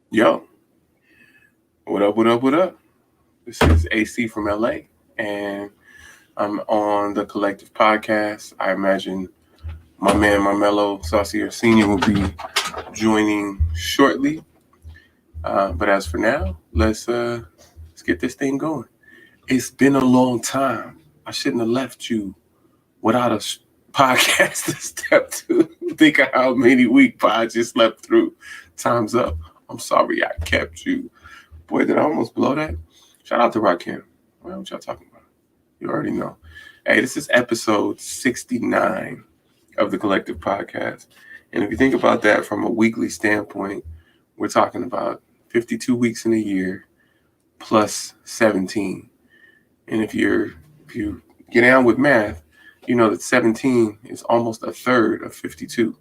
Yo, what up, what up, what up? This is AC from LA, and I'm on the Collective Podcast. I imagine my man, my mellow Saucier Sr. will be joining shortly. But as for now, let's get this thing going. It's been a long time. I shouldn't have left you without a podcast to step to. Think of how many week pods you slept through. Time's up. I'm sorry I kept you. Boy, did I almost blow that? Shout out to Rakim. What y'all talking about? You already know. Hey, this is episode 69 of the Collective Podcast. And if you think about that from a weekly standpoint, we're talking about 52 weeks in a year plus 17. And if you get down with math, you know that 17 is almost a third of 52.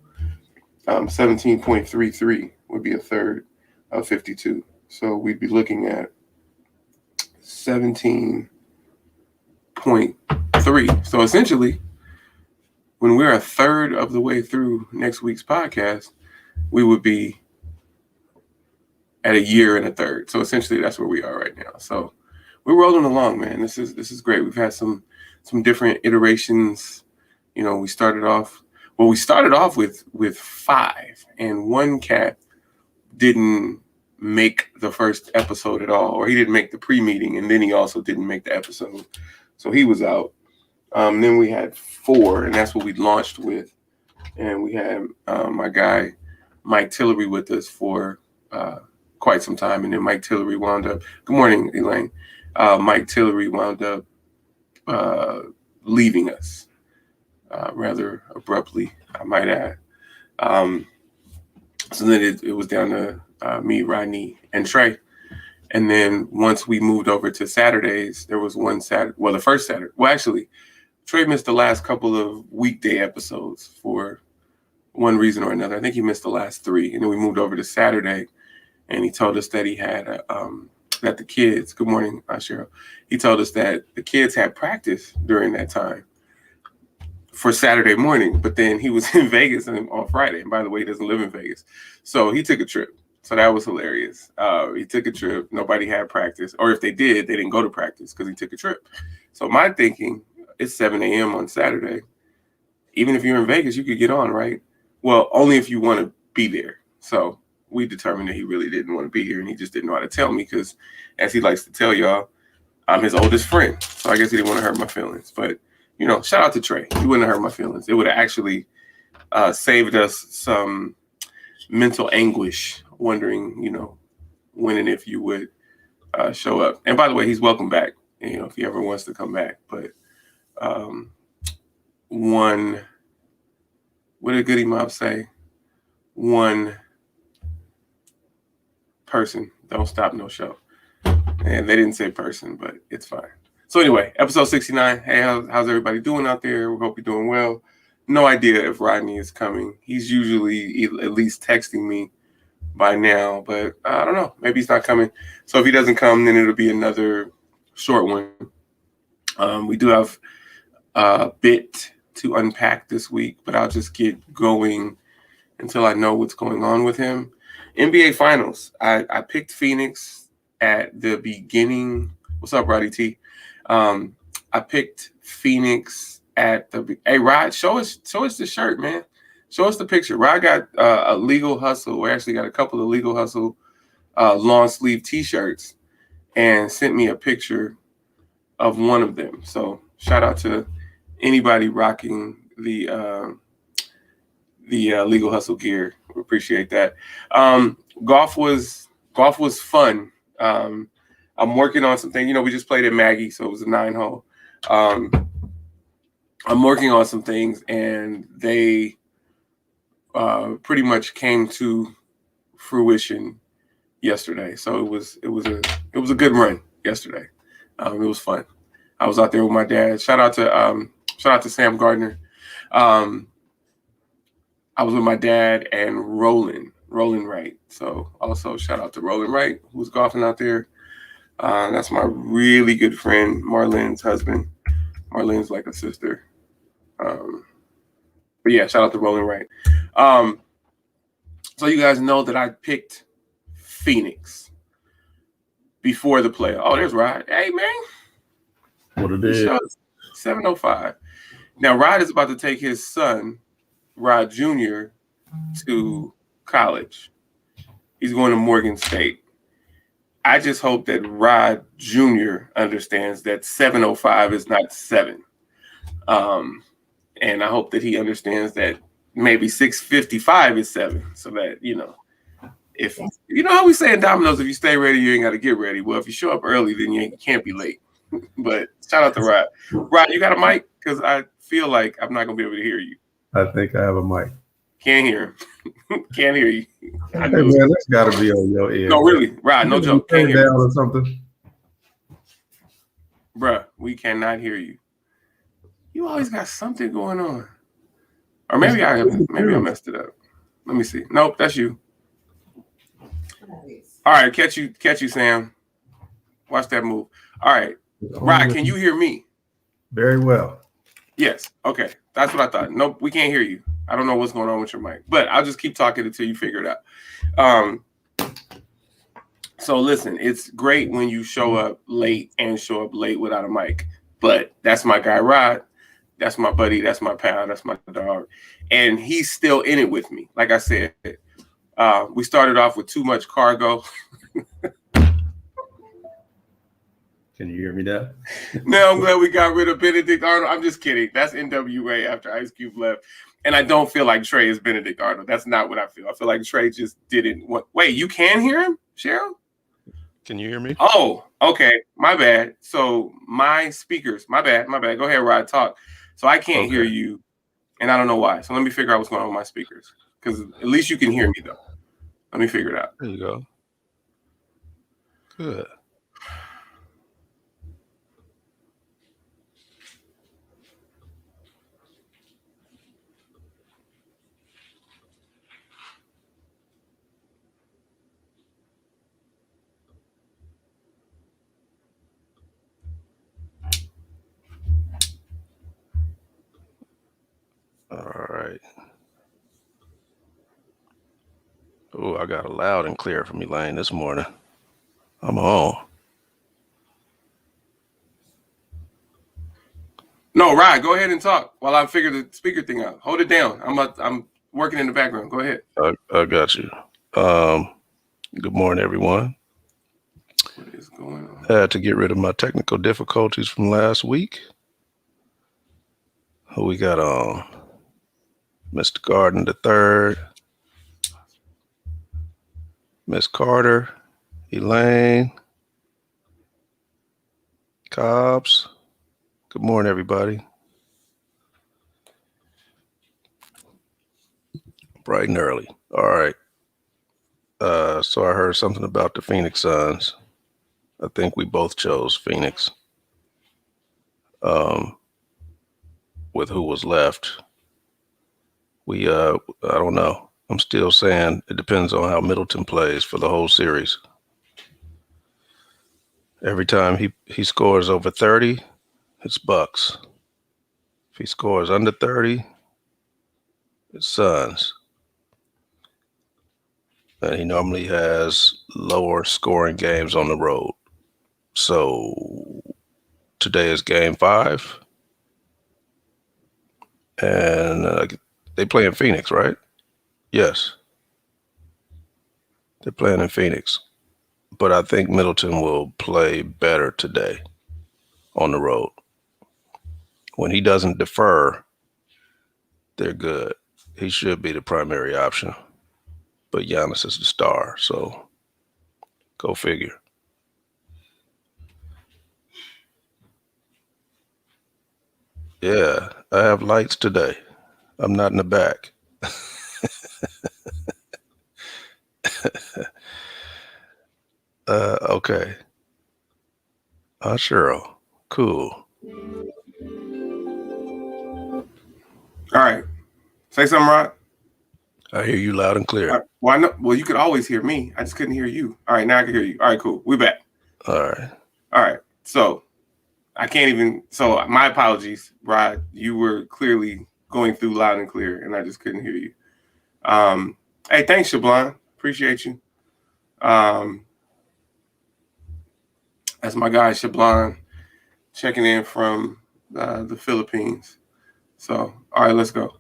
17.33 would be a third of 52. So we'd be looking at 17.3. So essentially, when we're a third of the way through next week's podcast, we would be at a year and a third. So essentially, that's where we are right now. So we're rolling along, man. This is great. We've had some different iterations. You know, we started off with 5, and one cat didn't make the first episode at all, or he didn't make the pre-meeting, and then he also didn't make the episode, so he was out. Then we had 4, and that's what we launched with, and we had my guy Mike Tillery with us for quite some time, and then Mike Tillery wound up. Good morning, Elaine. Mike Tillery wound up leaving us rather abruptly, I might add. So then it was down to me, Rodney, and Trey. And then once we moved over to Saturdays, there was one Saturday. Well, the first Saturday. Well, actually, Trey missed the last couple of weekday episodes for one reason or another. I think he missed the last 3. And then we moved over to Saturday, and he told us that he had that the kids. Good morning, Cheryl. He told us that the kids had practice during that time for Saturday morning, but then he was in Vegas on Friday. And by the way, he doesn't live in Vegas. So he took a trip. So that was hilarious. He took a trip. Nobody had practice. Or if they did, they didn't go to practice because he took a trip. So my thinking, it's 7 a.m. on Saturday. Even if you're in Vegas, you could get on, right? Well, only if you want to be there. So we determined that he really didn't want to be here, and he just didn't know how to tell me because, as he likes to tell y'all, I'm his oldest friend. So I guess he didn't want to hurt my feelings. But you know, shout out to Trey. He wouldn't have hurt my feelings. It would have actually saved us some mental anguish, wondering, you know, when and if you would show up. And by the way, he's welcome back, you know, if he ever wants to come back. But what did Goody Mob say? One person, don't stop no show. And they didn't say person, but it's fine. So anyway, episode 69. Hey, how's everybody doing out there? We hope you're doing well. No idea if Rodney is coming. He's usually at least texting me by now, but I don't know. Maybe he's not coming. So if he doesn't come, then it'll be another short one. We do have a bit to unpack this week, but I'll just get going until I know what's going on with him. NBA Finals. I picked Phoenix at the beginning. What's up, Roddy T? I picked Phoenix at the. Hey, Rod, show us the shirt, man. Show us the picture. Rod got a Legal Hustle. We actually got a couple of Legal Hustle long sleeve T-shirts, and sent me a picture of one of them. So shout out to anybody rocking the Legal Hustle gear. We appreciate that. Golf was fun. I'm working on some things. You know, we just played at Maggie, so it was a 9-hole. I'm working on some things, and they pretty much came to fruition yesterday. So it was a good run yesterday. It was fun. I was out there with my dad. Shout out to Sam Gardner. I was with my dad and Roland Wright. So also shout out to Roland Wright, who's golfing out there. That's my really good friend, Marlene's husband. Marlene's like a sister. But yeah, shout out to Roland Wright. So you guys know that I picked Phoenix before the play. Oh, there's Rod. Hey, man. What it is? 7:05. Now, Rod is about to take his son, Rod Jr., to college. He's going to Morgan State. I just hope that Rod Jr. understands that 7:05 is not 7. And I hope that he understands that maybe 6:55 is 7. So that, if you know how we say in Domino's, if you stay ready, you ain't got to get ready. Well, if you show up early, then you can't be late. But shout out to Rod. Rod, you got a mic? Because I feel like I'm not going to be able to hear you. I think I have a mic. Can't hear him. Can't hear you. Hey, man, that's got to be on your ear. No, really. Rod, no joke. Can't hear down or something. Bruh, we cannot hear you. You always got something going on. Or maybe I messed it up. Let me see. Nope, that's you. All right, catch you, Sam. Watch that move. All right. Rod, can you hear me? Very well. Yes. Okay. That's what I thought. Nope, we can't hear you. I don't know what's going on with your mic, but I'll just keep talking until you figure it out. So listen, it's great when you show up late without a mic, but that's my guy, Rod. That's my buddy. That's my pal. That's my dog. And he's still in it with me. Like I said, we started off with too much cargo. Can you hear me now? Now I'm glad we got rid of Benedict Arnold. I'm just kidding. That's NWA after Ice Cube left. And I don't feel like Trey is Benedict Arnold. That's not what I feel. I feel like Trey just didn't want. Wait, you can hear him, Cheryl? Can you hear me? Oh, okay. My bad. So my speakers, my bad. Go ahead, Rod, talk. So I can't hear you, and I don't know why. So let me figure out what's going on with my speakers. Because at least you can hear me, though. Let me figure it out. There you go. Good. All right. Oh, I got a loud and clear from Elaine this morning. I'm on. No, Rod, go ahead and talk while I figure the speaker thing out. Hold it down. I'm working in the background. Go ahead. I got you. Good morning, everyone. What is going on? I had to get rid of my technical difficulties from last week. We got Mr. Garden III, Miss Carter, Elaine, Cobbs. Good morning, everybody. Bright and early. All right. So I heard something about the Phoenix Suns. I think we both chose Phoenix. With who was left. I don't know. I'm still saying it depends on how Middleton plays for the whole series. Every time he scores over 30, it's Bucks. If he scores under 30, it's Suns. And he normally has lower scoring games on the road. So today is game 5. And they play in Phoenix, right? Yes. They're playing in Phoenix. But I think Middleton will play better today on the road. When he doesn't defer, they're good. He should be the primary option. But Giannis is the star, so go figure. Yeah, I have lights today. I'm not in the back. Okay. Cheryl. Cool. All right. Say something, Rod. I hear you loud and clear. Well, you could always hear me. I just couldn't hear you. All right, now I can hear you. All right, cool. We back. All right. So I can't even. So my apologies, Rod. You were clearly going through loud and clear, and I just couldn't hear you. Hey, thanks, Shablon. Appreciate you. That's my guy Shablon checking in from the Philippines. So, all right, let's go.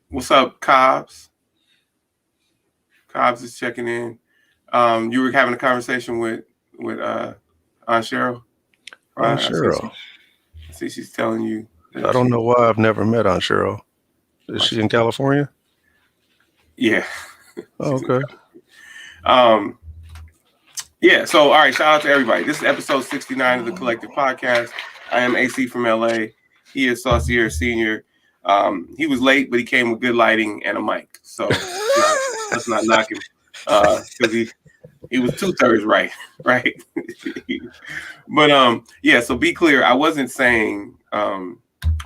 What's up, Cobbs? Cobbs is checking in. You were having a conversation with Aunt Cheryl. Aunt Right? Cheryl. I see she's telling you. I don't know why I've never met Aunt Cheryl. Is she in California? Yeah. Oh, okay. Yeah. So, all right. Shout out to everybody. This is episode 69 of the Collective Podcast. I am AC from LA. He is Saucier Senior. He was late, but he came with good lighting and a mic. So let's not knock him because he was 2/3 right, right. But yeah. So be clear. I wasn't saying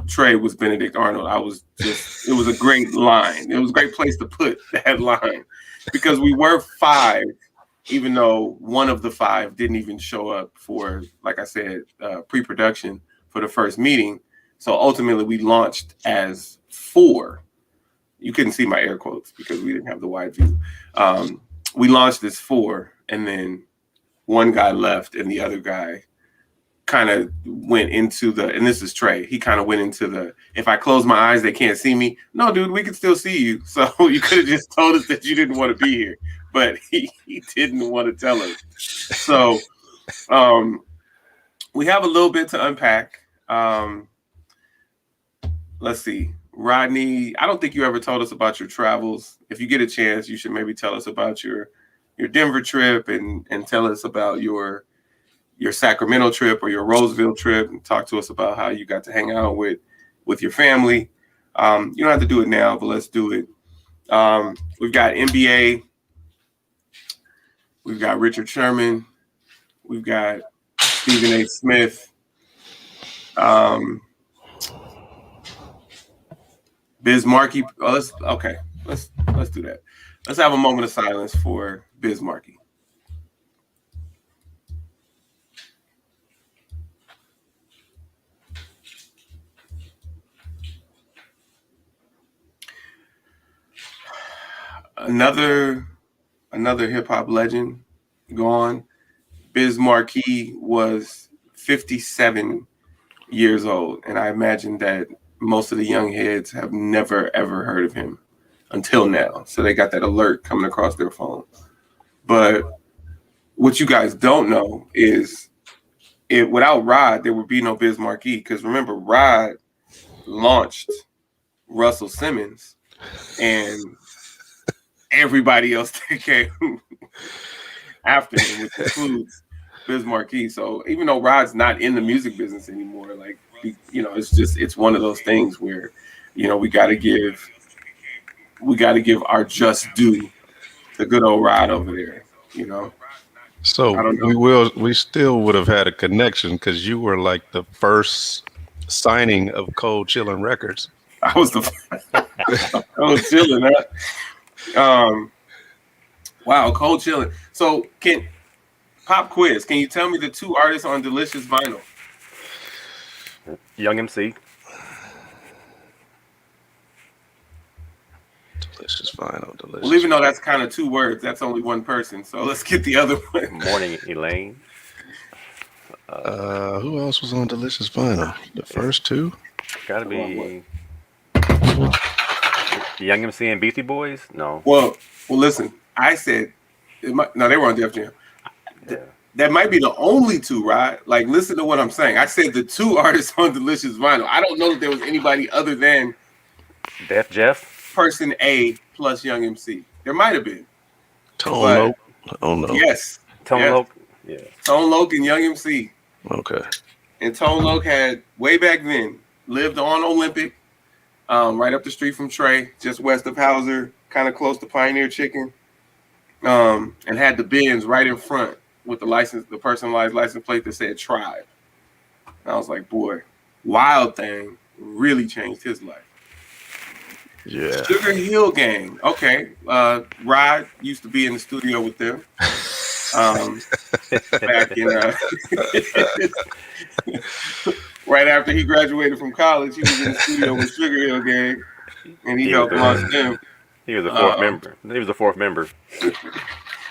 Trey was Benedict Arnold. It was a great line. It was a great place to put that line because we were 5, even though one of the 5 didn't even show up for, like I said, pre-production for the first meeting. So ultimately we launched as 4. You couldn't see my air quotes because we didn't have the wide view. We launched as 4, and then one guy left and the other guy kind of went into and this is Trey, he kind of went into if I close my eyes, they can't see me. No, dude, we can still see you. So you could have just told us that you didn't want to be here, but he didn't want to tell us. So we have a little bit to unpack. Let's see. Rodney, I don't think you ever told us about your travels. If you get a chance, you should maybe tell us about your Denver trip and tell us about your Sacramento trip or your Roseville trip and talk to us about how you got to hang out with your family. You don't have to do it now, but let's do it. We've got NBA. We've got Richard Sherman. We've got Stephen A. Smith. Biz Markie. Let's do that. Let's have a moment of silence for Biz Markie. Another hip hop legend gone. Biz Markie was 57 years old, and I imagine that most of the young heads have never ever heard of him until now. So they got that alert coming across their phone. But what you guys don't know is without Rod, there would be no Biz Markie. Because remember, Rod launched Russell Simmons, and everybody else that came after him, which includes Biz Markie. So even though Rod's not in the music business anymore, like, it's one of those things where, we got to give our just due to good old Rod over there, So we still would have had a connection because you were like the first signing of Cold Chillin' Records. I was chilling. Wow, Cold Chillin'. So pop quiz. Can you tell me the 2 artists on Delicious Vinyl? Young MC. Delicious Vinyl. Delicious. Well, even though that's kind of 2 words, that's only one person. So let's get the other one. Morning Elaine. Who else was on Delicious Vinyl? The first 2? Gotta be Young MC and Beastie Boys? No. Well, listen. I said they were on Def Jam. Yeah. That might be the only 2, right? Like, listen to what I'm saying. I said the 2 artists on Delicious Vinyl. I don't know if there was anybody other than Def Jeff. Person A plus Young MC. There might have been. Tone Loc. Oh no. Yes. Tone Loc. Yeah. Tone Loc and Young MC. Okay. And Tone Loc had, way back then, lived on Olympic, right up the street from Trey, just west of Hauser, kind of close to Pioneer Chicken, and had the Benz right in front with the personalized license plate that said Tribe. And I was like, boy, Wild Thing really changed his life. Yeah. Sugar Hill Gang. Okay. Rod used to be in the studio with them. Back in right after he graduated from college, he was in the studio with Sugar Hill Gang, and he helped launch them. He was a fourth member. He was a fourth member.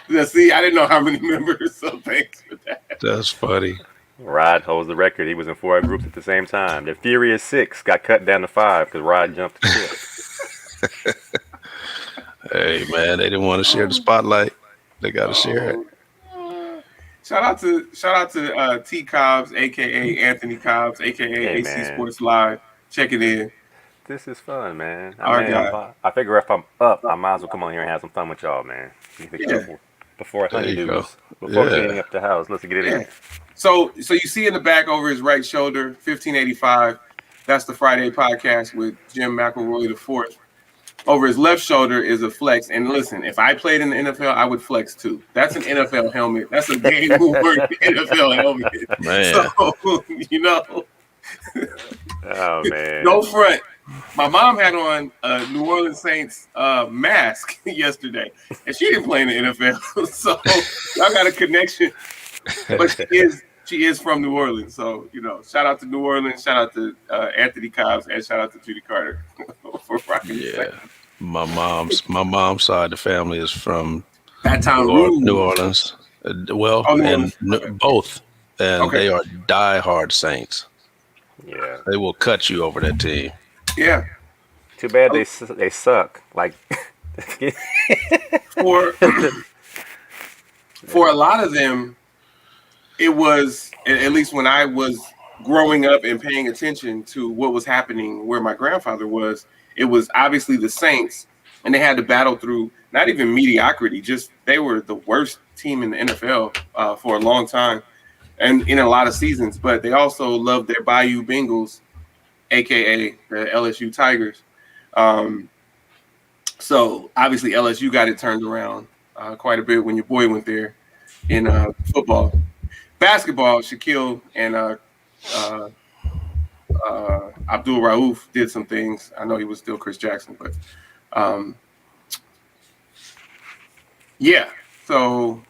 Yeah, see, I didn't know how many members, so thanks for that. That's funny. Rod holds the record. He was in 4 groups at the same time. The Furious 6 got cut down to 5 because Rod jumped the ship. Hey man, they didn't want to share the spotlight. They got to share it. Shout out to T Cobbs, aka Anthony Cobbs, aka Hey, AC man. Sports Live, checking in. This is fun, man. Our guy. I figure if I'm up, I might as well come on here and have some fun with y'all, man. Yeah. Before There you go. honeydews, before Yeah. cleaning up the house, let's get it in. Yeah. So you see in the back over his right shoulder, 1585. That's the Friday podcast with Jim McElroy IV. Over his left shoulder is a flex. And listen, if I played in the NFL, I would flex too. That's an NFL helmet. That's a game worn NFL helmet. Man. So, you know, Oh man. no front. My mom had on a New Orleans Saints mask yesterday, and she didn't play in the NFL. So y'all got a connection. But she is from New Orleans. So, you know, shout out to New Orleans, shout out to Anthony Cobbs, and shout out to Judy Carter for rocking the Yeah. Saints. My mom's side of the family is from That time New Orleans. Well, Oh, New and Orleans. Okay. both, and Okay. they are diehard Saints. Yeah. They will cut you over that team. Yeah. Too bad they suck. Like. For a lot of them, it was, at least when I was growing up and paying attention to what was happening where my grandfather was, it was obviously the Saints, and they had to battle through not even mediocrity, just they were the worst team in the NFL for a long time and in a lot of seasons. But they also loved their Bayou Bengals, aka the LSU Tigers. So obviously LSU got it turned around quite a bit when your boy went there in football. Basketball, Shaquille and Abdul Rauf did some things. I know he was still Chris Jackson, but yeah. So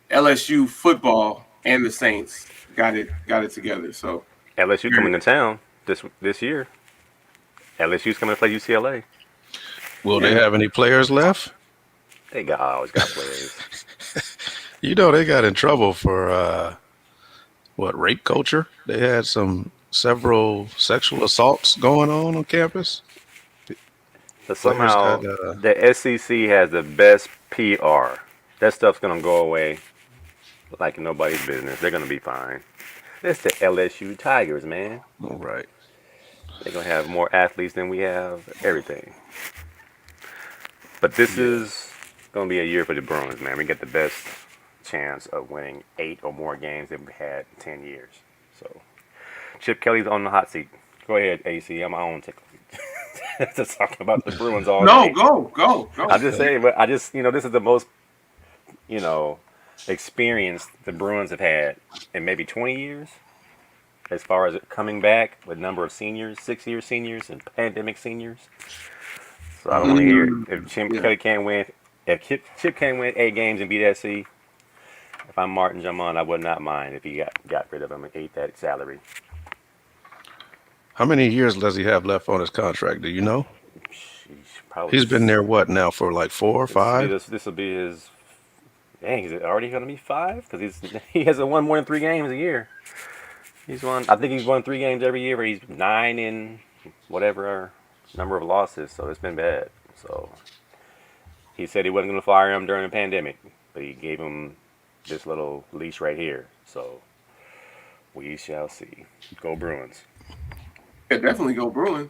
LSU football and the Saints got it together. So LSU coming to town this year. LSU's coming to play UCLA. Will they have any players left? They always got players. You know, they got in trouble for rape culture. They had several sexual assaults going on campus. But somehow Players got, the SEC has the best PR. That stuff's gonna go away like nobody's business. They're gonna be fine. It's the LSU Tigers, man. All right. They're gonna have more athletes than we have. Everything. But this is gonna be a year for the Bruins, man. We get the best chance of winning 8 or more games than we've had in 10 years. So Chip Kelly's on the hot seat. Go ahead, AC. I'm my own tickle. Just talking about the Bruins all no, day. go. I'm just saying, but this is the most, experience the Bruins have had in maybe 20 years, as far as it coming back with number of seniors, 6-year seniors and pandemic seniors. So I don't want to hear it. If Chip Kelly can't win, if Chip can't win 8 games and beat SC, if I'm Martin Jamon, I would not mind if he got rid of him and ate that salary. How many years does he have left on his contract? Do you know? Probably He's been there now for like 4 or 5? This will be his. Dang, is it already going to be 5? Because he hasn't won more than 3 games a year. I think he's won 3 games every year, where he's 9 in whatever number of losses. So it's been bad. So he said he wasn't going to fire him during the pandemic, but he gave him this little leash right here. So we shall see. Go Bruins. Yeah, definitely go Bruins.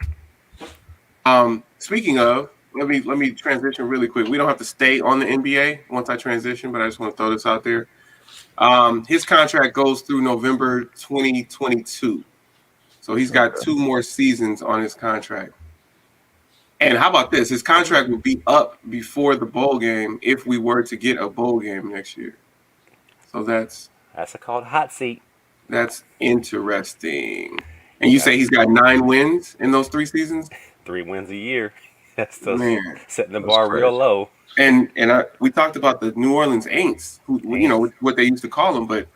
Speaking of, let me transition really quick. We don't have to stay on the NBA once I transition, but I just want to throw this out there. His contract goes through November 2022. So he's got 2 more seasons on his contract. And how about this? His contract would be up before the bowl game if we were to get a bowl game next year. So that's called hot seat. That's interesting. And you say he's got 9 wins in those 3 seasons? 3 wins a year. That's Man, setting the bar real low. And we talked about the New Orleans Aints, who what they used to call them, but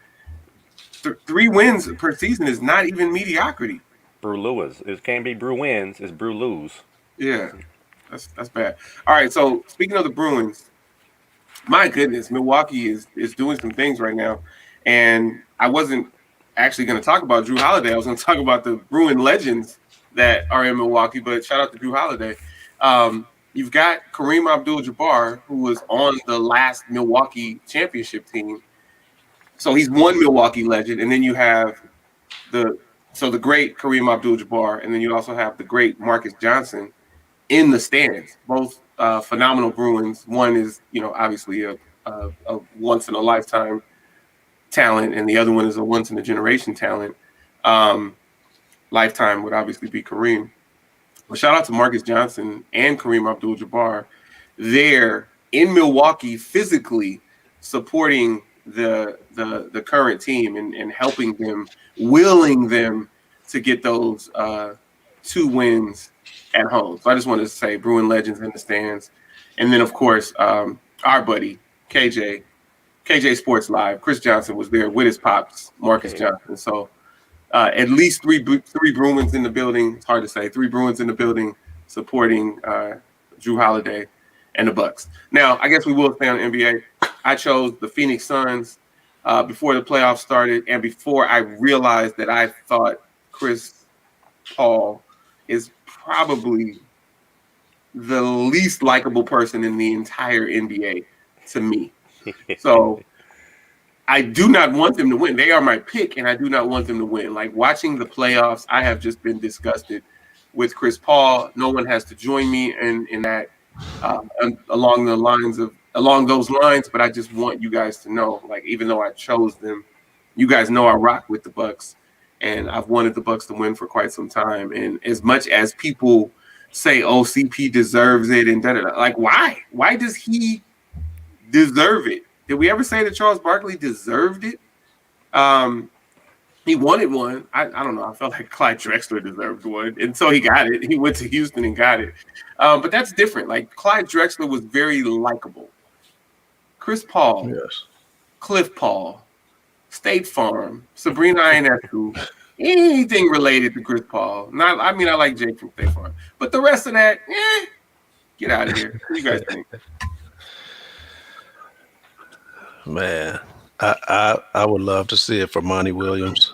3 wins per season is not even mediocrity. Brew Lewis. It can't be Brew wins. It's Brew lose. Yeah, that's bad. All right, so speaking of the Bruins, my goodness, Milwaukee is doing some things right now, and I wasn't actually going to talk about Drew Holiday. I was going to talk about the Bruin legends that are in Milwaukee. But shout out to Drew Holiday. You've got Kareem Abdul-Jabbar, who was on the last Milwaukee championship team, so he's one Milwaukee legend, and then you have the the great Kareem Abdul-Jabbar, and then you also have the great Marcus Johnson in the stands. Both phenomenal Bruins. One is, obviously a once in a lifetime talent, and the other one is a once in a generation talent. Lifetime would obviously be Kareem. But shout out to Marcus Johnson and Kareem Abdul-Jabbar. They're in Milwaukee physically supporting the current team and helping them, willing them to get those 2 wins at home. So I just wanted to say Bruin legends in the stands. And then, of course, our buddy, KJ Sports Live, Chris Johnson was there with his pops, Marcus Johnson. So at least three Bruins in the building. It's hard to say. 3 Bruins in the building supporting Drew Holiday and the Bucks. Now, I guess we will stay on the NBA. I chose the Phoenix Suns before the playoffs started and before I realized that I thought Chris Paul is probably the least likable person in the entire NBA to me. So I do not want them to win. They are my pick, and I do not want them to win. Like, watching the playoffs, I have just been disgusted with Chris Paul. No one has to join me in that along those lines. But I just want you guys to know, like, even though I chose them, you guys know I rock with the Bucks, and I've wanted the Bucks to win for quite some time. And as much as people say, "Oh, CP deserves it," and like, why? Why does he deserve it? Did we ever say that Charles Barkley deserved it? He wanted one. I don't know. I felt like Clyde Drexler deserved one. And so he got it. He went to Houston and got it. But that's different. Like, Clyde Drexler was very likable. Chris Paul, Yes. Cliff Paul, State Farm, Sabrina Ionescu, anything related to Chris Paul. I like Jake from State Farm. But the rest of that, get out of here. What do you guys think? Man, I would love to see it for Monty Williams.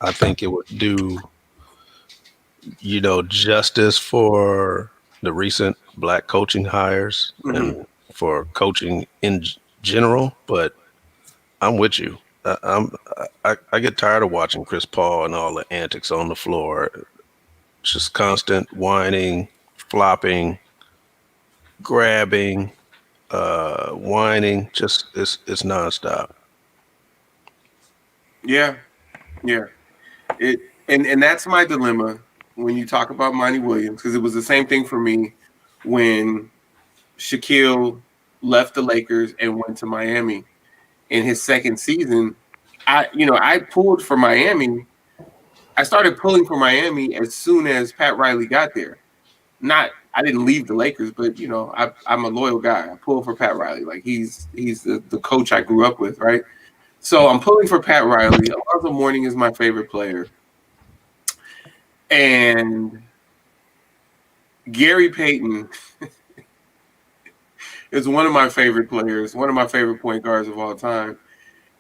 I think it would do, justice for the recent black coaching hires and for coaching in general. But I'm with you. I get tired of watching Chris Paul and all the antics on the floor. Just constant whining, flopping, grabbing, whining. Just it's nonstop. Yeah. And that's my dilemma when you talk about Monty Williams, because it was the same thing for me when Shaquille left the Lakers and went to Miami in his second season. I pulled for Miami. I started pulling for Miami as soon as Pat Riley got there. I didn't leave the Lakers, but I'm a loyal guy. I pull for Pat Riley. Like, he's the coach I grew up with, right? So I'm pulling for Pat Riley. Alonzo Mourning is my favorite player. And Gary Payton is one of my favorite players, one of my favorite point guards of all time.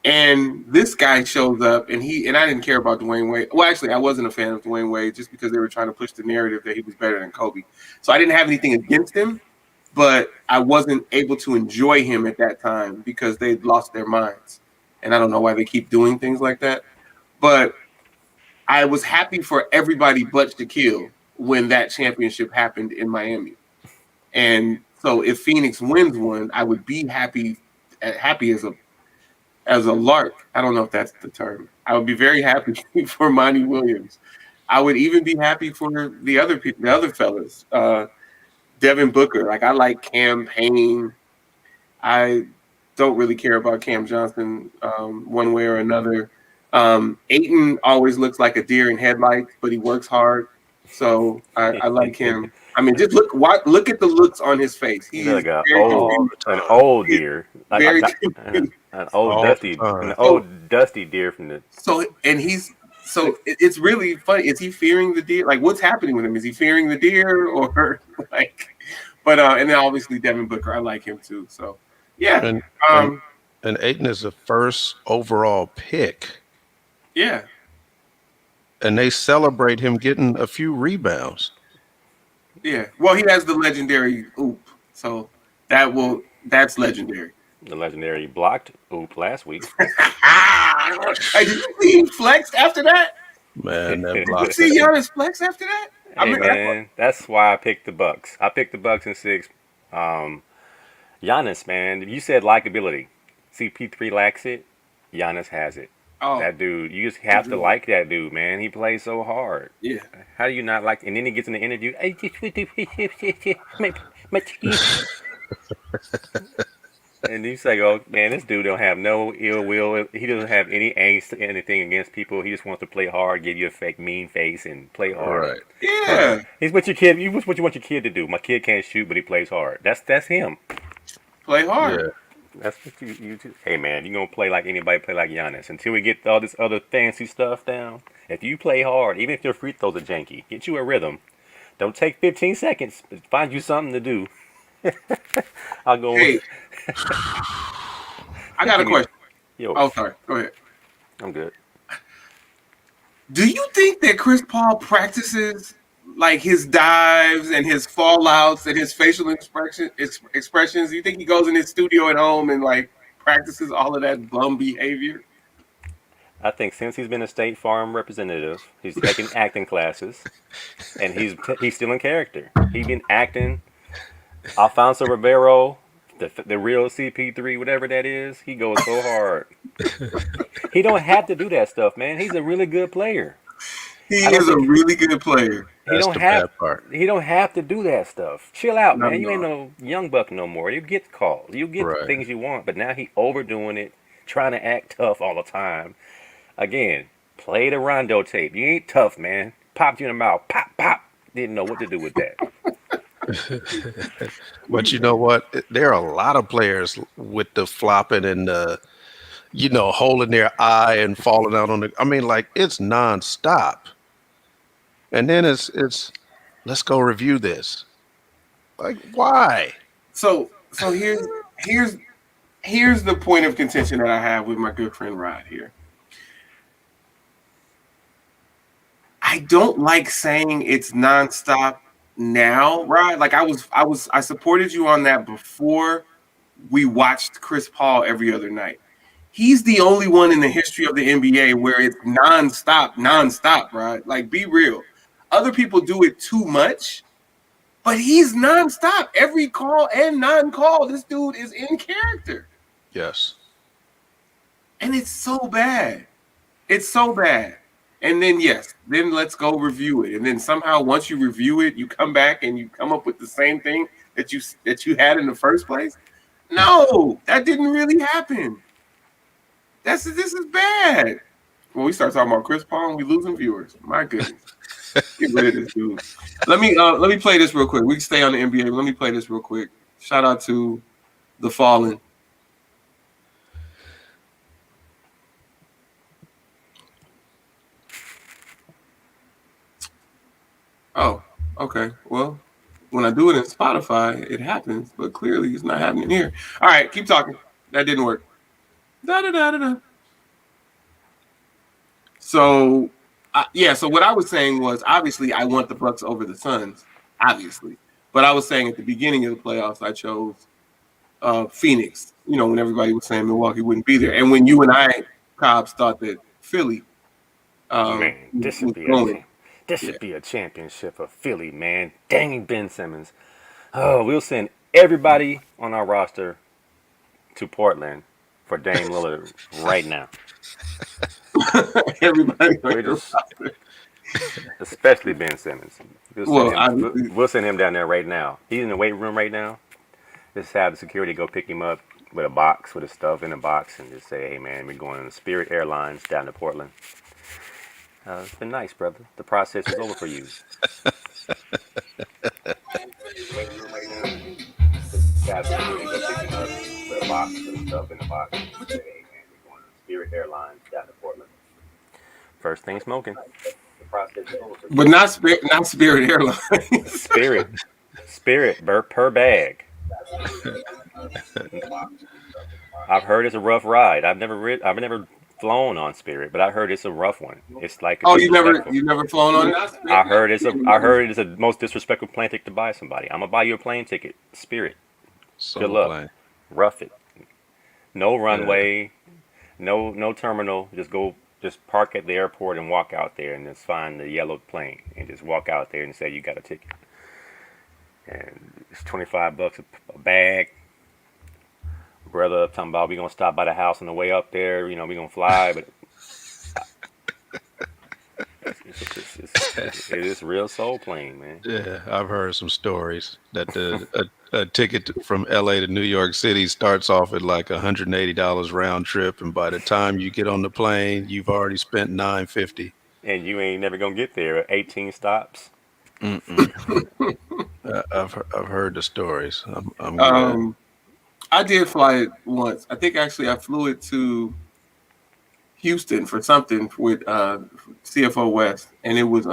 And this guy shows up, and I didn't care about Dwayne Wade. Well, actually, I wasn't a fan of Dwayne Wade just because they were trying to push the narrative that he was better than Kobe. So I didn't have anything against him, but I wasn't able to enjoy him at that time because they'd lost their minds. And I don't know why they keep doing things like that. But I was happy for everybody but Shaquille when that championship happened in Miami. And so if Phoenix wins one, I would be happy as a lark. I don't know if that's the term. I would be very happy for Monty Williams. I would even be happy for the other fellas. Devin Booker. Like, I like Cam Payne. I don't really care about Cam Johnson one way or another. Ayton always looks like a deer in headlights, but he works hard. So I like him. I mean, just look at the looks on his face. He's like an old deer. An old dusty deer from the. So it's really funny. Is he fearing the deer? Like, what's happening with him? Is he fearing the deer, or like, but and then obviously Devin Booker, I like him too. So yeah, And um, and Aiton is the first overall pick, yeah. and they celebrate him getting a few rebounds. Yeah. Well, he has the legendary oop. So that's legendary. The legendary blocked oop last week. Hey, did you see him flex after that? Man, that Did you block. see Giannis flex after that? Hey man, that's why I picked the Bucks. I picked the Bucks in 6. Giannis, man, you said likability. CP3 lacks it. Giannis has it. Oh, That dude, you just have to like that dude, man. He plays so hard. yeah. How do you not like? And then he gets in the interview. And you say, "Oh man, this dude don't have no ill will. He doesn't have any angst, anything against people. He just wants to play hard, give you a fake mean face, and play hard. Right. Yeah. He's what your kid. You what you want your kid to do. My kid can't shoot, but he plays hard. That's him. Play hard. Yeah. That's what you do. Hey man, you gonna play like anybody play like Giannis until we get all this other fancy stuff down. If you play hard, even if your free throws are janky, get you a rhythm. Don't take 15 seconds. Find you something to do. I'll go. Hey, I got a question. Yo, Oh, sorry. Go ahead. I'm good. Do you think that Chris Paul practices like his dives and his fallouts and his facial expressions? Do you think he goes in his studio at home and like practices all of that bum behavior? I think since he's been a State Farm representative, he's taken acting classes, and he's still in character. He's been acting. Alfonso Ribeiro, the real CP3, whatever that is, he goes so hard. He don't have to do that stuff, man. He's a really good player. He is a really good player. That's the bad part. He don't have to do that stuff. Chill out, No, man. You no. ain't no young buck no more. You get calls. You get the Right. things you want, but now he overdoing it, trying to act tough all the time. Again, play the Rondo tape. You ain't tough, man. Popped you in the mouth. Pop, pop. Didn't know what to do with that. But you know what? There are a lot of players with the flopping and holding their eye and falling out on the. I mean, like it's nonstop. And then it's let's go review this. Like why? So here's the point of contention that I have with my good friend Rod here. I don't like saying it's nonstop now, Rod. Like I supported you on that before we watched Chris Paul every other night. He's the only one in the history of the NBA where it's nonstop, Rod. Like be real. Other people do it too much, but he's nonstop. Every call and non-call, this dude is in character. Yes. And it's so bad. It's so bad. And then then let's go review it. And then somehow once you review it, you come back and you come up with the same thing that you had in the first place. No, that didn't really happen. This is bad. When we start talking about Chris Paul and we losing viewers. My goodness. Get rid of this dude. Let me play this real quick. We can stay on the NBA. Let me play this real quick. Shout out to the Fallen. Oh, okay. Well, when I do it in Spotify, it happens, but clearly it's not happening here. All right, keep talking. That didn't work. Da da da da da. So, so what I was saying was obviously I want the Bucks over the Suns, obviously. But I was saying at the beginning of the playoffs, I chose Phoenix. You know, when everybody was saying Milwaukee wouldn't be there, and when you and I, Cobbs, thought that Philly, Man, this should be a championship for Philly, man. Dang Ben Simmons. Oh, we'll send everybody on our roster to Portland for Dame Lillard right now. Everybody, especially Ben Simmons. Well, we'll send him down there right now. He's in the weight room right now. Just have the security go pick him up with a box, with his stuff in a box, and just say, hey, man, we're going on the Spirit Airlines down to Portland. It's been nice, brother. The process is over for you. Have security go pick him up with a box, with his stuff in a box, and say, hey, man, we're going on the Spirit Airlines down to Portland. First thing smoking. The process is over for you. But not Spirit Airlines. Spirit per bag. I've heard it's a rough ride. I've never flown on Spirit, but I heard it's a rough one. It's like Oh, disrespectful. you never flown on it? I heard it's the most disrespectful plane ticket to buy somebody. I'm gonna buy you a plane ticket. Spirit. Solo Good luck. plane. Rough it. No runway. No terminal. Just park at the airport and walk out there and just find the yellow plane and just walk out there and say you got a ticket. And it's $25 a bag. Brother talking about we gonna stop by the house on the way up there. You know, we gonna fly, but it is real soul plane, man. Yeah, I've heard some stories that a ticket from LA to New York City starts off at like $180 round trip, and by the time you get on the plane, you've already spent $950. And you ain't never gonna get there. 18 stops. I've heard the stories. I'm good. I did fly it once. I think actually I flew it to Houston for something with CFO West, and it was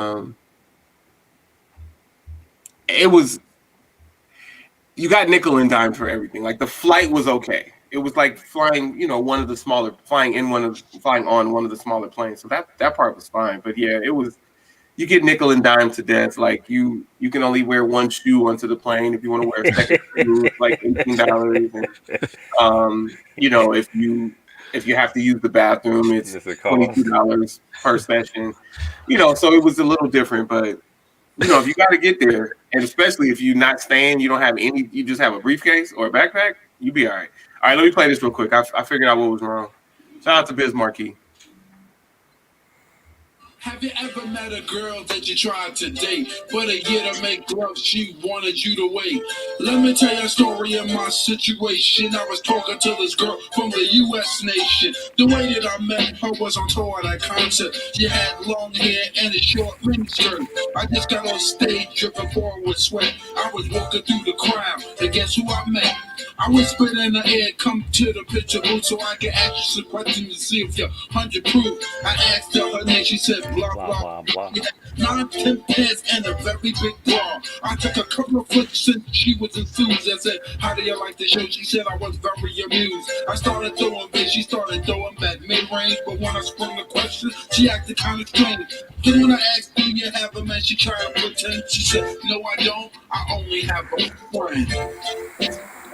you got nickel and dime for everything. Like the flight was okay. It was like flying, you know, flying on one of the smaller planes. So that part was fine. But yeah, it was. You get nickel and dime to death. Like you can only wear one shoe onto the plane. If you want to wear a second shoe, it's like $18. And you know, if you have to use the bathroom, it's $22 per session. You know, so it was a little different, but you know, if you got to get there, and especially if you're not staying, you don't have any, you just have a briefcase or a backpack, you be all right. All right, let me play this real quick. I figured out what was wrong. Shout out to Biz Marquee. Have you ever met a girl that you tried to date, but a year to make love, she wanted you to wait? Let me tell you a story of my situation. I was talking to this girl from the U.S. nation. The way that I met her was on tour at a concert. She had long hair and a short miniskirt. I just got on stage dripping forward with sweat. I was walking through the crowd, and guess who I met? I whispered in the air, come to the picture booth so I can ask you some questions to see if you're 100 proof. I asked her name, she said blah, blah, blah. 9, 10 pairs and a very big bra. I took a couple of flicks and she was enthused. I said, how do you like the show? She said I was very amused. I started throwing bass, she started throwing back mid-range. But when I sprung the question, she acted kind of strange. Then when I asked, do you have a man? She tried to pretend. She said, no, I don't. I only have a friend.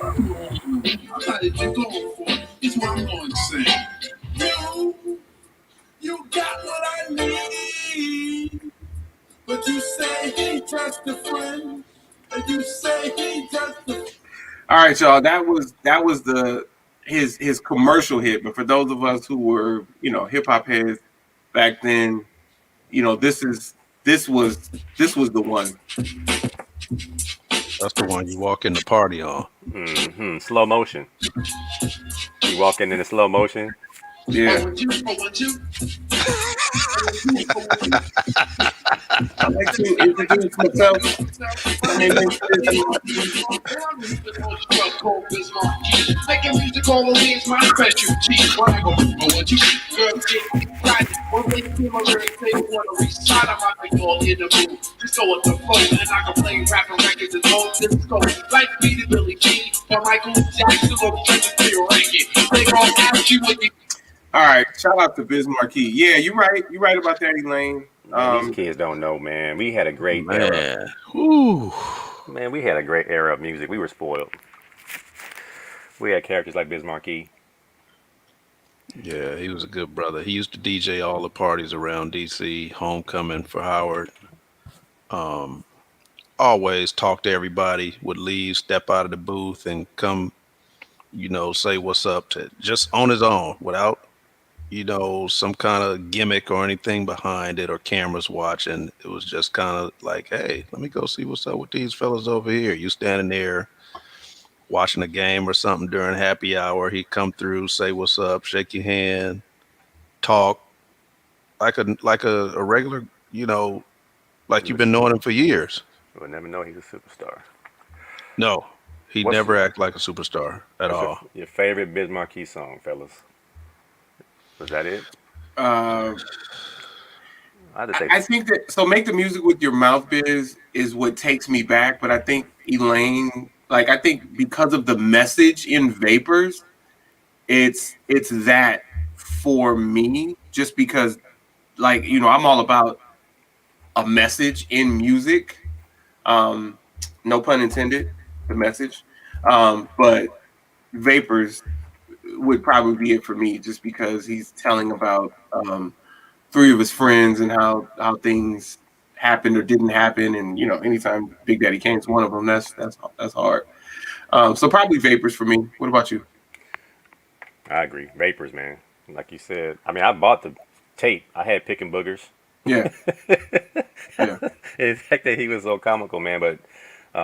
How did you go for? It's what I'm going to say. You got what I need, but you say he just a friend, and you say he just a. All right, y'all. That was his commercial hit. But for those of us who were, you know, hip hop heads back then, you know, this was the one. That's the one you walk in the party on. Mm-hmm. Slow motion. You walk in the slow motion. Yeah. I'd like to introduce myself. My name is Making music all over is my specialty. Wanna go what you girls get excited. When they feel my lyrics, they wanna recite. I'm out there all in the mood. Just go with the flow, and I can play rapping records and old disco. Like me to Billy G or Michael Jackson or Prince to your ranking. They gon' ask you what you. All right, shout out to Biz Marquee. Yeah, you're right. You're right about that, Elaine. Man, these kids don't know, man. We had a great era. Ooh. Man, we had a great era of music. We were spoiled. We had characters like Biz Marquee. Yeah, he was a good brother. He used to DJ all the parties around DC, homecoming for Howard. Always talk to everybody, would leave, step out of the booth and come, you know, say what's up to just on his own without, you know, some kind of gimmick or anything behind it or cameras watching. It was just kind of like, hey, let me go see what's up with these fellas over here. You standing there watching a game or something during happy hour. He'd come through, say what's up, shake your hand, talk like a regular, you know, like you've been knowing him for years. You would never know he's a superstar. No, he never act like a superstar at all. Your favorite Biz Marquee song, fellas? Was that it? I just say I think that so make the music with your mouth biz is what takes me back, but I think Elaine, like I think because of the message in Vapors, it's that for me, just because like I'm all about a message in music. Um, no pun intended, the message. But Vapors would probably be it for me, just because he's telling about three of his friends and how things happened or didn't happen, and anytime Big Daddy Kane's one of them, that's hard. So probably Vapors for me. What about you? I agree. Vapors, man. Like you said. I mean, I bought the tape. I had Picking Boogers. Yeah, yeah, The fact that he was so comical, man. But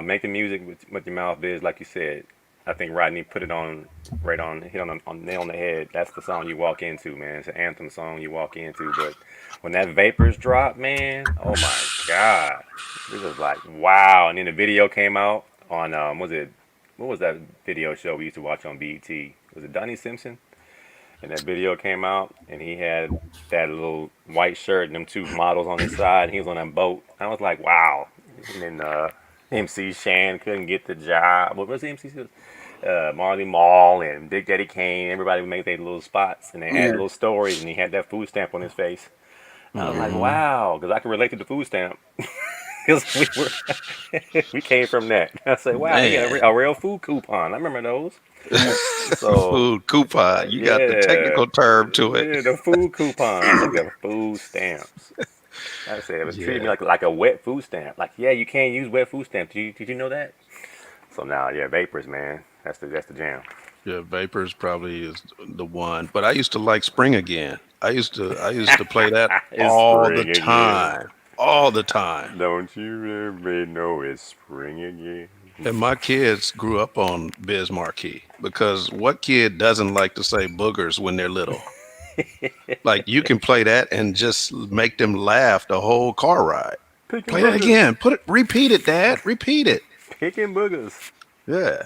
making music with your mouth biz, like you said, I think Rodney put it on right on, hit on nail on the head. That's the song you walk into, man. It's an anthem song you walk into. But when that Vapors drop, man, oh my god, it was like wow. And then the video came out on what was that video show we used to watch on BET? Was it Donnie Simpson? And that video came out, and he had that little white shirt and them two models on his side, and he was on that boat. I was like, wow. And then MC Shan couldn't get the job. What was the MC? Marley Marl and Big Daddy Kane. Everybody would make their little spots, and they had yeah. little stories, and he had that food stamp on his face. I was like, wow, because I can relate to the food stamp. Because we came from that. I said, wow, he got a real food coupon. I remember those. So Food coupon. You got the yeah, technical term to yeah, it. the food coupon. I think the food stamps. I said it was treating me like a wet food stamp. Like, yeah, you can't use wet food stamps. Did you know that? So now, yeah, Vapors, man. That's the jam. Yeah, Vapors probably is the one. But I used to like Spring Again. I used to play that It's all spring the again. time. All the time. Don't you ever know it's spring again? And my kids grew up on Biz Marquee, because what kid doesn't like to say boogers when they're little? Like, you can play that and just make them laugh the whole car ride. Picking Play that boogers. again. Repeat it, Dad. Repeat it. Picking boogers. Yeah.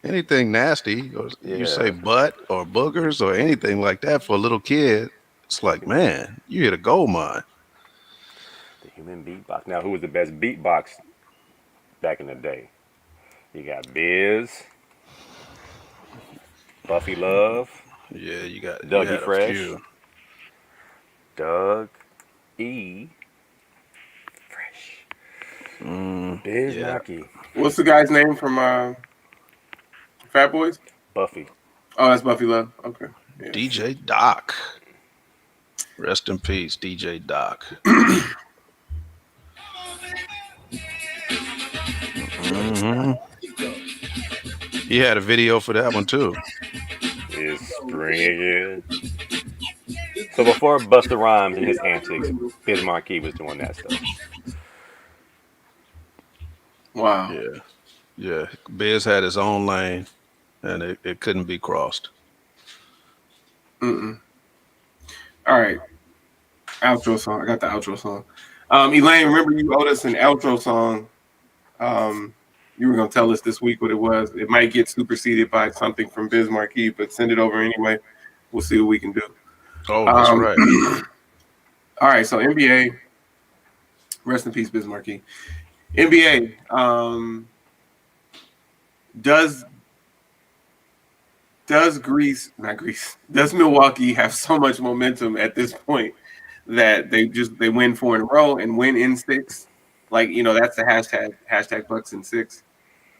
Anything nasty, or you say Yeah. butt or boogers or anything like that for a little kid, it's like, man, you hit a gold mine. The human beatbox. Now, who was the best beatbox back in the day? You got Biz, Buffy Love, Yeah, you got Dougie you had a Fresh. few. Doug E. Fresh. Biz yeah. Markie. What's the guy's name from Fat Boys? Buffy. Oh, that's Buffy Love. Okay. Yeah. DJ Doc. Rest in peace, DJ Doc. He had a video for that one too. It's spring again. So before Busta Rhymes and his antics, Biz Markie was doing that stuff. Wow. Yeah. Yeah. Biz had his own lane, and it couldn't be crossed. Mm-mm. All right. Outro song. I got the outro song. Elaine, remember you owed us an outro song. You were gonna tell us this week what it was. It might get superseded by something from Biz Markie, but send it over anyway. We'll see what we can do. Oh, that's right. All right. So NBA. Rest in peace, Biz Markie. NBA. Does Milwaukee have so much momentum at this point that they win 4 in a row and win in 6? Like, that's the hashtag Bucks in 6.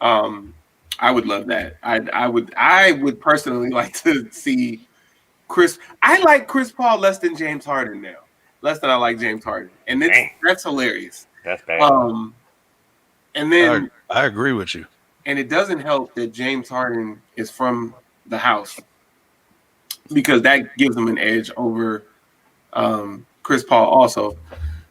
I would love that. I would personally like to see Chris. I like Chris Paul less than James Harden now. Less than I like James Harden. And that's hilarious. That's bad. And then I agree with you. and it doesn't help that James Harden is from the house, because that gives him an edge over Chris Paul also.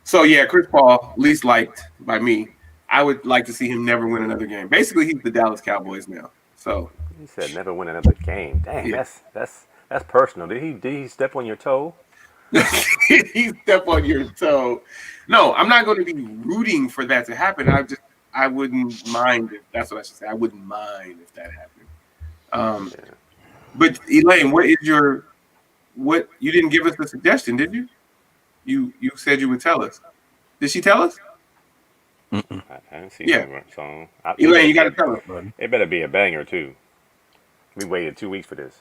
So yeah, Chris Paul, least liked by me. I would like to see him never win another game. Basically, he's the Dallas Cowboys now. So He said never win another game. Dang, Yeah. that's personal. Did he step on your toe? he step on your toe. No, I'm not going to be rooting for that to happen. I wouldn't mind if that's what I should say. I wouldn't mind if that happened. But Elaine, what you didn't give us a suggestion, did you? You said you would tell us. Did she tell us? Mm-mm. I haven't seen Yeah. the song. Elaine, you got to tell us. It better be a banger too. We waited 2 weeks for this.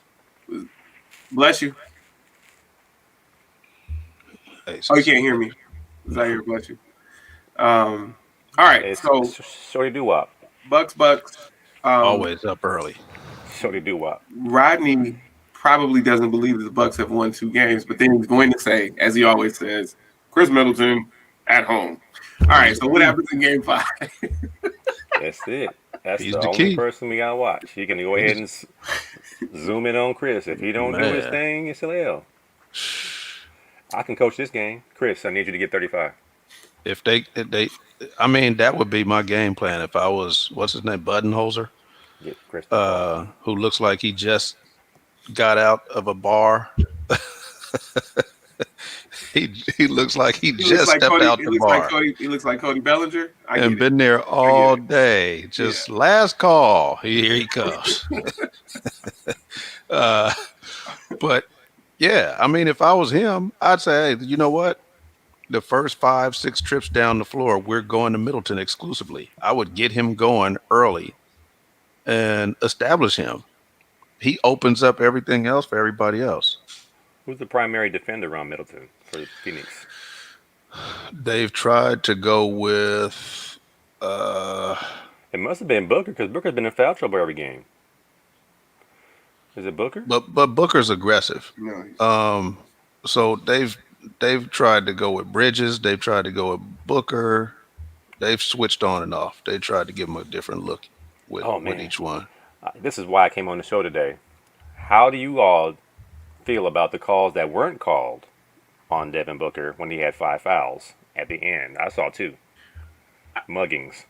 Bless you. Hey, Oh, you can't hear me. Zaire, bless you. All right. It's So Shorty Doo Wop. Bucks. always up early. Shorty Doo Wop. Rodney probably doesn't believe that the Bucks have won 2 games, but then he's going to say, as he always says, Chris Middleton at home. All right. So what happens in Game 5? That's it. That's He's the the only key. person we gotta watch. You can go ahead and zoom in on Chris. If he don't do his Man. thing, it's a L. I can coach this game. Chris, I need you to get 35. If they, I mean, that would be my game plan. If I was, what's his name, Budenholzer, Get Chris the ball. who looks like he just got out of a bar. he looks like he just stepped out the bar He looks like Cody Bellinger. and been there all day. Just last call. Here he comes. But yeah, I mean, if I was him, I'd say, hey, you know what? The first 5-6 trips down the floor, we're going to Middleton exclusively. I would get him going early and establish him. He opens up everything else for everybody else. Who's the primary defender on Middleton for Phoenix? They've tried to go with It must have been Booker because Booker's been in foul trouble every game. Is it Booker? but Booker's aggressive. No. So they've tried to go with Bridges, they've tried to go with Booker. They've switched on and off. They tried to give him a different look with each one. This is why I came on the show today. How do you all feel about the calls that weren't called on Devin Booker when he had 5 fouls at the end? I saw 2 muggings,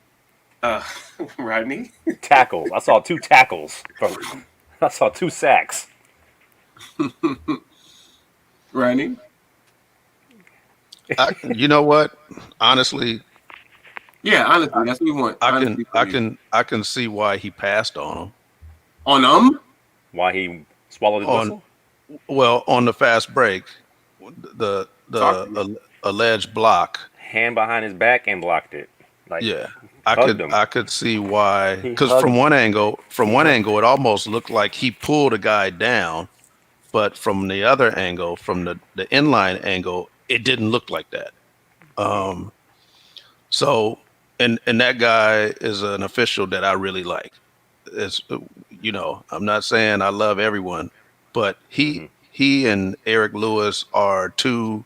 Rodney. tackles. I saw 2 tackles. I saw 2 sacks. Rodney. You know what? Honestly, Yeah, honestly, that's what we want. I can see why he passed on him. On Why he swallowed his whistle? Well, on the fast break, the alleged block. Hand behind his back and blocked it. Like, Yeah, hugged him. I could see why. He Because hugged from him. one angle, it almost looked like he pulled a guy down, but from the other angle, from the inline angle, it didn't look like that. So, and that guy is an official that I really like. It's, I'm not saying I love everyone, but he and Eric Lewis are two.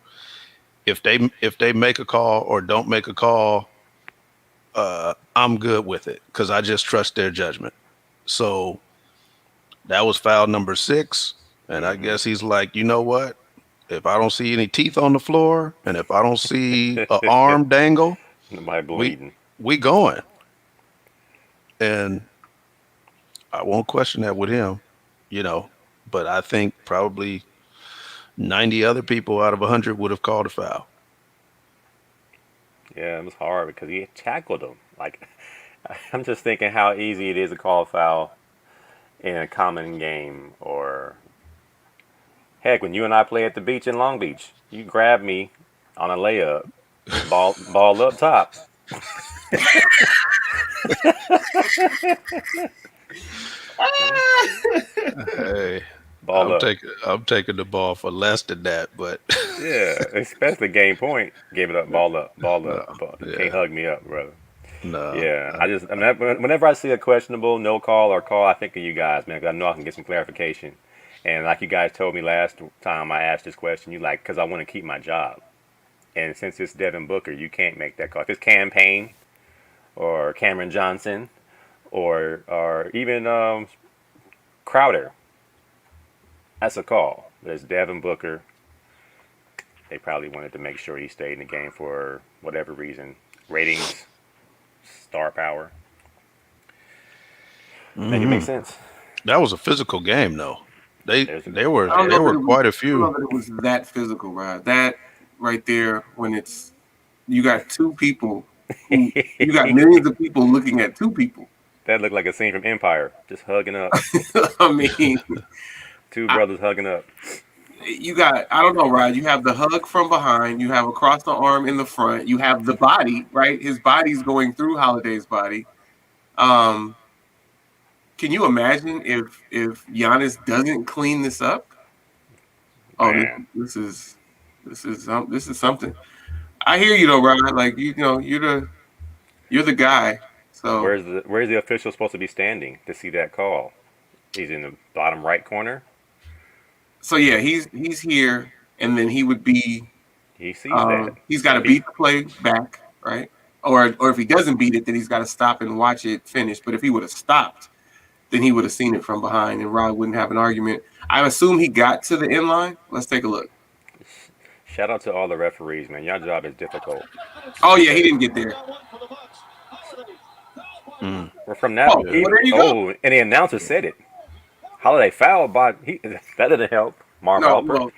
If they make a call or don't make a call, I'm good with it because I just trust their judgment. So that was foul number 6, and I guess he's like, you know what? If I don't see any teeth on the floor, and if I don't see an arm dangle, Nobody bleeding. we going. And I won't question that with him, but I think probably 90 other people out of 100 would have called a foul. Yeah, it was hard because he tackled him. Like, I'm just thinking how easy it is to call a foul in a common game, or heck, when you and I play at the beach in Long Beach, you grab me on a layup, ball up top. Hey, Ball up. I'm taking the ball for less than that, but Yeah, especially game point. Give it up, ball up. yeah. Can't hug me up, brother. no. Yeah, whenever I see a questionable no call or call, I think of you guys, man, because I know I can get some clarification. And like you guys told me last time I asked this question, you like, because I want to keep my job. And since it's Devin Booker, you can't make that call. If it's Campaign or Cameron Johnson or even Crowder, that's a call. But it's Devin Booker. They probably wanted to make sure he stayed in the game for whatever reason. Ratings, star power. Make it make sense. That was a physical game, though. There were quite a I few. don't know that it was that physical, Rod. That right there, when you got 2 people, you got millions of people looking at 2 people. That looked like a scene from Empire, just hugging up. I mean, 2 brothers hugging up. you got, I don't know, Rod. You have the hug from behind. You have across the arm in the front. You have the body, right? His body's going through Holiday's body. Um, can you imagine if Giannis doesn't clean this up? Oh, Man, this is something. I hear you though, Rod. Like you're the guy. So where's the official supposed to be standing to see that call? He's in the bottom right corner. yeah, he's here, and then he would be. He sees that. He's got to If he beat the play back, right? Or if he doesn't beat it, then he's got to stop and watch it finish. But if he would have stopped, then he would have seen it from behind, and Rod wouldn't have an argument. I assume he got to the end line. Let's take a look. Shout out to all the referees, man. Your job is difficult. Oh yeah, he didn't get there. We're from now. Oh, well, there you go. And the announcer said it. Holiday fouled, but that didn't help. Marv No, Alpert. well,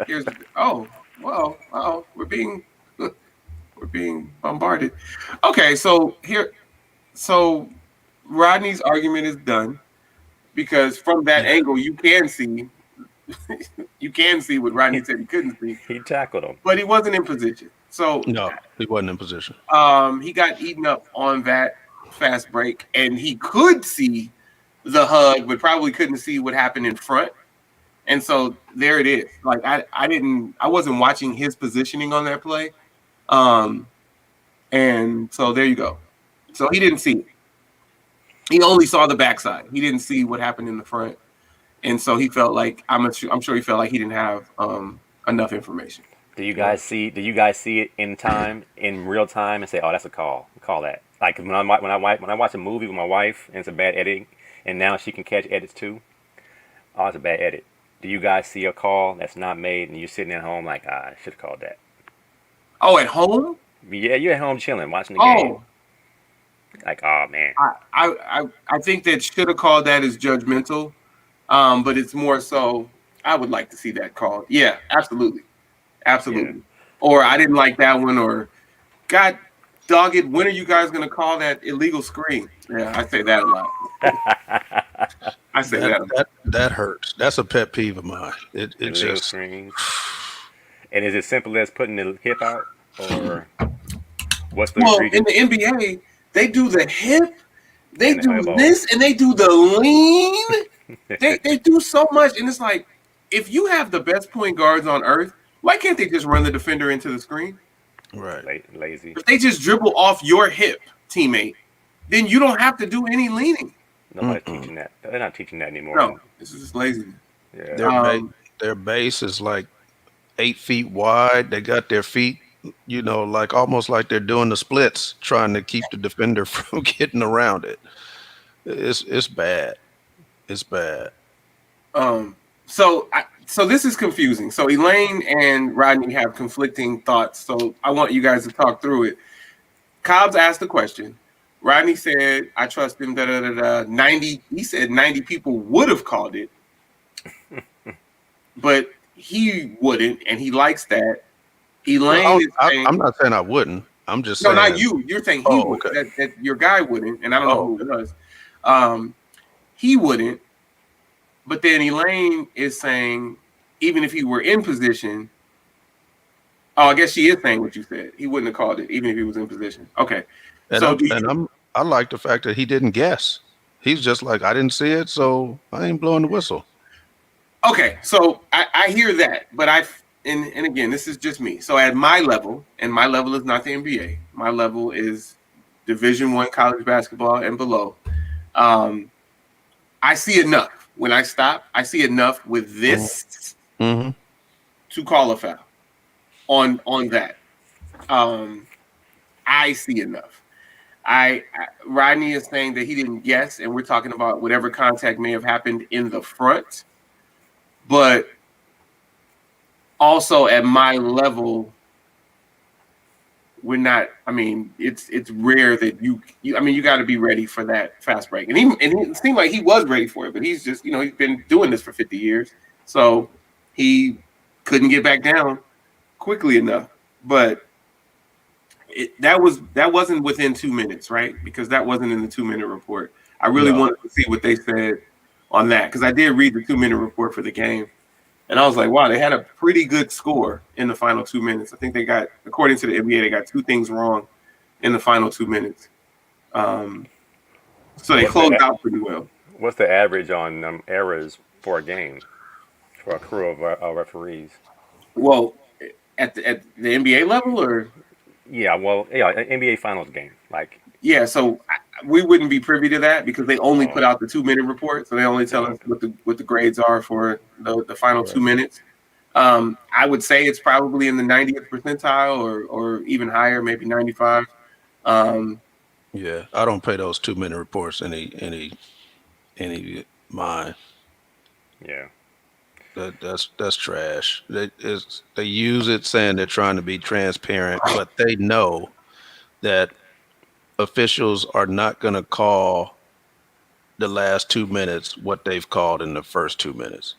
here's the thing. Oh, well, we're being bombarded. Okay, so Rodney's argument is done because from that angle you can see what Rodney said he couldn't see, He tackled him. but he wasn't in position. So No, he wasn't in position. he got eaten up on that fast break, and he could see the hug, but probably couldn't see what happened in front. And so there it is. Like I wasn't watching his positioning on that play. And so there you go. So he didn't see it. He only saw the backside. He didn't see what happened in the front. And so he felt like I'm sure he felt like he didn't have enough information. Do you guys see it in real time, and say, "Oh, that's a call. Call that." Like when I watch a movie with my wife and it's a bad editing, and now she can catch edits too. Oh, it's a bad edit. Do you guys see a call that's not made, and you're sitting at home like, I should have called that? Oh, at home? Yeah, you're at home chilling, watching the game. Oh, Like, oh man, I think that should have called that is judgmental. But it's more so I would like to see that called. Yeah, absolutely. Absolutely. Yeah. Or I didn't like that one, or God dog it, when are you guys gonna call that illegal screen? Yeah, I say that a lot. I say that. That hurts. That's a pet peeve of mine. It illegal just screens. And is it simple as putting the hip out, or what's the Well, egregious? in the NBA, they do the hip, they And the do elbow. this, and they do the lean. They do so much, and it's like, if you have the best point guards on earth, why can't they just run the defender into the screen? right. Lazy. If they just dribble off your hip, teammate, then you don't have to do any leaning. Nobody's teaching that. They're not teaching that anymore. No, this is just laziness. Yeah. Their base is like 8 feet wide. They got their feet, like almost like they're doing the splits, trying to keep the defender from getting around it. It's bad. It's bad. So this is confusing. So Elaine and Rodney have conflicting thoughts. So I want you guys to talk through it. Cobbs asked the question. Rodney said, "I trust him." 90. He said 90 people would have called it, but he wouldn't, and he likes that. Elaine is saying, I'm not saying I wouldn't. I'm just no, saying. not you. You're saying he Oh, would. okay. That your guy wouldn't, and I don't know who it was. He wouldn't. But then Elaine is saying, even if he were in position, I guess she is saying what you said. He wouldn't have called it, even if he was in position. Okay. I like the fact that he didn't guess. He's just like, I didn't see it, so I ain't blowing the whistle. Okay, so I hear that, but and again, this is just me. So at my level, and my level is not the NBA. My level is Division I college basketball and below. I see enough. When I stop, I see enough with this Mm-hmm. to call a foul on that. I see enough. Rodney is saying that he didn't guess, and we're talking about whatever contact may have happened in the front. But also at my level, we're not. I mean, it's rare that you got to be ready for that fast break, and it seemed like he was ready for it, but he's just he's been doing this for 50 years, so he couldn't get back down quickly enough. But that wasn't within 2 minutes, right? Because that wasn't in the 2-minute report. I really wanted to see what they said on that because I did read the 2-minute report for the game, And I was like, wow, they had a pretty good score in the final 2 minutes. I think they got, according to the NBA, they got two things wrong in the final 2 minutes. So they closed out pretty well. What's the average on errors for a game for a crew of referees? Well, at the NBA level, or Yeah, well, yeah, NBA Finals game. Like, yeah, so we wouldn't be privy to that because they only put Oh. out the 2 minute report, so they only tell us what the grades are for the final 2 minutes. I would say it's probably in the 90th percentile or even higher, maybe 95. Yeah, I don't pay those 2 minute reports any mind. yeah, That's trash. They use it saying they're trying to be transparent, but they know that officials are not going to call the last 2 minutes what they've called in the first 2 minutes.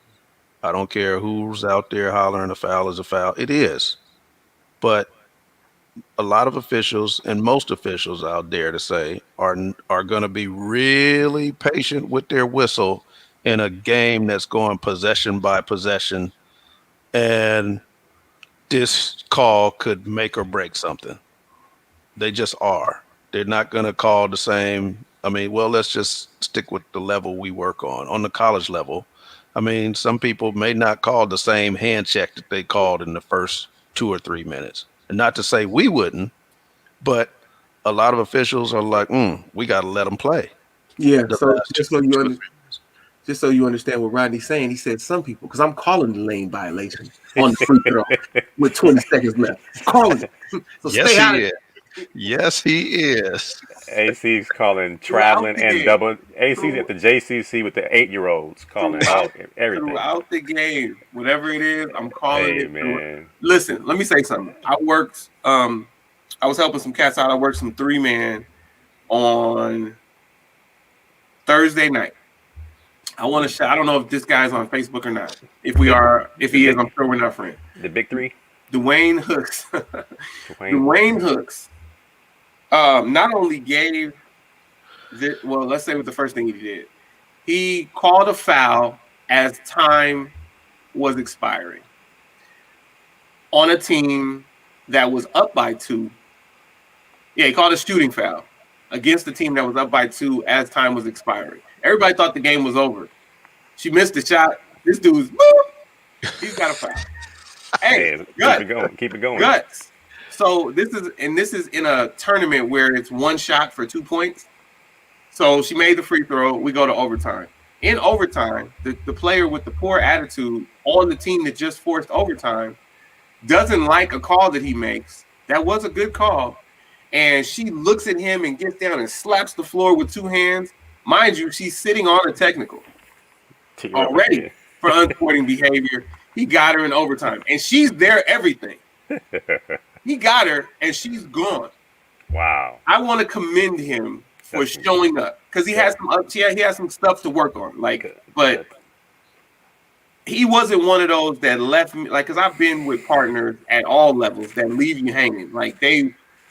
I don't care who's out there hollering a foul is a foul. It is. But a lot of officials and most officials, I'll dare to say, are going to be really patient with their whistle in a game that's going possession by possession, and this call could make or break something. They just are. They're not going to call the same. I mean, well, let's just stick with the level we work on the college level. I mean, some people may not call the same hand check that they called in the first 2 or 3 minutes. And not to say we wouldn't, but a lot of officials are like, we got to let them play. Yeah, The so last just two so or you 3 understand. Just so you understand what Rodney's saying, he said some people, because I'm calling the lane violation on the free throw with 20 seconds left. Calling it. So Yes, stay out he of is. Yes, he is. AC's calling traveling the and game. double. AC's at the JCC with the 8-year-olds calling everything. Throughout the game. Whatever it is, I'm calling Hey, it. man. Listen, let me say something. I worked, I was helping some cats out. I worked some 3-man on Thursday night. I want to I don't know if this guy's on Facebook or not. If he is, I'm sure we're not friends. The big three? Dwayne Hooks. Dwayne Hooks not only gave let's say what the first thing he did. He called a foul as time was expiring on a team that was up by 2. Yeah, he called a shooting foul against the team that was up by 2 as time was expiring. Everybody thought the game was over. She missed the shot. This dude's he's got a foul. Hey, keep it going. Guts. So this is in a tournament where it's one shot for 2 points. So she made the free throw. We go to overtime. In overtime, the player with the poor attitude on the team that just forced overtime doesn't like a call that he makes. That was a good call. And she looks at him and gets down and slaps the floor with 2 hands. Mind you, she's sitting on a technical already for unsporting behavior. He got her in overtime. And she's there everything. He got her and she's gone. Wow. I want to commend him for showing up because he has some stuff to work on. But he wasn't one of those that left me because I've been with partners at all levels that leave you hanging.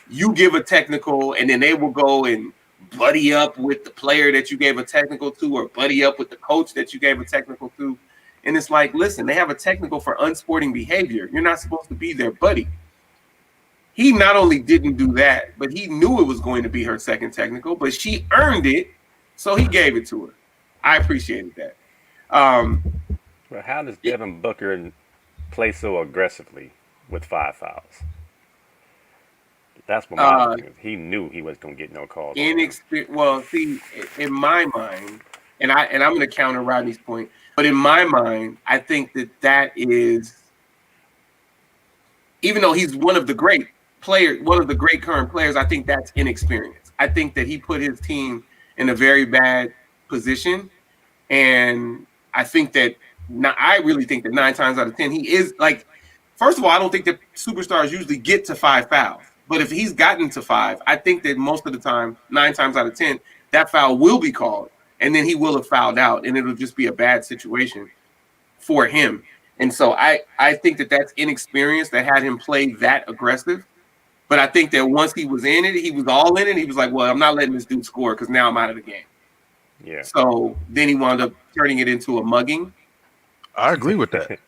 You give a technical and then they will go and buddy up with the player that you gave a technical to or buddy up with the coach that you gave a technical to. And it's like, listen, they have a technical for unsporting behavior. You're not supposed to be their buddy. He not only didn't do that, but he knew it was going to be her second technical, but she earned it, so he gave it to her. I appreciated that. But how does Devin Booker play so aggressively with 5 fouls? That's what my thing is. He knew he was going to get no calls. Well, see, in my mind, and I'm going to counter Rodney's point, but in my mind, I think that is, even though he's one of the great current players, I think that's inexperience. I think that he put his team in a very bad position, and I really think that 9 times out of 10 he is like. First of all, I don't think that superstars usually get to 5 fouls, but if he's gotten to 5, I think that most of the time, 9 times out of 10, that foul will be called, and then he will have fouled out, and it'll just be a bad situation for him. And so I think that that's inexperience that had him play that aggressive. But I think that once he was in it, he was all in it. He was like, well, I'm not letting this dude score because now I'm out of the game. Yeah. So then he wound up turning it into a mugging. I agree with that.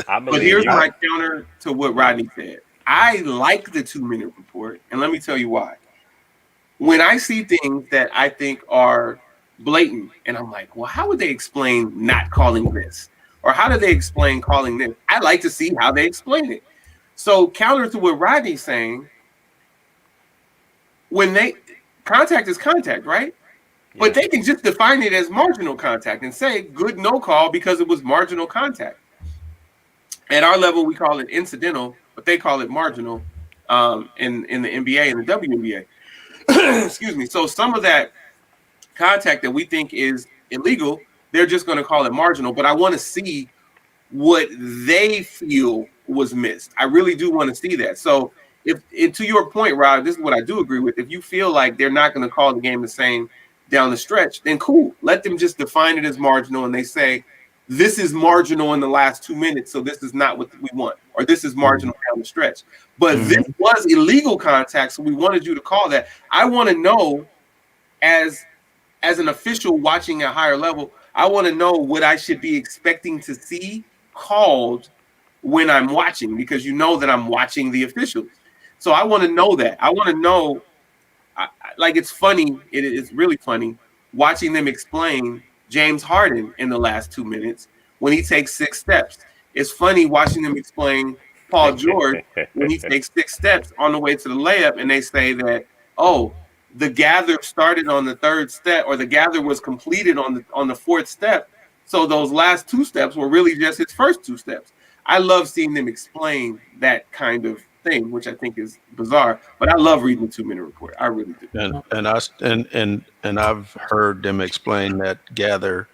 I But believe here's you. my counter to what Rodney said. I like the 2-minute report, and let me tell you why. When I see things that I think are blatant, and I'm like, well, how would they explain not calling this? Or how do they explain calling this? I like to see how they explain it. So, counter to what Rodney's saying, when they contact is contact, right? But they can just define it as marginal contact and say good no call because it was marginal contact. At our level, we call it incidental, but they call it marginal in the NBA and the WNBA. Excuse me. So some of that contact that we think is illegal, they're just going to call it marginal. But I want to see what they feel was missed. I really do want to see that. So if to your point, Rod, this is what I do agree with. If you feel like they're not going to call the game the same down the stretch, then cool. Let them just define it as marginal, and they say this is marginal in the last 2 minutes, so this is not what we want, or this is marginal down the stretch. But this was illegal contact, so we wanted you to call that. I want to know as an official watching at higher level, I want to know what I should be expecting to see called when I'm watching, because you know that I'm watching the officials. So I want to know that. I want to know, like, it's funny. It is really funny watching them explain James Harden in the last 2 minutes when he takes 6 steps. It's funny watching them explain Paul George when he takes 6 steps on the way to the layup, and they say that, oh, the gather started on the 3rd step, or the gather was completed on the 4th step. So those last 2 steps were really just his first 2 steps. I love seeing them explain that kind of thing, which I think is bizarre. But I love reading the 2-minute report. I really do. And I've heard them explain that gather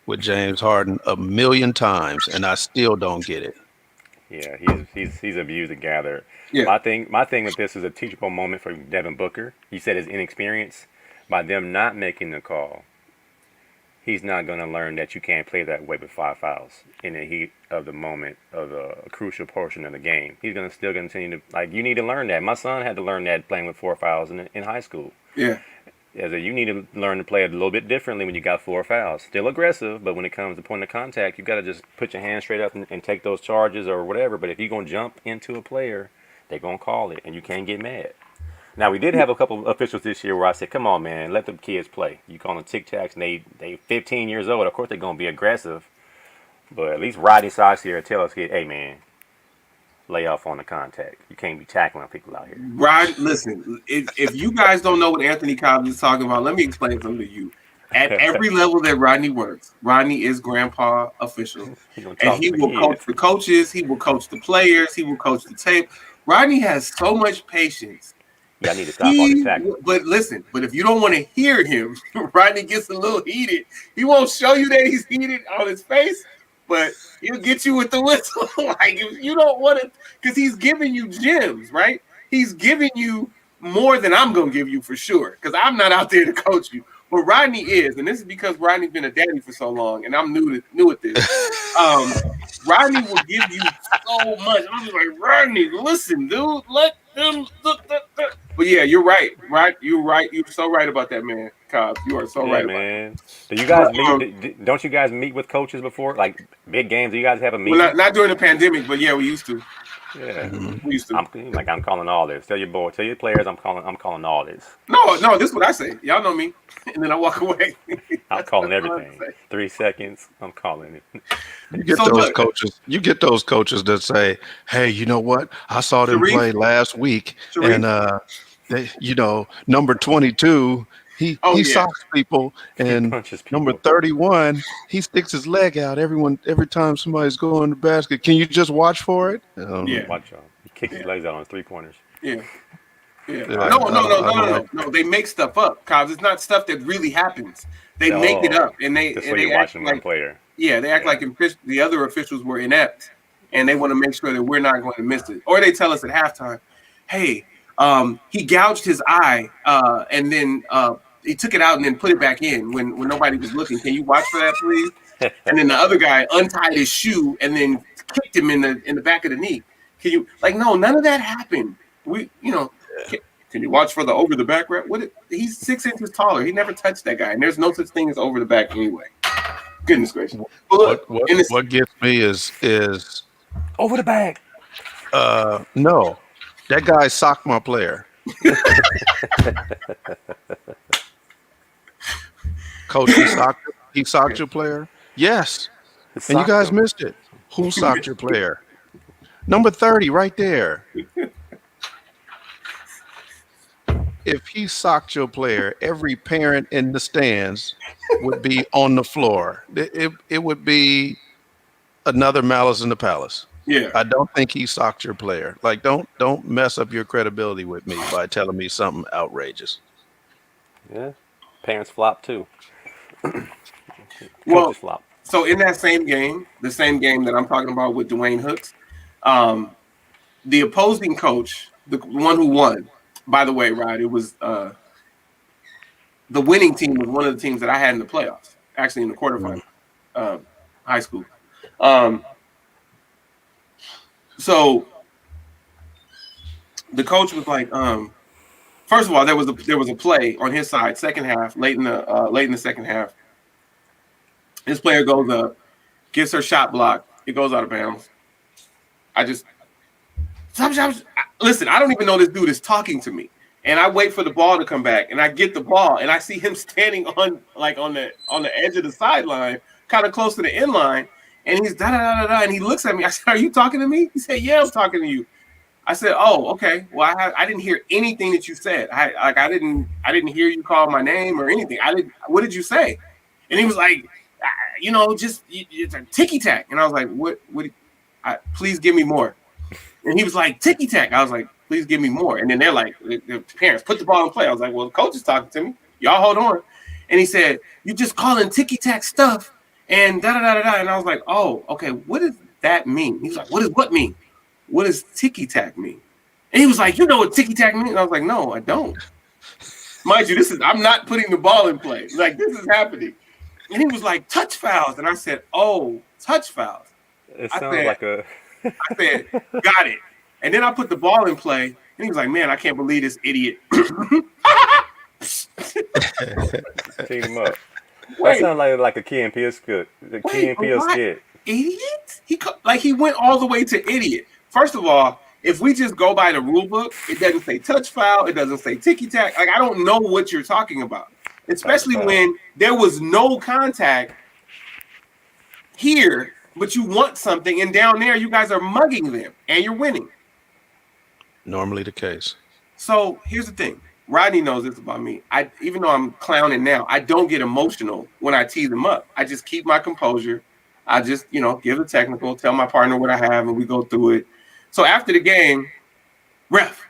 with James Harden a million times, and I still don't get it. Yeah, he's abused the gather. Yeah. My thing with this is a teachable moment for Devin Booker. He said his inexperience by them not making the call. He's not going to learn that you can't play that way with 5 fouls in the heat of the moment of a crucial portion of the game. He's going to still continue to, like, you need to learn that. My son had to learn that playing with 4 fouls in high school. Yeah. You need to learn to play it a little bit differently when you got 4 fouls. Still aggressive, but when it comes to point of contact, you got to just put your hand straight up and take those charges or whatever. But if you're going to jump into a player, they're going to call it, and you can't get mad. Now, we did have a couple of officials this year where I said, come on, man, let them kids play. You call them tic-tacs, and they 15 years old. Of course, they're going to be aggressive. But at least Rodney Saucier tell us, hey, man, lay off on the contact. You can't be tackling people out here. Rod, listen, if you guys don't know what Anthony Cobbs is talking about, let me explain something to you. At every level that Rodney works, Rodney is grandpa official. And he will coach the coaches. He will coach the players. He will coach the tape. Rodney has so much patience. Yeah, I need to stop all these tackles. But listen, if you don't want to hear him, Rodney gets a little heated. He won't show you that he's heated on his face, but he'll get you with the whistle. Like, if you don't want to, because he's giving you gems, right? He's giving you more than I'm going to give you for sure, because I'm not out there to coach you. But Rodney is, and this is because Rodney's been a daddy for so long, and I'm new at this. Rodney will give you so much. I'm just like, Rodney, listen, dude, let them look. But yeah, you're right. You're right. You're so right about that, man. Cobbs, you are so right, man. Do you guys meet? Don't you guys meet with coaches before, like big games? Do you guys have a meeting? Well, not during the pandemic, but yeah, we used to. Yeah, we used to. I'm calling all this. Tell your players, I'm calling all this. No, this is what I say. Y'all know me, and then I walk away. I'm calling everything. 3 seconds, I'm calling it. You get those coaches that say, "Hey, you know what? I saw them play last week, and they, number 22." He socks people, and number 31, he sticks his leg out every time somebody's going to the basket. Can you just watch for it? Watch out. He kicks his legs out on 3-pointers. Yeah. No. They make stuff up, Cobbs. It's not stuff that really happens. They make it up, and they act like one player. Yeah, they act like the other officials were inept, and they want to make sure that we're not going to miss it. Or they tell us at halftime, "Hey, he gouged his eye, and then he took it out and then put it back in when nobody was looking. Can you watch for that, please?" And then the other guy untied his shoe and then kicked him in the back of the knee. Can you no? None of that happened. Can you watch for the over the back rep? He's 6 inches taller. He never touched that guy, and there's no such thing as over the back anyway. Goodness gracious. But look, What gets me is Over the bag. no, that guy socked my player. Coach, he socked your player? Yes. And you guys missed it. Who socked your player? Number 30 right there. If he socked your player, every parent in the stands would be on the floor. It would be another Malice in the Palace. Yeah. I don't think he socked your player. Like, don't mess up your credibility with me by telling me something outrageous. Yeah. Parents flop too. Well, Coaches flop. so in that same game, the same game that I'm talking about with Dwayne Hooks, the opposing coach, the one who won, by the way, Rod, it was the winning team was one of the teams that I had in the playoffs, actually in the quarterfinals, high school. So the coach was like, first of all, there was a play on his side, second half, late in the second half. This player goes up, gets her shot blocked. It goes out of bounds. Listen, I don't even know this dude is talking to me. And I wait for the ball to come back, and I get the ball, and I see him standing on the edge of the sideline, kind of close to the end line, and he's da-da-da-da-da, and he looks at me. I said, "Are you talking to me?" He said, "Yeah, I'm talking to you." I said, "Oh, okay. Well, I didn't hear anything that you said. I didn't hear you call my name or anything. What did you say?" And he was like, it's a ticky-tack. And I was like, what, please give me more. And he was like, ticky-tack. I was like, please give me more. And then they're like, the parents, put the ball in play. I was like, well, the coach is talking to me. Y'all hold on. And he said, you just calling ticky-tack stuff and da-da-da-da-da. And I was like, oh, okay, what does that mean? He was like, what mean? What does ticky-tack mean? And he was like, you know what ticky-tack means? And I was like, no, I don't. Mind you, I'm not putting the ball in play. Like, this is happening. And he was like, touch fouls. And I said, oh, touch fouls. It sounds like a... I said, got it. And then I put the ball in play. And he was like, man, I can't believe this idiot. Team him up. That sounds like a Key and Peele skit. The Key and Peele skit. Idiot? He went all the way to idiot. First of all, if we just go by the rule book, it doesn't say touch foul. It doesn't say ticky-tack. Like, I don't know what you're talking about. Especially when there was no contact here, but you want something, and down there you guys are mugging them, and you're winning. Normally the case. So here's the thing. Rodney knows this about me. Even though I'm clowning now, I don't get emotional when I tee them up. I just keep my composure. I just, give the technical, tell my partner what I have, and we go through it. So after the game, ref.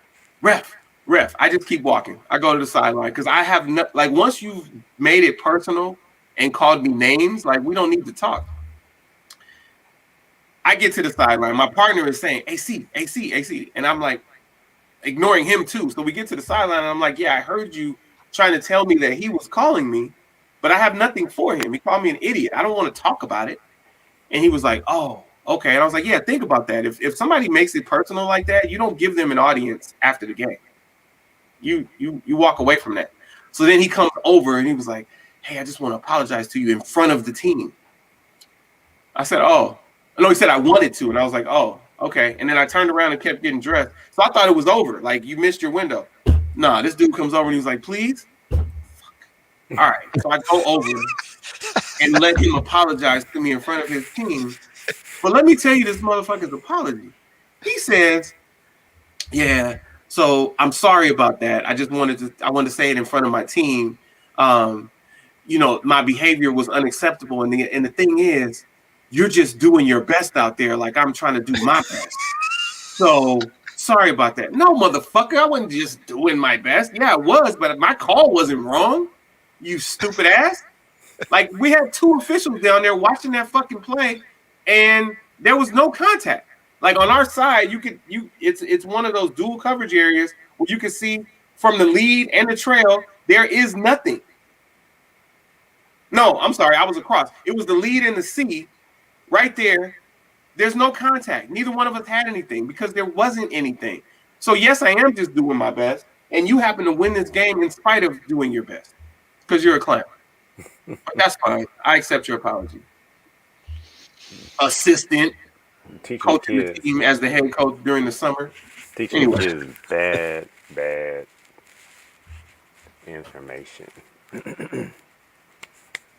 I just keep walking. I go to the sideline because I have once you've made it personal and called me names, we don't need to talk. I get to the sideline. My partner is saying, AC. And I'm like, ignoring him too. So we get to the sideline and I'm like, yeah, I heard you trying to tell me that he was calling me, but I have nothing for him. He called me an idiot. I don't want to talk about it. And he was like, oh, okay. And I was like, yeah, think about that. If somebody makes it personal like that, you don't give them an audience after the game. You walk away from that. So then he comes over and he was like, hey, I just want to apologize to you in front of the team. I said, oh. No, he said I wanted to. And I was like, oh, okay. And then I turned around and kept getting dressed. So I thought it was over. Like, you missed your window. Nah, this dude comes over and he's like, please? Fuck. All right. So I go over and let him apologize to me in front of his team. But let me tell you this motherfucker's apology. He says, yeah, so I'm sorry about that. I wanted to say it in front of my team. My behavior was unacceptable. And the thing is, you're just doing your best out there. Like, I'm trying to do my best. So sorry about that. No, motherfucker, I wasn't just doing my best. Yeah, I was, but my call wasn't wrong. You stupid ass. Like, we had two officials down there watching that fucking play, and there was no contact. Like, on our side, it's one of those dual coverage areas where you can see from the lead and the trail, there is nothing. No, I'm sorry, I was across. It was the lead and the C right there. There's no contact. Neither one of us had anything because there wasn't anything. So yes, I am just doing my best, and you happen to win this game in spite of doing your best because you're a clown. But that's fine. I accept your apology. Assistant Teaching the coaching the kids, team as the head coach during the summer. teaching the Anyway, kids bad information.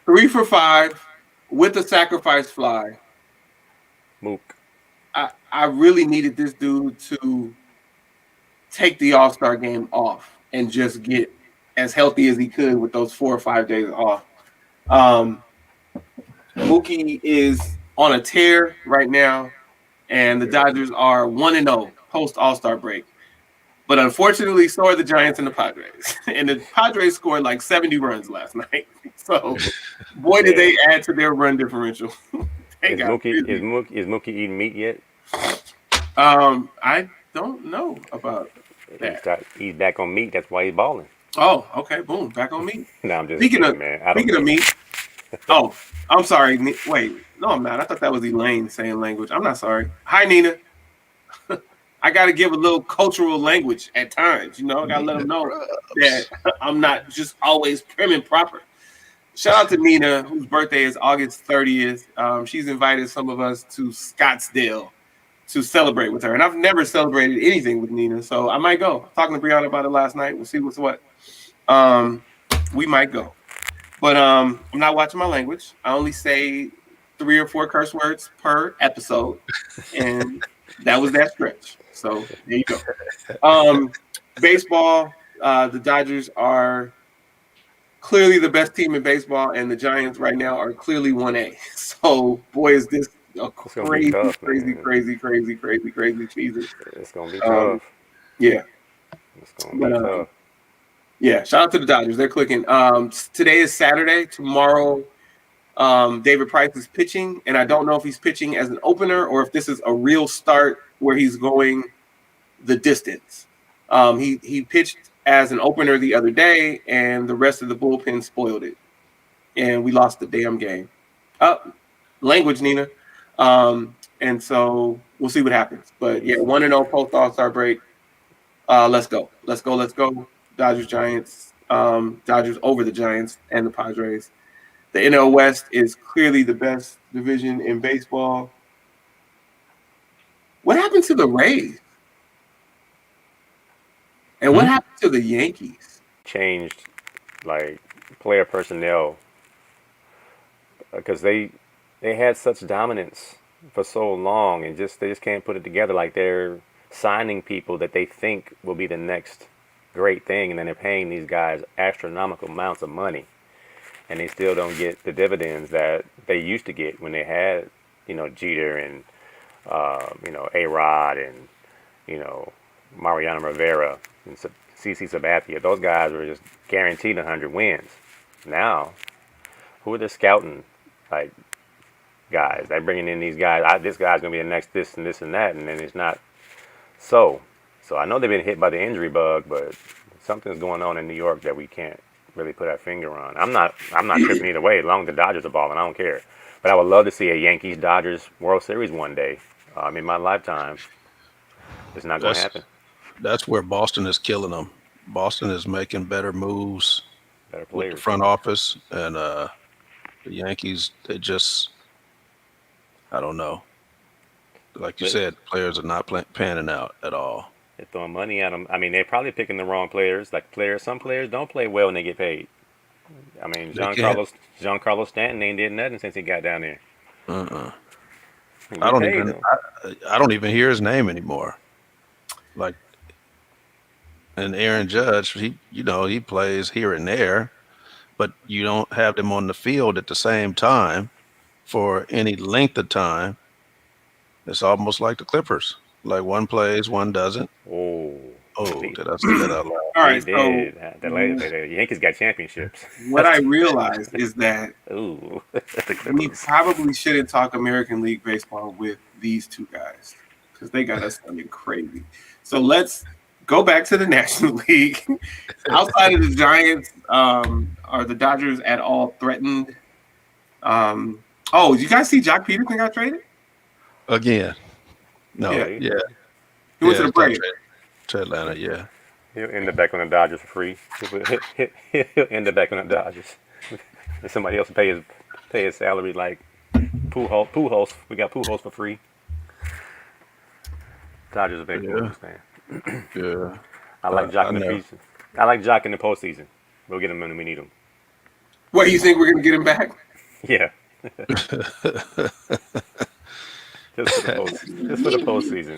3 for 5 with a sacrifice fly. Mook. I really needed this dude to take the All-Star game off and just get as healthy as he could with those 4 or 5 days off. Mookie is on a tear right now, and the Dodgers are 1-0 post All-Star break. But unfortunately, so are the Giants and the Padres. And the Padres scored like 70 runs last night. So, boy, did they add to their run differential. Is Mookie eating meat yet? I don't know about that. He's back on meat. That's why he's balling. Oh, okay. Boom. Back on meat. No, I'm just Speaking kidding, of man. I don't speaking of know. meat. Oh, I'm sorry. Wait, no, I'm not. I thought that was Elaine saying language. I'm not sorry. Hi, Nina. I got to give a little cultural language at times. You know, I got to let them know that I'm not just always prim and proper. Shout out to Nina, whose birthday is August 30th. She's invited some of us to Scottsdale to celebrate with her. And I've never celebrated anything with Nina, so I might go. I was talking to Brianna about it last night. We'll see what's what. We might go. But I'm not watching my language. I only say 3 or 4 curse words per episode. And that was that stretch. So there you go. Baseball, the Dodgers are clearly the best team in baseball, and the Giants right now are clearly 1A. So boy, is this a crazy, tough, crazy season. It's gonna be tough. Yeah. It's gonna be tough. Yeah, shout out to the Dodgers. They're clicking. Today is Saturday. Tomorrow, David Price is pitching, and I don't know if he's pitching as an opener or if this is a real start where he's going the distance. He pitched as an opener the other day, and the rest of the bullpen spoiled it, and we lost the damn game. Language, Nina. And so we'll see what happens. But yeah, 1-0 post All-Star break. Let's go. Dodgers, Giants. Dodgers over the Giants and the Padres. The NL West is clearly the best division in baseball. What happened to the Rays? And what happened to the Yankees? Changed like player personnel because they had such dominance for so long, and they just can't put it together. Like they're signing people that they think will be the next great thing, and then they're paying these guys astronomical amounts of money, and they still don't get the dividends that they used to get when they had, Jeter and A-Rod and Mariano Rivera and CC Sabathia. Those guys were just guaranteed 100 wins. Now, who are they scouting? Like guys, they're bringing in these guys. This guy's gonna be the next this and this and that, and then it's not so. So I know they've been hit by the injury bug, but something's going on in New York that we can't really put our finger on. I'm not tripping either way. As long as the Dodgers are balling, I don't care. But I would love to see a Yankees-Dodgers World Series one day. In my lifetime, it's not going to happen. That's where Boston is killing them. Boston is making better moves Better with players. the front office, and the Yankees, they just, I don't know. Like you said, players are not panning out at all. They're throwing money at them. I mean, they're probably picking the wrong players. Some players don't play well when they get paid. I mean, Giancarlo Stanton ain't did nothing since he got down there. I don't even hear his name anymore. Like, and Aaron Judge, he plays here and there, but you don't have them on the field at the same time for any length of time. It's almost like the Clippers. Like one plays, one doesn't. Did I say that out loud? All right, the Yankees got championships. What I realized is that the we Clippers. probably shouldn't talk American League baseball with these two guys because they got us sounding crazy. So let's go back to the National League. Outside of the Giants, are the Dodgers at all threatened? Did you guys see Jock Peterson got traded? Again. No. Yeah. He went to the Braves. To Atlanta, yeah. He'll end up back on the Dodgers for free. He'll end up back on the Dodgers. And somebody else pay his salary like Pujols. We got Pujols for free. Dodgers are big Yeah, Pujols fan. yeah. I like I Jock in the know. preseason. I like Jock in the postseason. We'll get him when we need him. What, you think we're gonna get him back? Yeah, just for the postseason.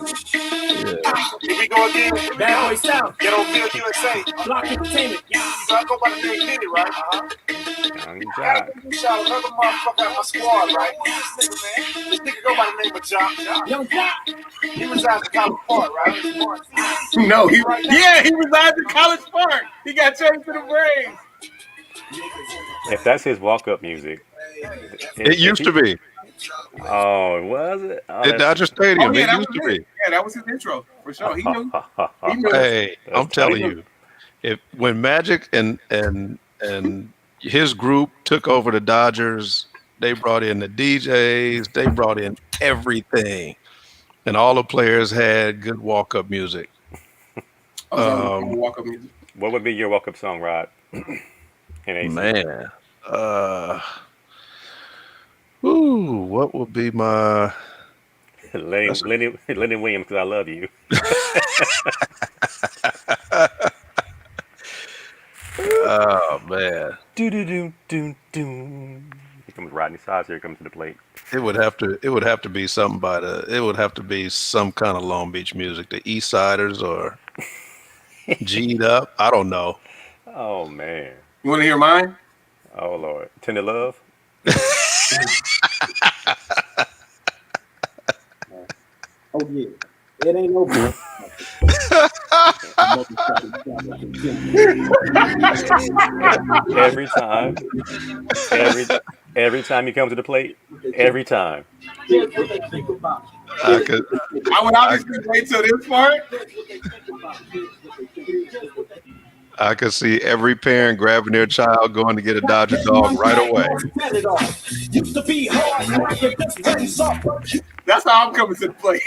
Here we go again. Bad Boy South. Get on Field USA. Block Entertainment. Yeah. So I go by the name Diddy, right? Young Gotta Jock. give you shout another motherfucker at my squad, right? This nigga, man. This nigga go by the name of Jock. Young Jock. He resides in College Park, right? No, he resides in College Park. He got traded to the Braves. If that's his walk-up music, It used to be Oh, was it? Oh, at Dodger Oh Stadium. yeah, It that used was to it. be. Yeah, that was his intro for sure. He knew. He knew. Hey, I'm That's telling tight. you, if when Magic and his group took over the Dodgers, they brought in the DJs, they brought in everything, and all the players had good walk-up music. Walk up music. What would be your walk-up song, Rod? In AC. Man, what would be my? Lenny Williams, because I love you. Oh man, Do do do do do. Here comes Rodney Saucier comes to the plate. it would have to be something by the. It would have to be some kind of Long Beach music, the East Siders or G'd Up. I don't know. Oh man. You want to hear mine? Oh Lord. Tender Love. Oh, yeah. It ain't no Every time. Every time he comes to the plate. Every time. I could. I would obviously wait till this part. I could see every parent grabbing their child going to get a Dodger dog right away. That's how I'm coming to the plate.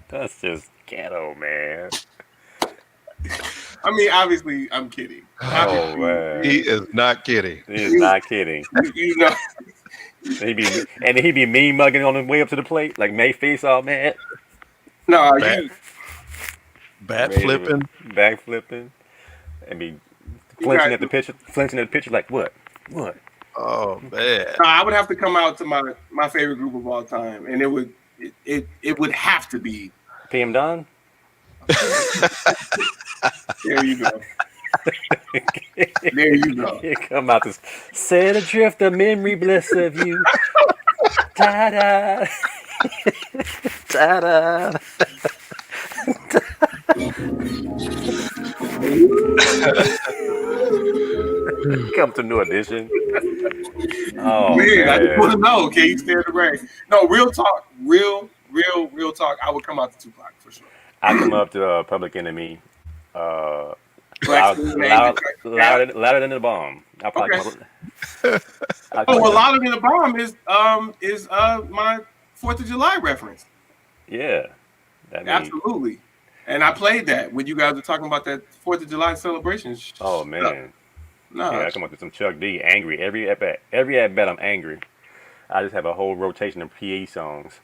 That's just ghetto, man. I mean, obviously, I'm kidding. Oh man. He is not kidding. He is not kidding. You know, He'd be mean mugging on the way up to the plate, like May face all mad. no, Bat flipping. Back flipping. And be flinching at the pitcher like what? What? Oh man. I would have to come out to my favorite group of all time, and it would have to be. PM Don? There you go. There you go. Here come out this set adrift the memory bliss of you. Ta-da. Ta-da. Come to New Edition. Oh Man, I just man. want to know, can you stand the rain? No, real talk. Real talk. I would come out to Tupac for sure. I come up to Public Enemy. Black Louder than the bomb. I'll probably Okay. I'll Louder Than the Bomb is my 4th of July reference. yeah. That means, Absolutely. And I played that when you guys were talking about that 4th of July celebration. oh man. No. Yeah, I come up with some Chuck D. Angry. Every at bat I'm angry. I just have a whole rotation of PE songs.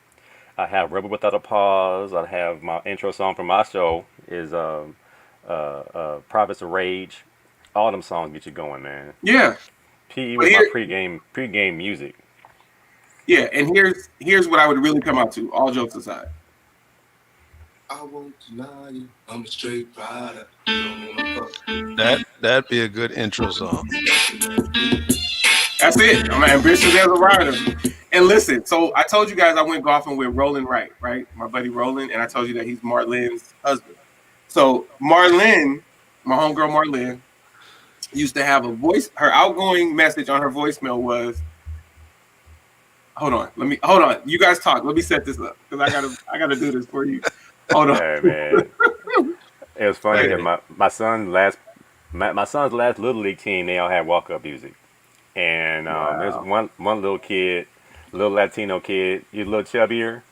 I have Rebel Without a Pause. I have my intro song from my show is Prophets of Rage. All them songs get you going, man. Yeah. PE But was my here- pregame music. Yeah, and here's what I would really come out to, all jokes aside. I won't deny you. I'm a straight rider. That'd be a good intro song. That's it. I'm ambitious as a rider. And listen, so I told you guys I went golfing with Roland Wright, right? My buddy Roland, and I told you that he's Marlene's husband. So Marlene, my homegirl Marlene, used to have a voice. Her outgoing message on her voicemail was, "Hold on. You guys talk. Let me set this up because I gotta do this for you. Hold on." Hey, man. It was funny that my son's last little league team, they all had walk up music, and there's one little kid, little Latino kid, he's a little chubbier.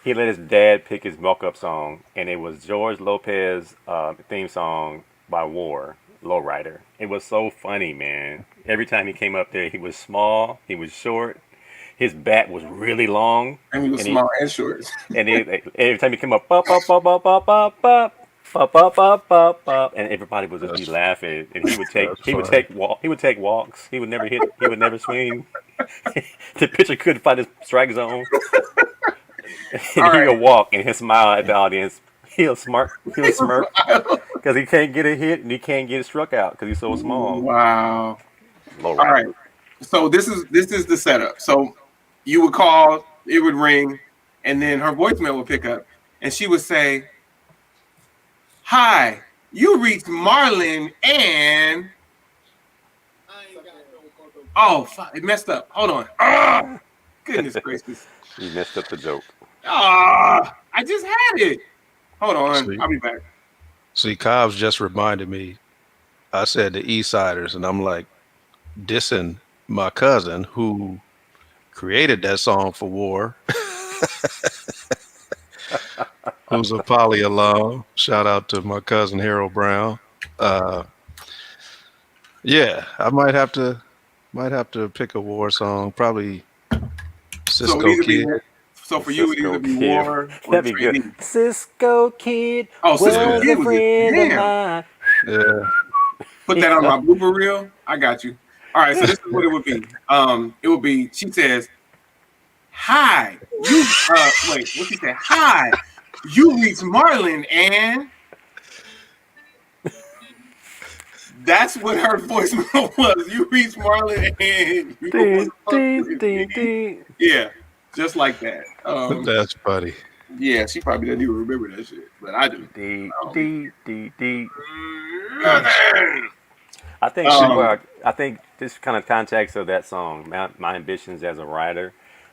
He let his dad pick his walk up song, and it was George Lopez theme song by War, lowrider. It was so funny, man. Every time he came up there, he was small, he was short, his bat was really long, And he was and he small and short. and every time he came up, pop, pop, pop, pop, pop, pop, pop. Pop, pop, pop, pop, pop, and everybody would just be laughing. And That's funny. he would take walks. He would never hit. He would never swing. The pitcher couldn't find his strike zone, and All he'll right. walk and he'll smile at the audience. He'll smirk because he can't get a hit and he can't get struck out because he's so small. Wow. Low All right. rider. So this is the setup. So you would call, it would ring, and then her voicemail would pick up, and she would say, "Hi, you reached Marlon and oh fuck, it messed up. Hold on. Ah, goodness gracious. He messed up the joke. Ah, I just had it. Hold on. Sweet. I'll be back. See, Cobbs just reminded me. I said the East Siders, and I'm like dissing my cousin who created that song for War, who's a Poly alum. Shout out to my cousin Harold Brown. Yeah, I might have to pick a War song. Probably So Cisco it either be, Kid. so for you it Cisco either be Kid. War or That'd be Trey good. D. Cisco Kid Oh, Cisco was Kid a was friend of damn. mine. Yeah, Put that on my blooper reel. I got you. All right, so this is what it would be. It would be, she says, "Hi, you wait, what she said? Hi, you reached Marlon and that's what her voicemail was. You reached Marlon and you Ding, was ding, fucking ding, me." ding. Yeah, just like that. that's funny. Yeah, she probably doesn't even remember that shit, but I do. Dee, dee, dee, dee. Nothing. I think Um, I think this kind of context of that song, my ambitions as a writer,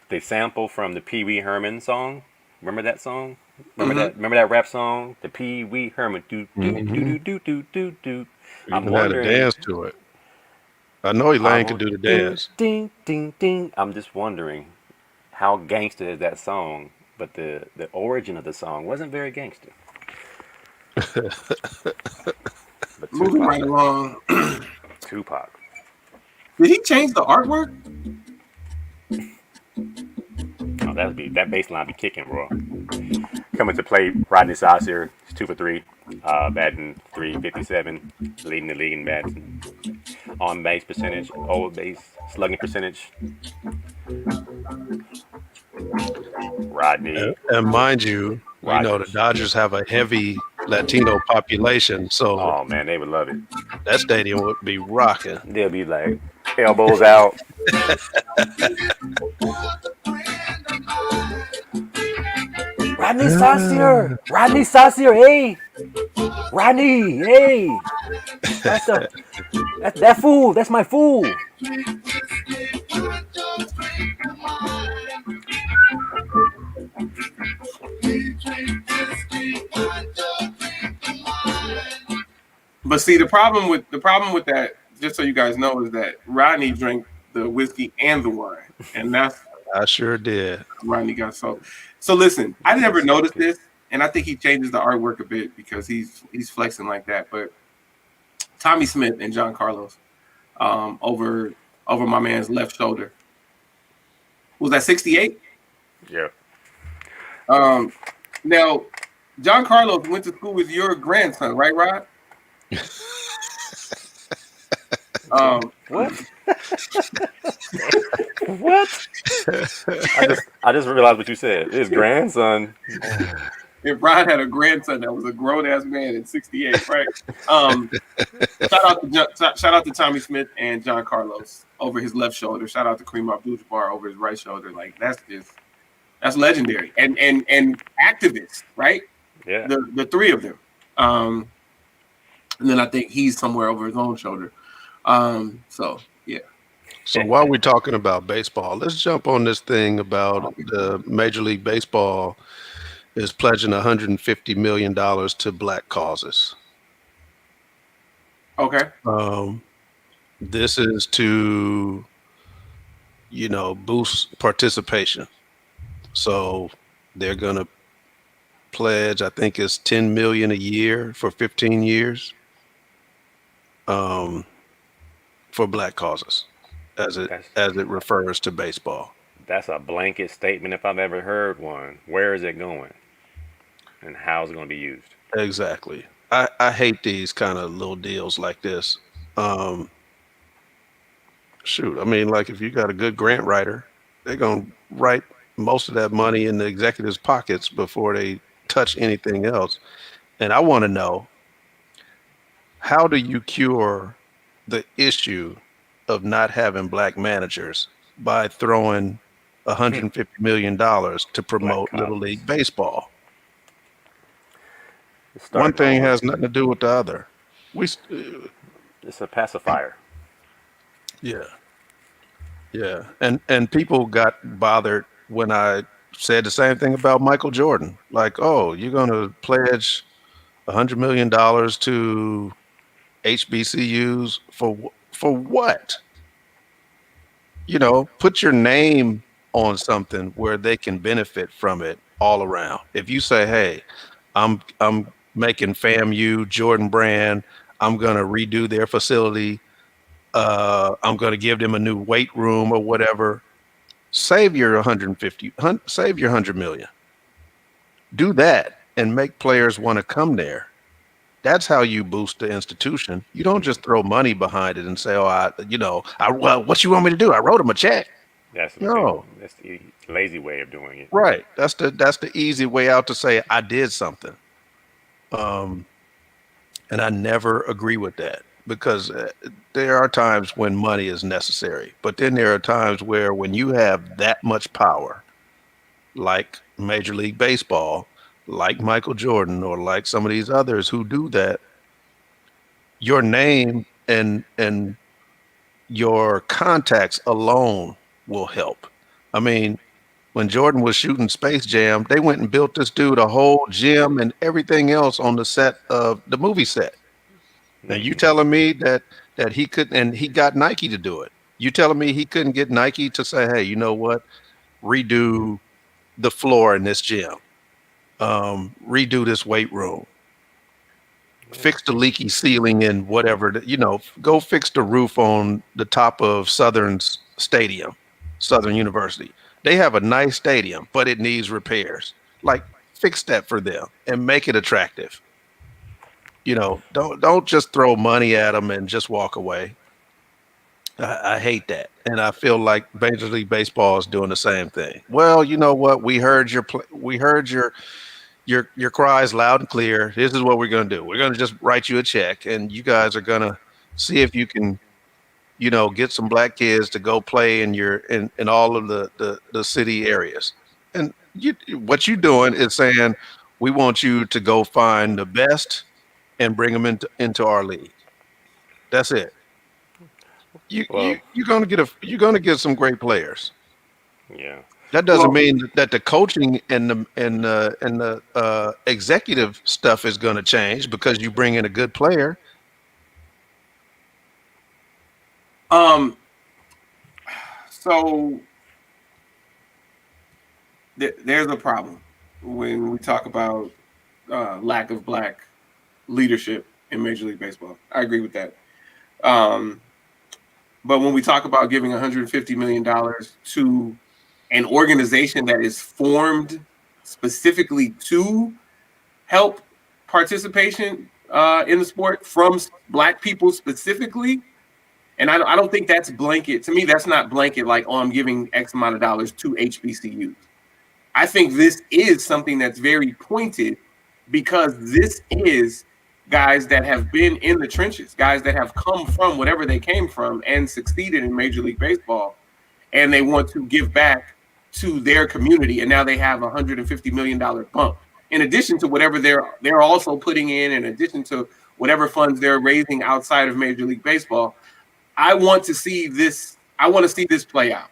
they sample from the Pee Wee Herman song. Remember that song? Remember that rap song? The Pee Wee Herman. Do do do do do do do do. I'm Even had a wondering. dance to it. I know Elaine could do the Ding, dance. ding, ding, ding. I'm just wondering how gangster is that song, but the origin of the song wasn't very gangster. But moving right along. Tupac. Did he change the artwork? Oh, that bass line be kicking, bro. Coming to play, Rodney Saucier. He's 2 for 3, batting 357, leading the league in batting. On base percentage, old base slugging percentage. Rodney. And mind you, we know the Dodgers have a heavy Latino population, so Oh man, they would love it. that stadium would be rocking. They'll be like elbows out. Rodney Saucier! Rodney Saucier, hey! Rodney, hey! That's that fool, that's my fool. But see, the problem with that, just so you guys know, is that Rodney drank the whiskey and the wine, and that's I sure did. Rodney got so. So listen, I never noticed this, and I think he changes the artwork a bit because he's flexing like that. But Tommy Smith and John Carlos, over my man's left shoulder. Was that 68? Yeah. Now, John Carlos went to school with your grandson, right, Rod? What? What? I just realized what you said. His grandson. If Rod had a grandson that was a grown ass man in '68, right? Shout out to Tommy Smith and John Carlos over his left shoulder. Shout out to Kareem Abdul-Jabbar over his right shoulder. Like that's legendary and activists, right? Yeah. The three of them. And then I think he's somewhere over his own shoulder. So yeah. So while we're talking about baseball, let's jump on this thing about the Major League Baseball is pledging $150 million to Black causes. Okay. This is to, boost participation. So they're going to pledge, I think it's $10 million a year for 15 years. um, for black causes, That's as it refers to baseball. that's a blanket statement if I've ever heard one. Where is it going, and how is it going to be used? Exactly. I hate these kind of little deals like this. Um, Shoot, I mean, like if you got a good grant writer, they're gonna write most of that money in the executives' pockets before they touch anything else. And I want to know, how do you cure the issue of not having black managers by throwing $150 million to Black promote Little causes. League baseball? It's One starting thing over. has nothing to do with the other. We, It's a pacifier. yeah, yeah, and people got bothered when I said the same thing about Michael Jordan. Like, oh, you're gonna pledge $100 million to HBCUs for what? Put your name on something where they can benefit from it all around. If you say, hey, I'm making FAMU Jordan Brand, I'm gonna redo their facility, I'm gonna give them a new weight room or whatever. Save your 150, save your 100 million. Do that and make players want to come there. That's how you boost the institution. You don't just throw money behind it and say, "Oh, well, what you want me to do? I wrote him a check." No, That's the lazy way of doing it. right. That's the easy way out to say I did something. Um, and I never agree with that because there are times when money is necessary, but then there are times where when you have that much power, like Major League Baseball, like Michael Jordan, or like some of these others who do that, your name and your contacts alone will help. I mean, when Jordan was shooting Space Jam, they went and built this dude a whole gym and everything else on the set of the movie set. Now you telling me that he couldn't, and he got Nike to do it. You telling me he couldn't get Nike to say, hey, you know what? Redo the floor in this gym. Redo this weight room, fix the leaky ceiling and whatever, go fix the roof on the top of Southern's stadium, Southern University. They have a nice stadium, but it needs repairs. Like, fix that for them and make it attractive. Don't just throw money at them and just walk away. I hate that, and I feel like Major League Baseball is doing the same thing. Well, you know what? We heard your cries loud and clear. This is what we're going to do. We're going to just write you a check, and you guys are going to see if you can, get some black kids to go play in all of the city areas. And what you're doing is saying, we want you to go find the best and bring them into our league. That's it. Well, You're gonna get some great players. yeah. That doesn't mean that the coaching and the executive stuff is going to change because you bring in a good player. So there's a problem when we talk about lack of black leadership in Major League Baseball. I agree with that. But when we talk about giving $150 million to an organization that is formed specifically to help participation in the sport from black people specifically, and I don't think that's blanket. To me, that's not blanket like, oh, I'm giving X amount of dollars to HBCUs. I think this is something that's very pointed because this is guys that have been in the trenches, guys that have come from whatever they came from and succeeded in Major League Baseball, and they want to give back to their community, and now they have $150 million bump. In addition to whatever they're also putting in addition to whatever funds they're raising outside of Major League Baseball, I want to see this. I want to see this play out.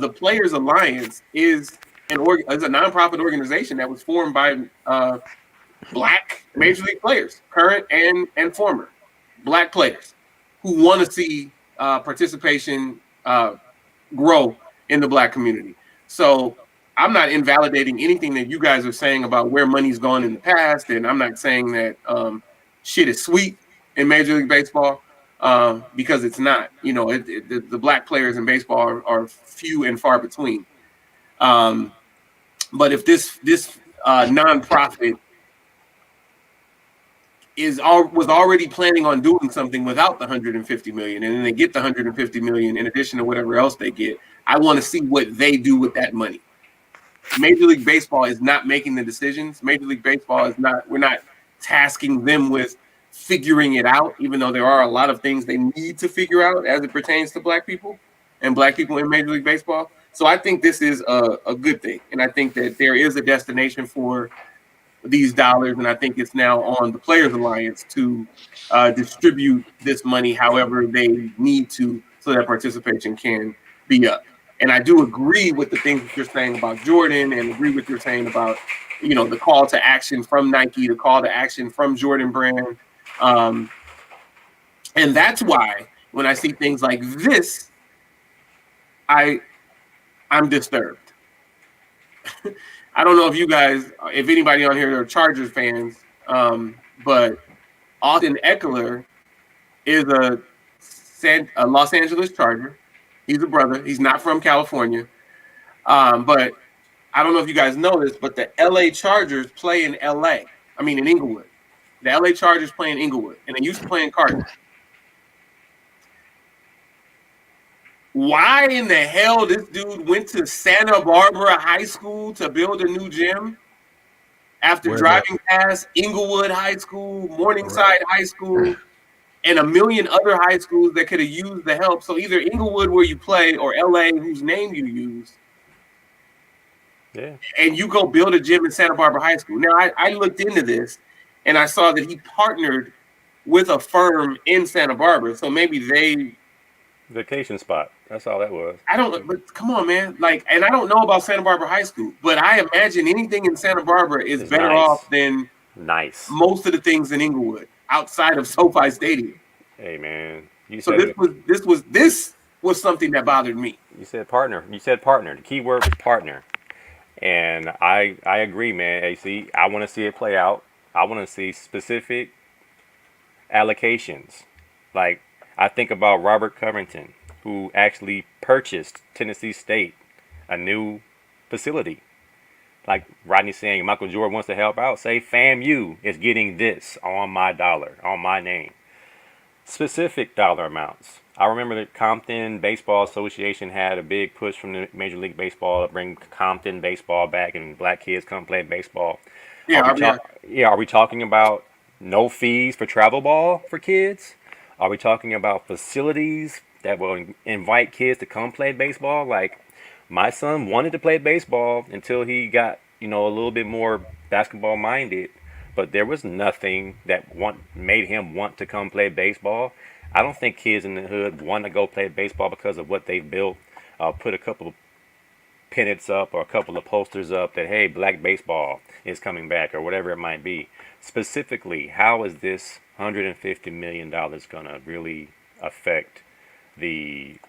The Players Alliance is a nonprofit organization that was formed by black Major League players, current and former black players, who want to see participation grow in the black community. So I'm not invalidating anything that you guys are saying about where money's gone in the past, and I'm not saying that shit is sweet. in Major League Baseball, because it's not. The black players in baseball are few and far between. But if this nonprofit was already planning on doing something without the 150 million, and then they get the 150 million in addition to whatever else they get, I want to see what they do with that money. Major League Baseball is not making the decisions. Major League Baseball is not. We're not tasking them with figuring it out, even though there are a lot of things they need to figure out as it pertains to black people and black people in Major League Baseball. So I think this is a good thing, and I think that there is a destination for these dollars, and I think it's now on the Players Alliance to distribute this money however they need to, so that participation can be up. And I do agree with the things that you're saying about Jordan, and agree with what you're saying about the call to action from Nike, the call to action from Jordan Brand, and that's why when I see things like this, I'm disturbed. I don't know if anybody on here are Chargers fans, but Austin Eckler is a Los Angeles Charger. He's a brother. He's not from California. But I don't know if you guys know this, but the LA Chargers play in in Inglewood. The LA Chargers play in Inglewood, and they used to play in Cardinal. Why in the hell this dude went to Santa Barbara High School to build a new gym after driving past Inglewood High School, Morningside High School, and a million other high schools that could have used the help? So either Inglewood, where you play, or LA, whose name you use, and you go build a gym in Santa Barbara High School. Now, I looked into this, and I saw that he partnered with a firm in Santa Barbara, so maybe they... Vacation spot. That's all that was. But come on, man. And I don't know about Santa Barbara High School, but I imagine anything in Santa Barbara is better off than most of the things in Inglewood outside of SoFi Stadium. Hey, man. This was something that bothered me. You said partner. The key word was partner. And I agree, man. AC, I want to see it play out. I want to see specific allocations. Like, I think about Robert Covington, who actually purchased Tennessee State, a new facility. Like Rodney saying, Michael Jordan wants to help out. Say, FAMU is getting this on my dollar, on my name. Specific dollar amounts. I remember the Compton Baseball Association had a big push from the Major League Baseball to bring Compton baseball back and black kids come play baseball. Are we talking about no fees for travel ball for kids? Are we talking about facilities that will invite kids to come play baseball? Like, my son wanted to play baseball until he got, a little bit more basketball minded, but there was nothing that made him want to come play baseball. I don't think kids in the hood want to go play baseball because of what they've built. Put a couple of pennants up or a couple of posters up that, hey, black baseball is coming back, or whatever it might be. Specifically, how is this $150 million going to really affect the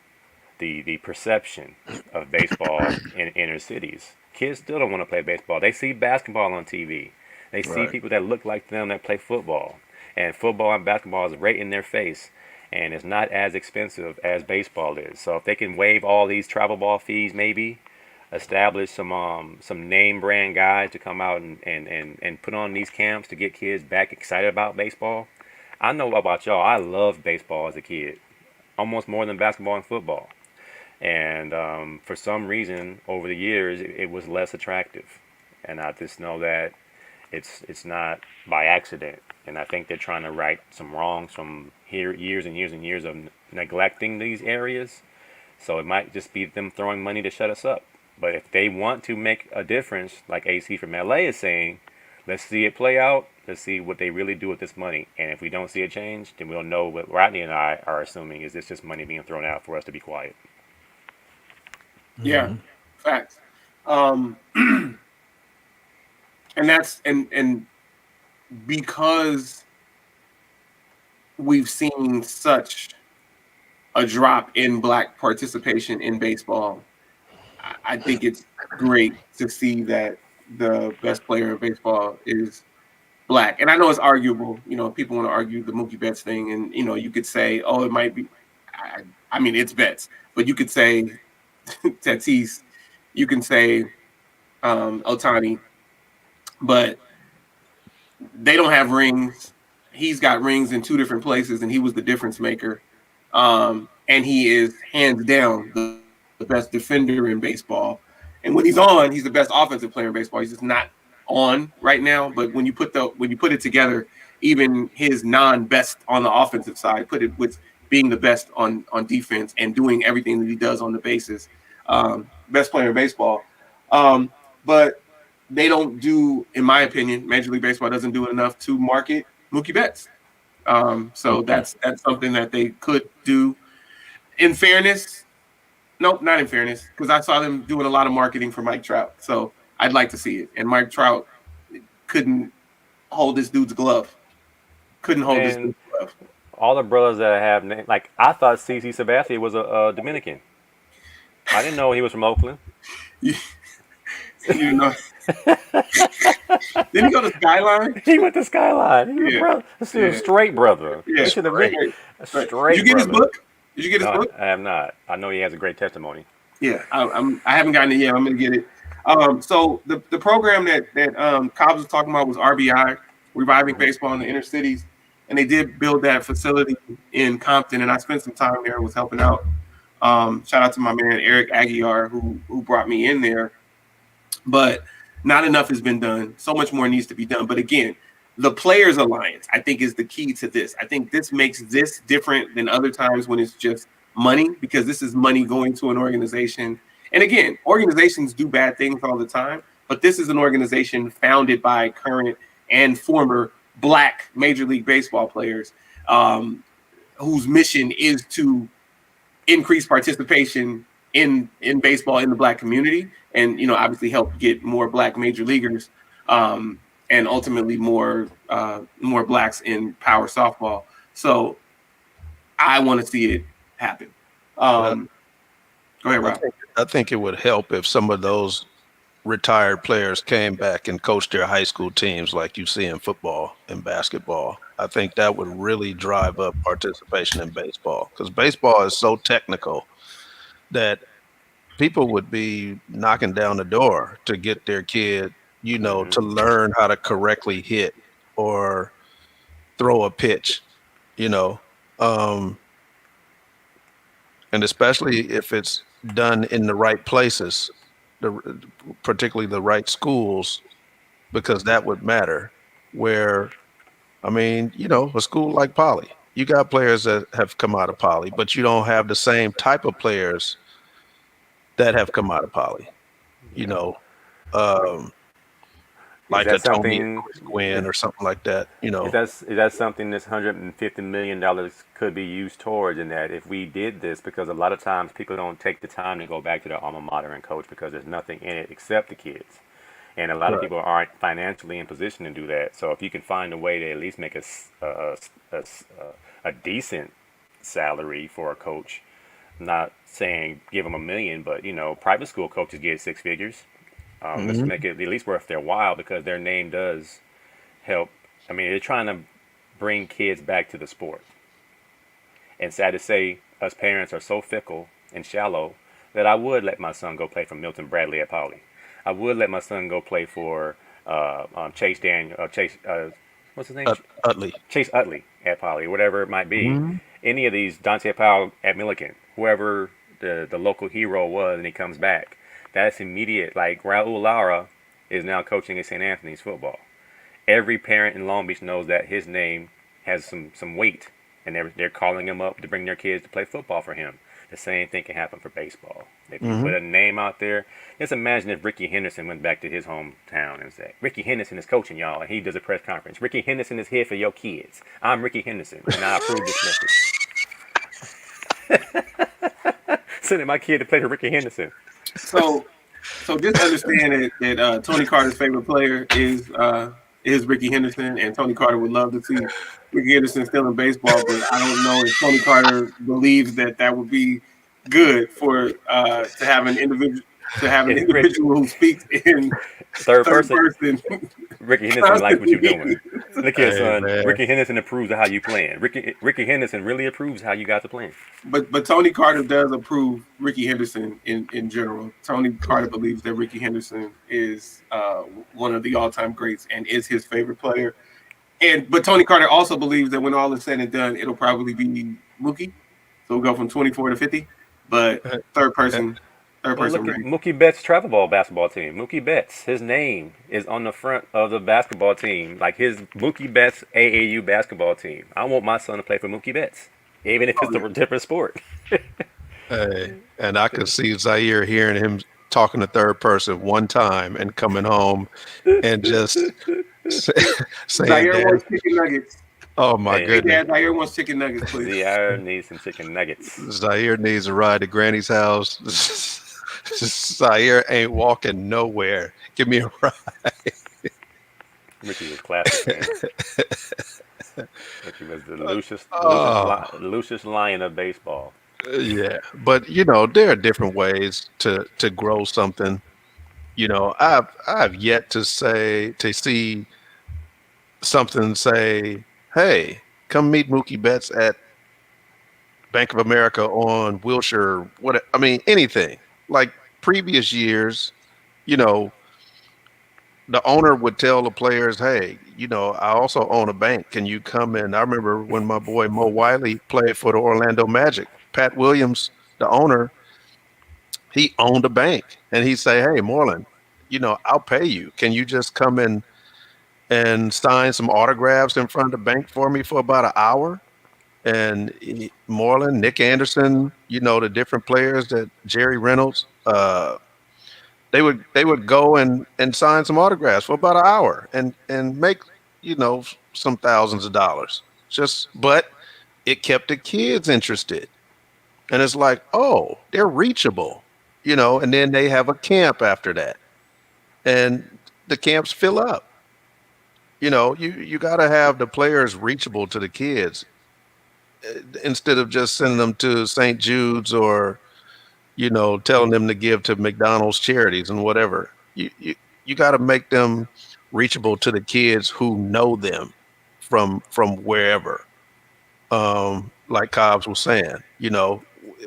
perception of baseball in inner cities? Kids still don't want to play baseball. They see basketball on TV. They see people that look like them that play football. And football and basketball is right in their face. And it's not as expensive as baseball is. So if they can waive all these travel ball fees, maybe establish some name brand guys to come out and put on these camps to get kids back excited about baseball. I know about y'all. I loved baseball as a kid, almost more than basketball and football. And for some reason, over the years, it was less attractive. And I just know that it's not by accident. And I think they're trying to right some wrongs from years and years and years of neglecting these areas. So it might just be them throwing money to shut us up. But if they want to make a difference, like AC from LA is saying, let's see it play out. Let's see what they really do with this money. And if we don't see a change, then we'll know what Rodney and I are assuming is this just money being thrown out for us to be quiet. Yeah, facts. And that's and because we've seen such a drop in black participation in baseball, I think it's great to see that the best player in baseball is black. And I know it's arguable. You know, people want to argue the Mookie Betts thing, and you know, you could say, oh, it might be. I mean, it's Betts, but you could say Tatis, you can say Otani, but they don't have rings. He's got rings in two different places, and he was the difference maker. And he is hands down the best defender in baseball. And when he's on, he's the best offensive player in baseball. He's just not on right now. But when you put it together, even his non-best on the offensive side, put it with being the best on defense and doing everything that he does on the bases, best player in baseball. But they don't do, in my opinion, Major League Baseball doesn't do enough to market Mookie Betts. So that's something that they could do. In fairness, nope, not in fairness, because I saw them doing a lot of marketing for Mike Trout. So I'd like to see it. And Mike Trout couldn't hold this dude's glove. And all the brothers that I have, like I thought CC Sabathia was a Dominican. I didn't know he was from Oakland. You know. Didn't he go to Skyline? He went to Skyline. He was a straight brother. Yeah, straight. Did you get his book? Did you get his book? I have not. I know he has a great testimony. Yeah, I haven't gotten it yet. I'm gonna get it. So the program that Cobbs was talking about was RBI, Reviving Baseball in the Inner Cities, and they did build that facility in Compton, and I spent some time there and was helping out. Shout out to my man Eric Aguiar who brought me in there, but not enough has been done. So much more needs to be done. But again, the Players Alliance, I think, is the key to this. I think this makes this different than other times when it's just money, because this is money going to an organization. And again, organizations do bad things all the time, but this is an organization founded by current and former Black Major League Baseball players whose mission is to increase participation in baseball in the Black community, and you know, obviously help get more Black major leaguers, and ultimately more Blacks in power softball. So I want to see it happen. Go ahead, Rob. I think it would help if some of those retired players came back and coached their high school teams like you see in football and basketball. I think that would really drive up participation in baseball, because baseball is so technical that people would be knocking down the door to get their kid, you know, to learn how to correctly hit or throw a pitch, you know, and especially if it's done in the right places, particularly the right schools, because that would matter. Where, I mean, you know, a school like Poly, you got players that have come out of Poly, but you don't have the same type of players that have come out of Poly, you know, like a Tony Gwynn or something like that, you know. Is that something this $150 million could be used towards, in that if we did this, because a lot of times people don't take the time to go back to their alma mater and coach because there's nothing in it except the kids. And a lot of people aren't financially in position to do that. So if you can find a way to at least make a decent salary for a coach, not saying give them $1 million, but you know, private school coaches get 6 figures. Let's make it at least worth their while, because their name does help. I mean, they're trying to bring kids back to the sport. And sad to say, us parents are so fickle and shallow that I would let my son go play for Milton Bradley at Poly. I would let my son go play for Chase what's his name? Utley. Chase Utley at Poly, whatever it might be. Any of these, Dante Powell at Milliken, whoever the local hero was, and he comes back. That's immediate. Like Raul Lara is now coaching at St. Anthony's football. Every parent in Long Beach knows that his name has some weight, and they're calling him up to bring their kids to play football for him. The same thing can happen for baseball. If you put a name out there, just imagine if Ricky Henderson went back to his hometown and said, Ricky Henderson is coaching y'all, and he does a press conference. Ricky Henderson is here for your kids. I'm Ricky Henderson, and I approve this message. Sending my kid to play for Ricky Henderson. So just understand that Tony Carter's favorite player is Ricky Henderson, and Tony Carter would love to see Ricky Henderson still in baseball, but I don't know if Tony Carter believes that would be good for to have an individual who speaks in Third Third person, person. Ricky Henderson likes what you're doing. Look here, Hey, son. man. Ricky Henderson approves of how you playing. Ricky Henderson really approves how you guys are playing. But Tony Carter does approve Ricky Henderson in general. Tony Carter believes that Ricky Henderson is one of the all-time greats and is his favorite player. But Tony Carter also believes that when all is said and done, it'll probably be Mookie. So we'll go from 24 to 50. But third person Well, look at rank. Mookie Betts' travel ball basketball team. Mookie Betts, his name is on the front of the basketball team, like his Mookie Betts AAU basketball team. I want my son to play for Mookie Betts, even if it's a different sport. Hey, and I could see Zaire hearing him talking to third person one time and coming home and just saying, Zaire "Dad, wants chicken nuggets. oh my Hey, Hey, goodness, Dad, Zaire wants chicken nuggets, please. ZR needs some chicken nuggets. Zaire needs a ride to Granny's house. Zaire ain't walking nowhere. Give me a ride." Ricky was classic, man. Ricky was the Lucius Lion of baseball. Yeah, but there are different ways to grow something. I've yet to see something say, "Hey, come meet Mookie Betts at Bank of America on Wilshire." What I mean, anything like previous years, you know, the owner would tell the players, "Hey, I also own a bank. Can you come in?" I remember when my boy Mo Wiley played for the Orlando Magic. Pat Williams, the owner, he owned a bank, and he'd say, "Hey, Moreland, I'll pay you. Can you just come in and sign some autographs in front of the bank for me for about an hour?" And Moreland, Nick Anderson, the different players that Jerry Reynolds, they would go and sign some autographs for about an hour and make some thousands of dollars. But it kept the kids interested, and it's like, oh, they're reachable, and then they have a camp after that, and the camps fill up. You got to have the players reachable to the kids instead of just sending them to St. Jude's or telling them to give to McDonald's charities and whatever. You got to make them reachable to the kids who know them from wherever. Like Cobbs was saying,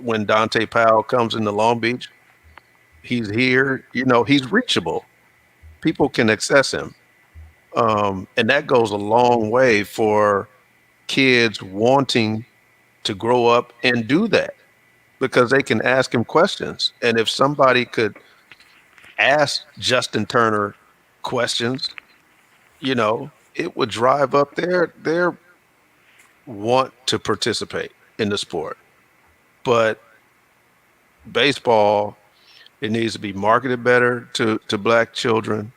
when Dante Powell comes into Long Beach, he's here. He's reachable. People can access him, and that goes a long way for kids wanting to grow up and do that, because they can ask him questions. And if somebody could ask Justin Turner questions, it would drive up their want to participate in the sport. But baseball, it needs to be marketed better to black children,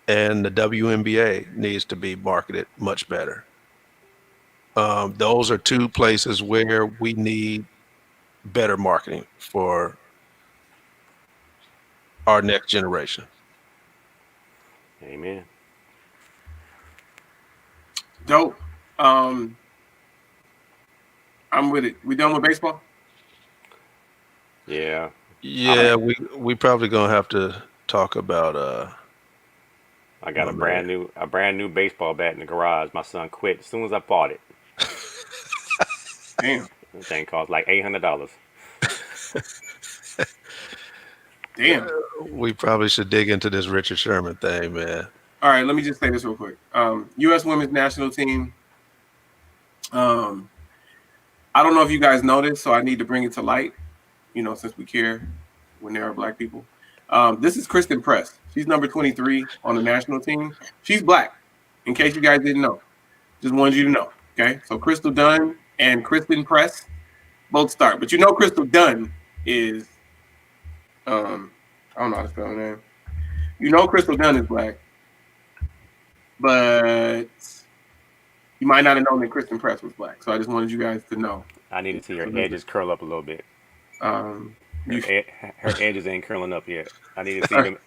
and the WNBA needs to be marketed much better. Those are two places where we need better marketing for our next generation. Amen. Dope. I'm with it. We done with baseball? Yeah. Yeah, we probably gonna have to talk about I got a brand new baseball bat in the garage. My son quit as soon as I bought it. Damn. The thing cost like $800. Damn. we probably should dig into this Richard Sherman thing, man. All right, let me just say this real quick. U.S. women's national team. I don't know if you guys know this, so I need to bring it to light, since we care when there are black people. This is Kristen Press. She's number 23 on the national team. She's black, in case you guys didn't know. Just wanted you to know, okay? So Crystal Dunn and Kristen Press both start. But Crystal Dunn is, I don't know how to spell her name. Crystal Dunn is black. But you might not have known that Kristen Press was black. So I just wanted you guys to know. I need to see her edges curl up a little bit. Her edges ain't curling up yet. I need to see them.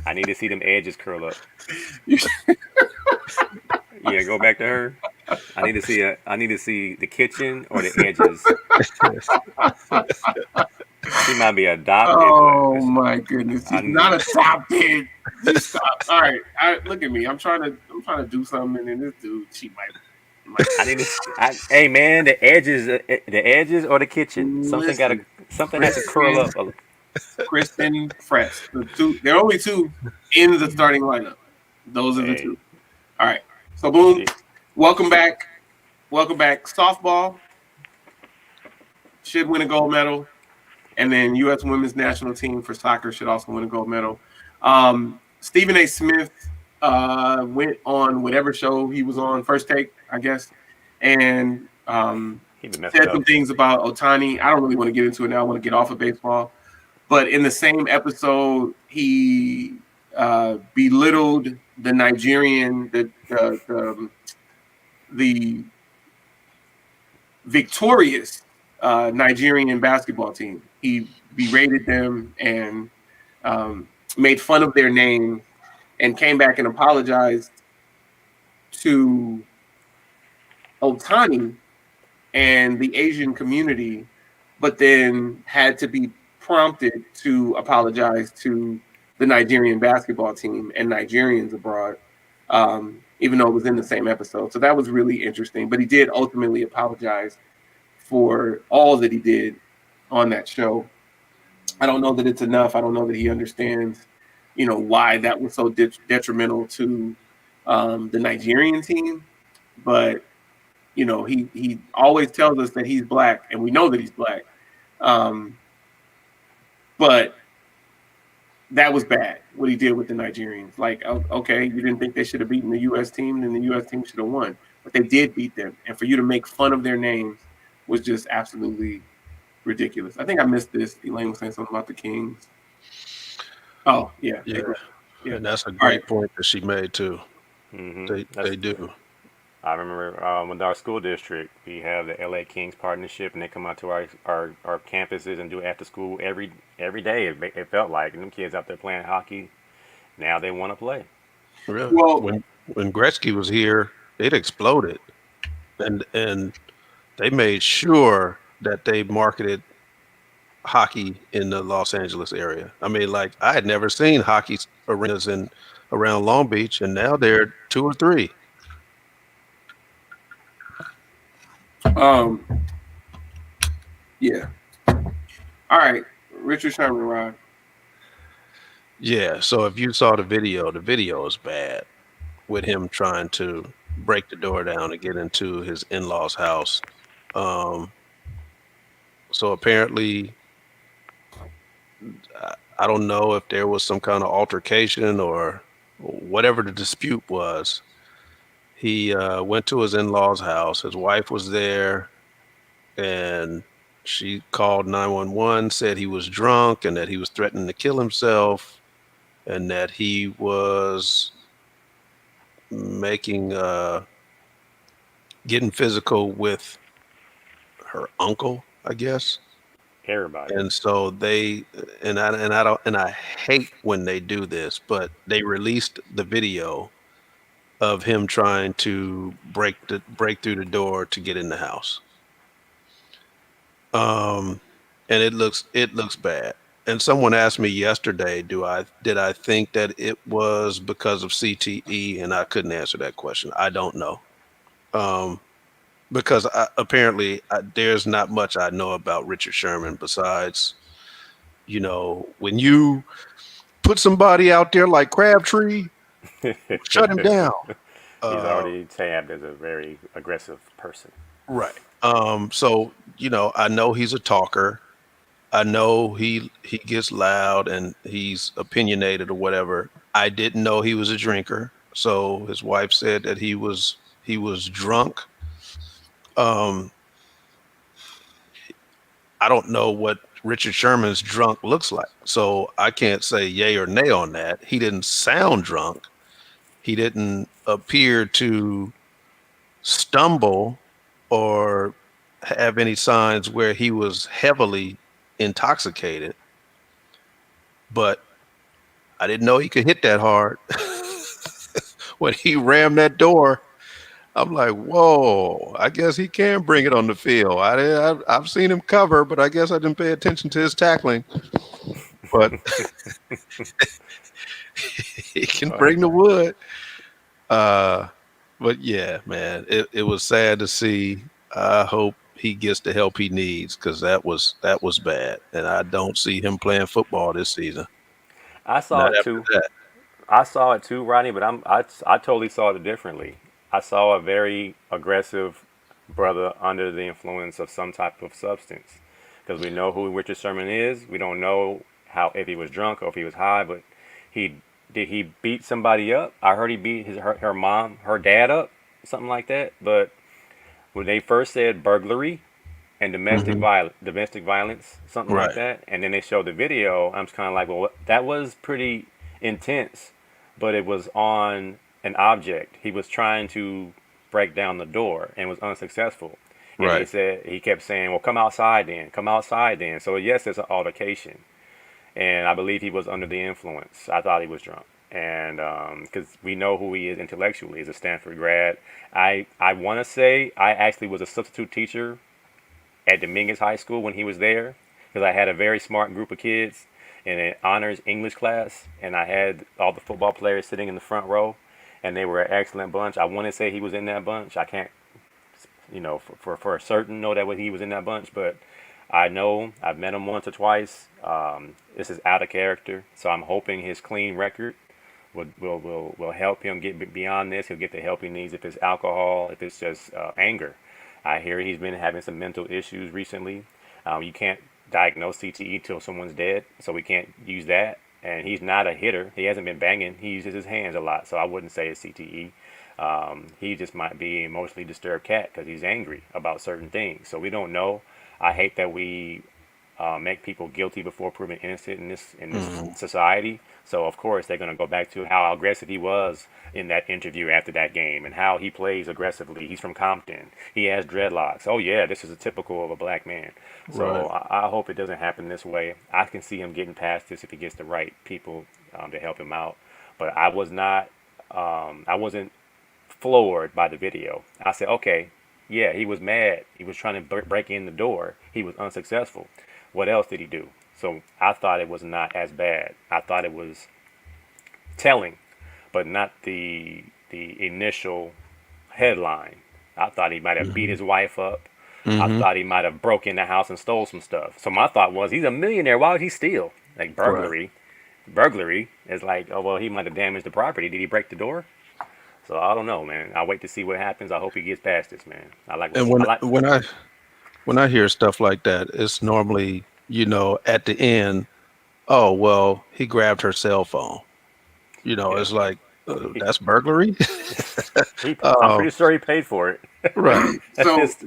I need to see them edges curl up. Yeah, go back to her. I need to see the kitchen or the edges. She might be a dot. Oh my goodness! She's not a top pick. Just stop. All right. Look at me. I'm trying to do something, and this dude, she might I need to. Hey man, the edges or the kitchen. listen. Something has to curl Kristen, up. Kristen Press. There are only two in the starting lineup. Those are the Hey, two. All right. So boom. she, Welcome back. Welcome back. Softball should win a gold medal, and then U.S. Women's National Team for soccer should also win a gold medal. Stephen A. Smith went on whatever show he was on, First Take, I guess, and he been messed said up. some things about Otani. I don't really want to get into it now. I want to get off of baseball. But in the same episode, he belittled the Nigerian, the victorious Nigerian basketball team. He berated them and made fun of their name and came back and apologized to Otani and the Asian community, but then had to be prompted to apologize to the Nigerian basketball team and Nigerians abroad, even though it was in the same episode. So that was really interesting. But he did ultimately apologize for all that he did on that show. I don't know that it's enough. I don't know that he understands, why that was so detrimental to the Nigerian team. But he always tells us that he's black, and we know that he's black. But that was bad what he did with the Nigerians. Like, okay, you didn't think they should have beaten the U.S. team, then the U.S. team should have won. But they did beat them, and for you to make fun of their names was just absolutely ridiculous. I think I missed this. Elaine was saying something about the Kings. Oh, yeah. Yeah. Yeah. And that's a great point that she made too. Mm-hmm. They do. I remember with our school district, we have the LA Kings partnership, and they come out to our campuses and do after school every day. It felt like, and them kids out there playing hockey. Now they want to play. Really. Well, when Gretzky was here, it exploded, and they made sure that they marketed hockey in the Los Angeles area. I mean, like I had never seen hockey arenas around Long Beach, and now they're 2 or 3. Yeah. All right. Richard Sherman, Rod. Yeah. So if you saw the video is bad with him trying to break the door down and get into his in-laws' house. So apparently, I don't know if there was some kind of altercation or whatever the dispute was. He went to his in-laws' house. His wife was there, and she called 911, said he was drunk and that he was threatening to kill himself, and that he was getting physical with her uncle, I guess. Everybody. And so I hate when they do this, but they released the video of him trying to break through the door to get in the house. And it looks bad. And someone asked me yesterday, did I think that it was because of CTE, and I couldn't answer that question. I don't know. Because apparently there's not much I know about Richard Sherman besides, when you put somebody out there like Crabtree, shut him down. He's already tabbed as a very aggressive person. Right. So, I know he's a talker. I know he gets loud and he's opinionated or whatever. I didn't know he was a drinker. So his wife said that he was drunk. I don't know what Richard Sherman's drunk looks like. So I can't say yay or nay on that. He didn't sound drunk. He didn't appear to stumble or have any signs where he was heavily intoxicated. But I didn't know he could hit that hard. When he rammed that door, I'm like, whoa, I guess he can bring it on the field. I've seen him cover, but I guess I didn't pay attention to his tackling. But he can bring the wood. But yeah, man, it was sad to see. I hope he gets the help he needs because that was bad, and I don't see him playing football this season. I saw Not it after too. that. I saw it too, Rodney, but I totally saw it differently. I saw a very aggressive brother under the influence of some type of substance. Because we know who Richard Sherman is. We don't know how if he was drunk or if he was high, but he did he beat somebody up? I heard he beat her mom, her dad up, something like that. But when they first said burglary and Hmm. domestic violence, something like Right, that, and then they showed the video, I'm just kind of like, well, that was pretty intense, but it was on an object. He was trying to break down the door and was unsuccessful. And right. he kept saying, well, come outside then. So yes, it's an altercation, and I believe he was under the influence. I thought he was drunk, and because we know who he is intellectually, he's a Stanford grad. I want to say I actually was a substitute teacher at Dominguez High School when he was there, because I had a very smart group of kids in an honors English class, and I had all the football players sitting in the front row, and they were an excellent bunch. I want to say he was in that bunch. I can't, for certain know that he was in that bunch, but I know I've met him once or twice. This is out of character, so I'm hoping his clean record will help him get beyond this. He'll get the help he needs if it's alcohol, if it's just anger. I hear he's been having some mental issues recently. You can't diagnose CTE till someone's dead, so we can't use that. And he's not a hitter. He hasn't been banging. He uses his hands a lot, so I wouldn't say it's CTE. He just might be an emotionally disturbed cat because he's angry about certain things. So we don't know. I hate that we make people guilty before proven innocent in this Hmm. society. So of course they're going to go back to how aggressive he was in that interview after that game and how he plays aggressively. He's from Compton. He has dreadlocks. Oh yeah, this is a typical of a black man. So Right. I hope it doesn't happen this way. I can see him getting past this if he gets the right people to help him out. But I was not. I wasn't floored by the video. I said, okay, yeah, he was mad. He was trying to break in the door. He was unsuccessful. What else did he do? So I thought it was not as bad. I thought it was telling, but not the initial headline. I thought he might have beat Hmm. his wife up. I Hmm. thought he might have broke in the house and stole some stuff. So my thought was, he's a millionaire. Why would he steal? Like Right. burglary. Burglary is like, oh well, he might have damaged the property. Did he break the door? So I don't know, man. I'll wait to see what happens. I hope he gets past this, man. I like And what I like. when I hear stuff like that, it's normally, at the end, oh, well, he grabbed her cell phone. Yeah, It's like, he, that's burglary. I'm uh, pretty sure he paid for it. right. That's So just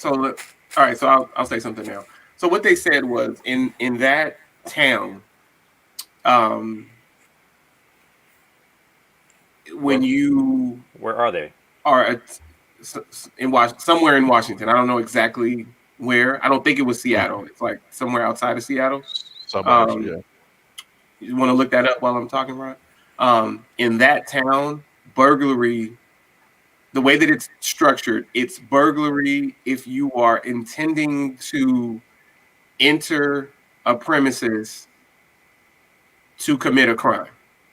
all right. So I'll say something now. So what they said was in that town, um, when where you where are they? are somewhere in Washington, I don't know exactly where. I don't think it was Mhm. Seattle. It's like somewhere outside of Seattle. Suburbs, Um, yeah. you want to look that up while I'm talking, right? In that town, burglary, the way that it's structured, it's burglary if you are intending to enter a premises to commit a crime,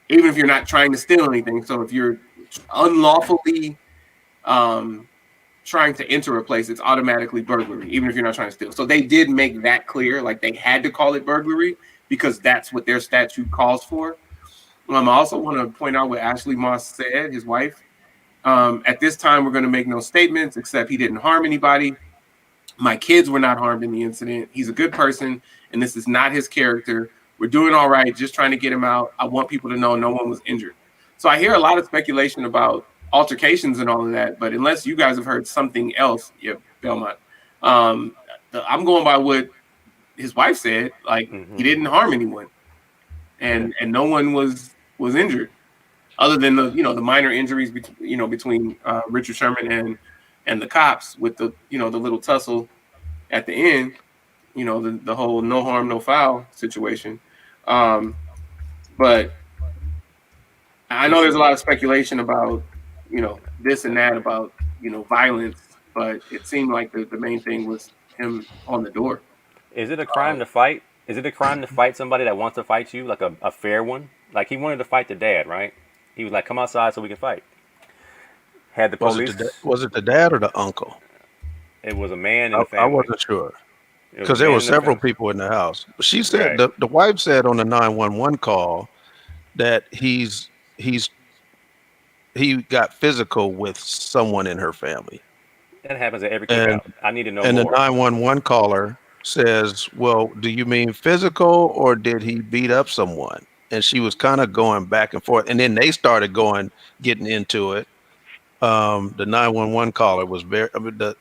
even if you're not trying to steal anything. So if you're unlawfully um, trying to enter a place, it's automatically burglary, even if you're not trying to steal. So they did make that clear, like they had to call it burglary because that's what their statute calls for. I also want to point out what Ashley Moss said, his wife. At this time, we're going to make no statements except he didn't harm anybody. My kids were not harmed in the incident. He's a good person, and this is not his character. We're doing all right, just trying to get him out. I want people to know no one was injured. So I hear a lot of speculation about altercations and all of that, but unless you guys have heard something else, yeah, Belmont, um, I'm going by what his wife said. Like he Hmm. didn't harm anyone, Yeah. and no one was injured other than the minor injuries between Richard Sherman and the cops with the little tussle at the end, the whole no harm, no foul situation. Um, but I You know there's see, a lot of speculation about, this and that about, violence, but it seemed like the main thing was him on the door. is it a crime to fight? Is it a crime to fight somebody that wants to fight you, like a fair one? like he wanted to fight the dad, right? He was like, "Come outside so we can fight." Had the police. Was it the dad or the uncle? It was a man in the I family. wasn't sure It was a because there man were in the several family. people in the house. She said Right. the wife said on the 911 call that he got physical with someone in her family. That happens at every And cookout. I need to know and the more. 911 caller says, "Well, do you mean physical or did he beat up someone?" And she was kind of going back and forth. And then they started getting into it. The 911 caller was the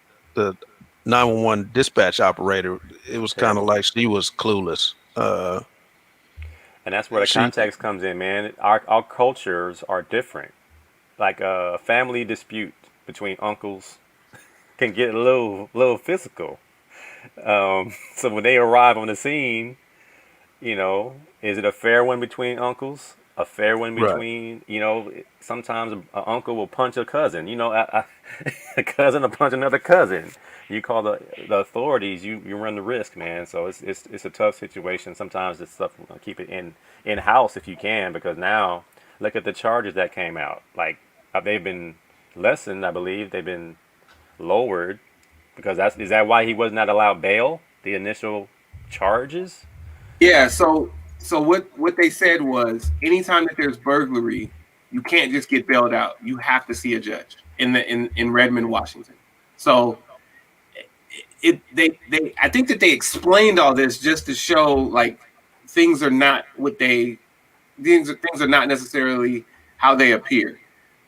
911 dispatch operator. It was kind of Terrible. like she was clueless. And that's where the She context comes in, man. Our cultures are different. Like a family dispute between uncles can get a little physical. So when they arrive on the scene, is it a fair one between uncles? A fair one right, between, sometimes an uncle will punch a cousin. A cousin will punch another cousin. You call the authorities, you run the risk, man. So it's a tough situation. Sometimes this stuff, keep it in house if you can, because now look at the charges that came out. Like they've been lessened, I believe. They've been lowered because is that why he was not allowed bail? The initial charges. Yeah, so what they said was anytime that there's burglary, you can't just get bailed out. You have to see a judge in Redmond, Washington. So they I think that they explained all this just to show like things are not what they things are not necessarily how they appear.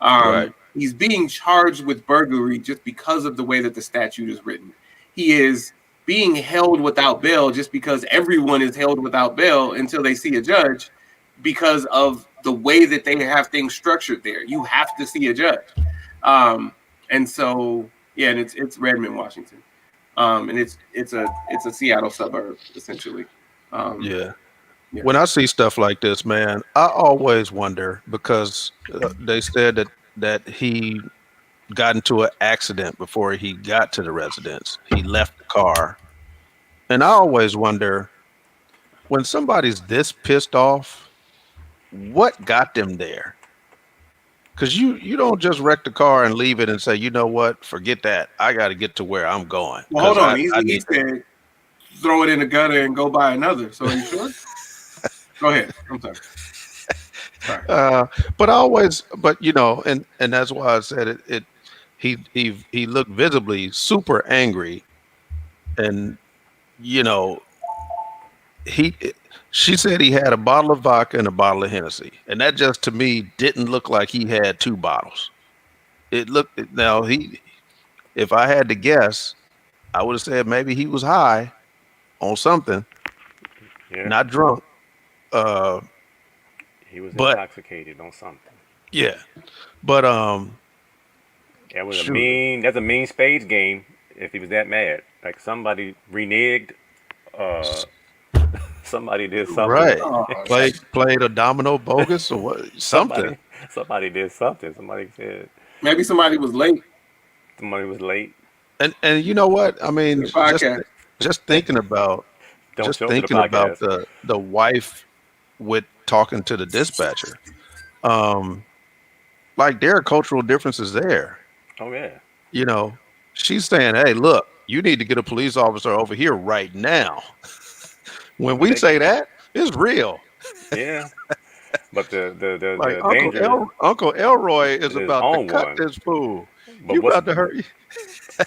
right, He's being charged with burglary just because of the way that the statute is written. He is being held without bail just because everyone is held without bail until they see a judge because of the way that they have things structured there. You have to see a judge. And so yeah, and it's Redmond, Washington. And it's a Seattle suburb essentially. yeah. Yeah. When I see stuff like this, man, I always wonder because they said that he got into an accident before he got to the residence. He left the car, and I always wonder when somebody's this pissed off, what got them there? Because you don't just wreck the car and leave it and say, you know what, forget that. I got to get to where I'm going Well, because hold on. I He need to. said throw it in the gutter and go buy another. So are you sure? Go ahead. I'm sorry. Sorry. But I always, but and that's why I said it. He looked visibly super angry, and you know he. She said he had a bottle of vodka and a bottle of Hennessy, and that just to me didn't look like he had two bottles. It looked now he. If I had to guess, I would have said maybe he was high on something, Yeah, not drunk. Uh, he was but intoxicated on something. yeah, but That was a shoot, mean. That's a mean spades game. If he was that mad, like somebody reneged, uh, somebody did something. right. Oh, Played a domino bogus or what? Something. somebody, somebody did something. Somebody said maybe somebody was late somebody was late. And you know what? I to mean, the podcast. just thinking about Don't show up to the podcast. the wife with talking to the dispatcher. Um, like there are cultural differences there. Oh yeah, You know, she's saying, "Hey, look, you need to get a police officer over here right now." When we they, say that, it's real. yeah. But Like the danger Uncle Elroy is is about to on cut one. this fool. But You about to hurt?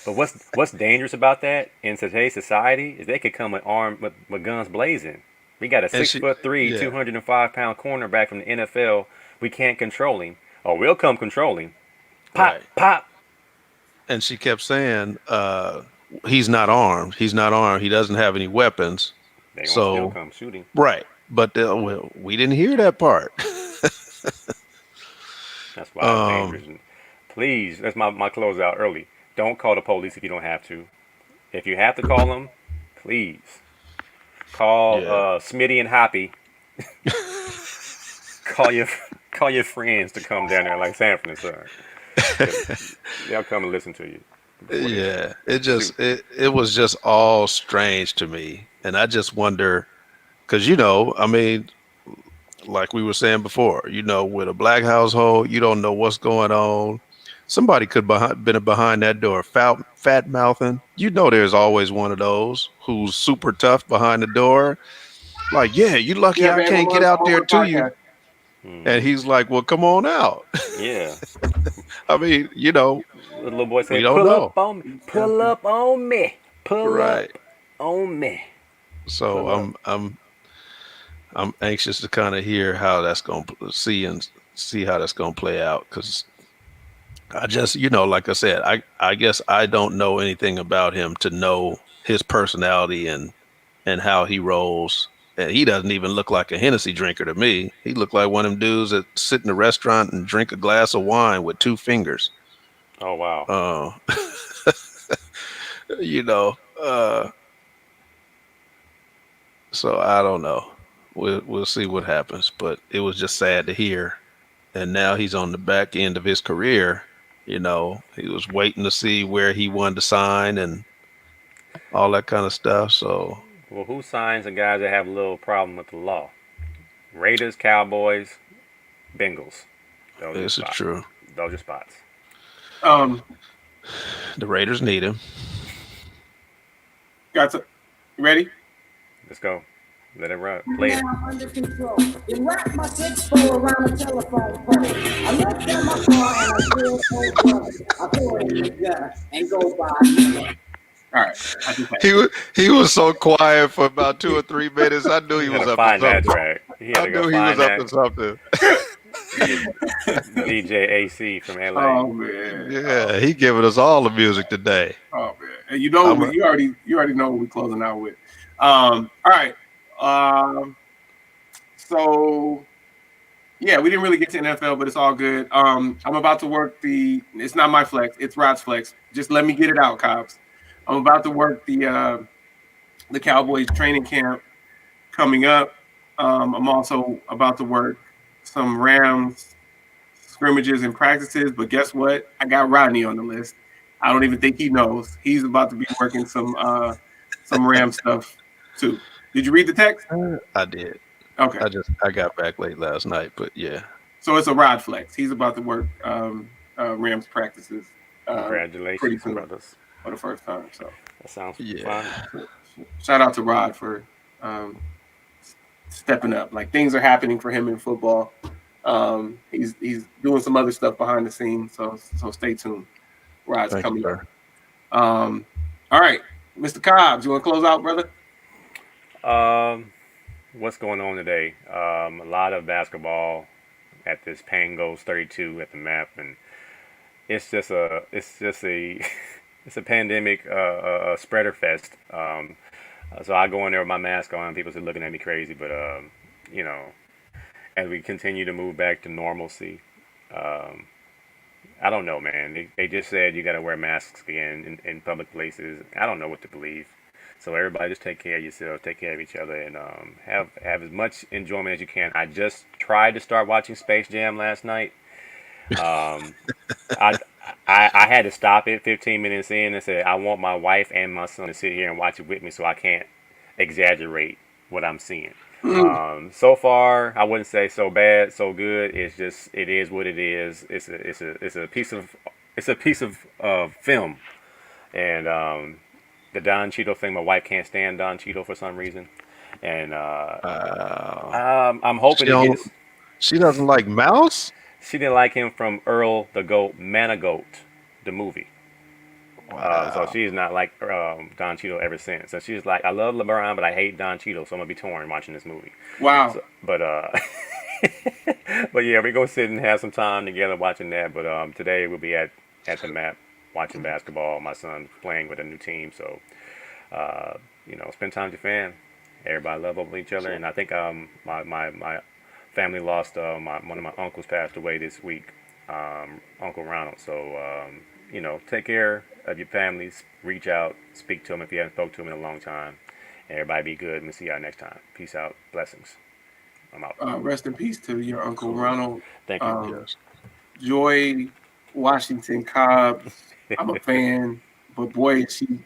what's dangerous about that in today's society is they could come with armed with guns blazing. We got a And 6'3", yeah, 205-pound cornerback from the NFL. We can't control him, or we'll come control him. Pop, right. pop. And she kept saying, he's not armed. He's not armed. He doesn't have any weapons. They gonna still So, come shooting. right. But well, we didn't hear that part. That's why it's um, dangerous. And please, that's my closeout early. Don't call the police if you don't have to. If you have to call them, please call yeah. Smitty and Hoppy. call your call your friends to come down there like Sanford and Son. They'll come and listen to you. Yeah. It Shoot. just it was just all strange to me. And I just wonder, because I mean, like we were saying before, with a black household, you don't know what's going on. Somebody could been behind that door, fat mouthing. There's always one of those who's super tough behind the door. Like, yeah, you lucky Yeah, I man, I'm can't get out on there the to you. podcast. And he's like, well, come on out. Yeah. I mean, The little boy we said, don't "Pull know. up on me, pull up on me, pull up Right. on me." So Pull up. I'm anxious to kind of hear how that's going to see how that's going to play out. Cause I just, like I said, I guess I don't know anything about him to know his personality and how he rolls. And he doesn't even look like a Hennessy drinker to me. He looked like one of them dudes that sit in a restaurant and drink a glass of wine with two fingers. Oh wow. Uh, you know, uh, so I don't know. We'll see what happens. But it was just sad to hear. And now he's on the back end of his career. He was waiting to see where he wanted to sign and all that kind of stuff. So Well, who signs the guys that have a little problem with the law? Raiders, Cowboys, Bengals. Those are this is spots. true. Those are spots. Um, The Raiders need him. got to ready? Let's go. Let it run. Play it. Now under control. Then wrap my 6-4 around the telephone pole. I looked at my car and I feel so good. I throw it in the gutter and go by. All right. I just had He was so quiet for about 2 or 3 minutes. I knew he He was had to up find to that something. track. He had I to go knew he find was up that. to something. DJ AC from LA. Oh man. Yeah, he giving us all the music today. Oh man. And you already know what we're closing out with. All right. So yeah, we didn't really get to NFL, but it's all good. I'm about to work it's not my flex, it's Rod's flex. Just let me get it out, Cobbs. I'm about to work the Cowboys training camp coming up. I'm also about to work some Rams scrimmages and practices, but guess what? I got Rodney on the list. I don't even think he knows. He's about to be working some Ram stuff too. Did you read the text? I did. Okay. I got back late last night, but yeah. So it's a Rod flex. He's about to work Rams practices pretty Congratulations, soon brothers. for the first time. So That sounds Yeah. fun. shout out to Rod for stepping up. Like things are happening for him in football. He's doing some other stuff behind the scenes. So stay tuned. Rod's Thank coming you, up. All right, Mr. Cobbs, you want to close out, brother? What's going on today? A lot of basketball at this Pangos 32 at the map, and it's just a it's a pandemic spreader fest. So I go in there with my mask on. People are looking at me crazy, but you know, as we continue to move back to normalcy, I don't know, man. They just said you got to wear masks again in public places. I don't know what to believe. So everybody just take care of yourself, take care of each other, and have as much enjoyment as you can. I just tried to start watching Space Jam last night. I had to stop it 15 minutes in and said I want my wife and my son to sit here and watch it with me so I can't exaggerate what I'm seeing. So far, I wouldn't say so bad, so good. It is what it is. It's a piece of film, and the Don Cheadle thing. My wife can't stand Don Cheadle for some reason, and I'm hoping She doesn't like Mouse? she didn't like him from Earl the Goat, Manigoat, the movie. So she's not like Don Cheadle ever since. So she's like, I love LeBron, but I hate Don Cheadle, so I'm gonna be torn watching this movie. Wow. So, but but yeah, we go sit and have some time together watching that. But today we'll be at the map watching basketball. My son's playing with a new team, so spend time with your fam. Everybody love over each other, and I think my family lost one of my uncles passed away this week, Uncle Ronald. So take care of your families. Reach out, speak to them if you haven't spoke to them in a long time. Everybody be good. And we'll see y'all next time. Peace out. Blessings. I'm out. Rest in peace to your Uncle Ronald. Thank you. Joy Washington Cobbs. I'm a fan, but boy,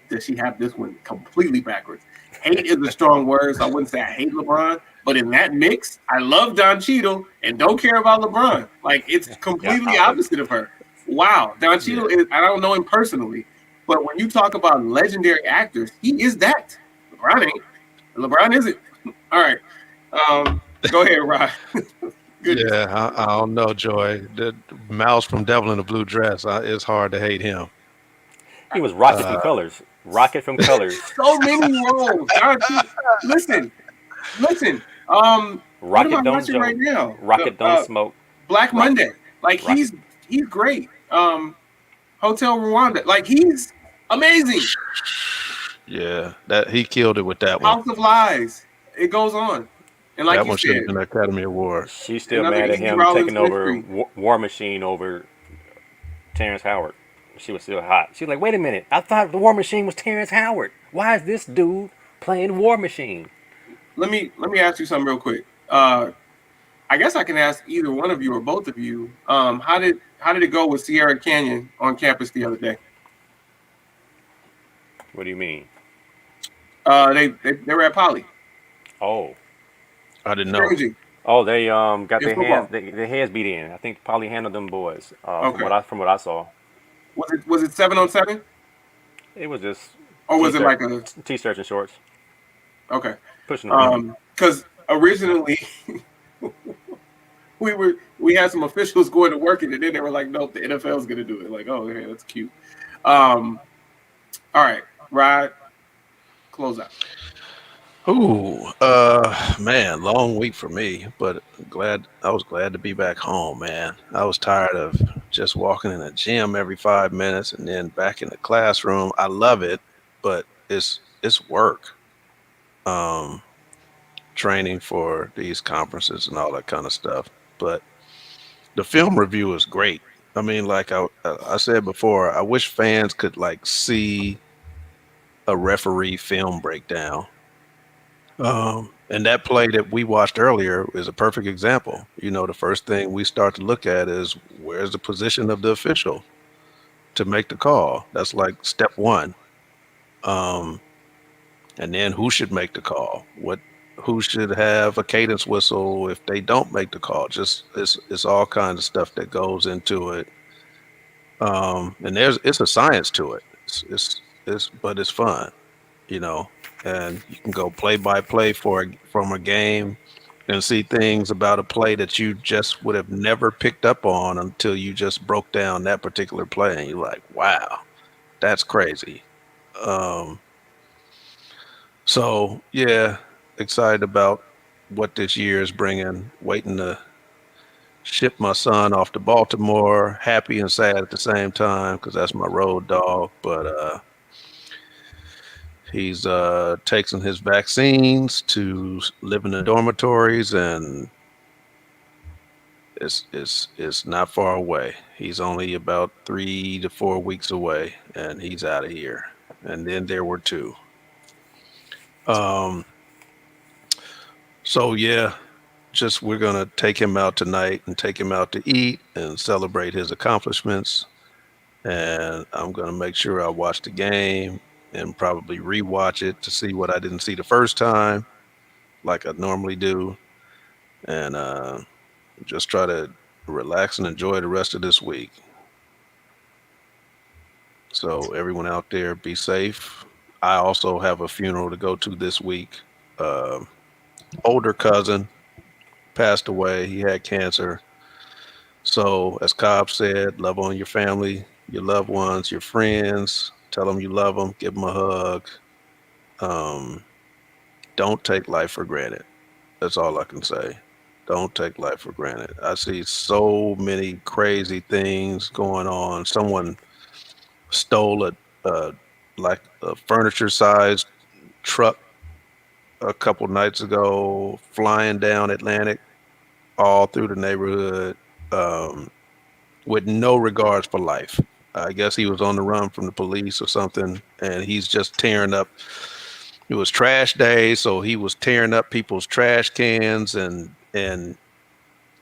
does she have this one completely backwards. Hate is a strong word, so I wouldn't say I hate LeBron, But in that mix, I love Don Cheadle and don't care about LeBron. Like, it's completely opposite of her. Wow. Don Cheadle is, I don't know him personally, but when you talk about legendary actors, he is that. LeBron ain't. LeBron isn't. All right. Go ahead, Rod. Yeah, I don't know, Joy. The Mouse from Devil in the Blue Dress, it's hard to hate him. He was Rocket from Colors. Rocket from Colors. So many roles. Don Cheadle. Listen. What am I watching right now? Rocket Don't Smoke. Black Monday. Like, he's great. Hotel Rwanda. Like, he's amazing. Yeah, that he killed it with that one. House of Lies. It goes on. And like that you one should have said, been an Academy Award. She's still mad at him taking over War Machine over Terrence Howard. She was still hot. She was like, wait a minute. I thought the War Machine was Terrence Howard. Why is this dude playing War Machine? Let me ask you something real quick. I guess I can ask either one of you or both of you. How did it go with Sierra Canyon on campus the other day? What do you mean? They were at Poly. Oh, I didn't know. Oh, they got their heads beat in. I think Poly handled them boys. From what I saw. Was it 7-on-7? It was just. Or was it like a t-shirts and shorts? Okay. Pushing them. Because originally we had some officials going to work it, and then they were like, nope, the NFL's gonna do it. Like, oh, yeah, that's cute. All right, Rod, close out. Ooh, man, long week for me, but I was glad to be back home, man. I was tired of just walking in the gym every 5 minutes and then back in the classroom. I love it, but it's work. Training for these conferences and all that kind of stuff. But the film review is great. I mean, like I said before, I wish fans could like see a referee film breakdown. And that play that we watched earlier is a perfect example. You know, the first thing we start to look at is where's the position of the official to make the call. That's like step one. And then who should make the call? Who should have a cadence whistle if they don't make the call? Just it's all kinds of stuff that goes into it. And it's a science to it. But it's fun, you know. And you can go play by play from a game and see things about a play that you just would have never picked up on until you just broke down that particular play, and you're like, wow, that's crazy. So yeah, excited about what this year is bringing. Waiting to ship my son off to Baltimore. Happy and sad at the same time because that's my road dog. But he's taking his vaccines to live in the dormitories, and it's not far away. He's only about 3 to 4 weeks away, and he's out of here. And then there were 2. So yeah, just we're gonna take him out tonight and take him out to eat and celebrate his accomplishments. And I'm gonna make sure I watch the game and probably rewatch it to see what I didn't see the first time, like I normally do, and just try to relax and enjoy the rest of this week. So everyone out there, be safe. I also have a funeral to go to this week. Older cousin passed away. He had cancer. So as Cobb said, love on your family, your loved ones, your friends. Tell them you love them. Give them a hug. Don't take life for granted. That's all I can say. Don't take life for granted. I see so many crazy things going on. Someone stole a furniture-sized truck a couple nights ago, flying down Atlantic all through the neighborhood with no regards for life. I guess he was on the run from the police or something, and he's just tearing up. It was trash day, so he was tearing up people's trash cans, and he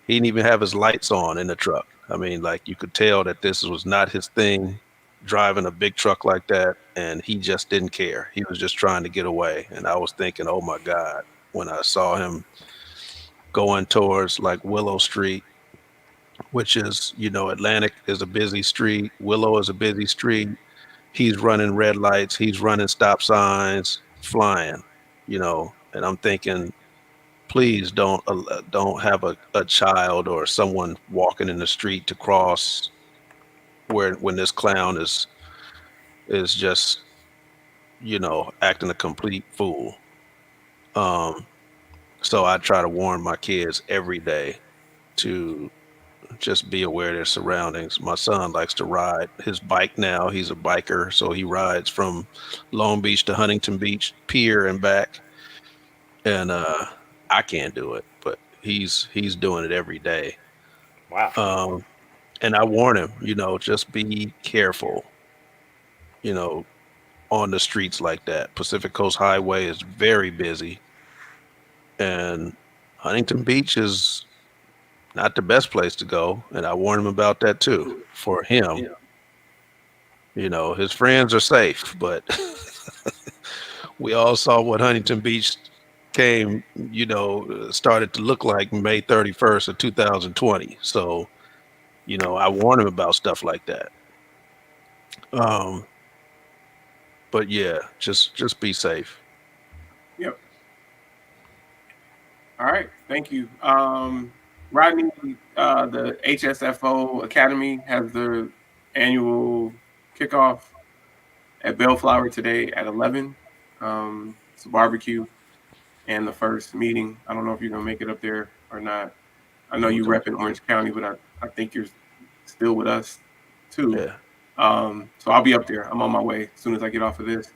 didn't even have his lights on in the truck. I mean, like, you could tell that this was not his thing, driving a big truck like that, and he just didn't care. He was just trying to get away. And I was thinking, oh my God, when I saw him going towards like Willow Street, which is, Atlantic is a busy street. Willow is a busy street. He's running red lights. He's running stop signs, flying, and I'm thinking, please don't have a child or someone walking in the street to cross when this clown is just, acting a complete fool. Um, so I try to warn my kids every day to just be aware of their surroundings. My son likes to ride his bike now. He's a biker, so he rides from Long Beach to Huntington Beach Pier and back. And I can't do it, but he's doing it every day. Wow. And I warn him, just be careful, on the streets like that. Pacific Coast Highway is very busy, and Huntington Beach is not the best place to go. And I warn him about that too. For him, his friends are safe, but we all saw what Huntington Beach started to look like May 31st of 2020. So, I warn him about stuff like that. But yeah, just be safe. Yep. All right. Thank you. Rodney, the HSFO Academy has the annual kickoff at Bellflower today at 11. It's a barbecue and the first meeting. I don't know if you're going to make it up there or not. I know you rep in Orange County, but I think you're still with us too. Yeah. So I'll be up there. I'm on my way as soon as I get off of this.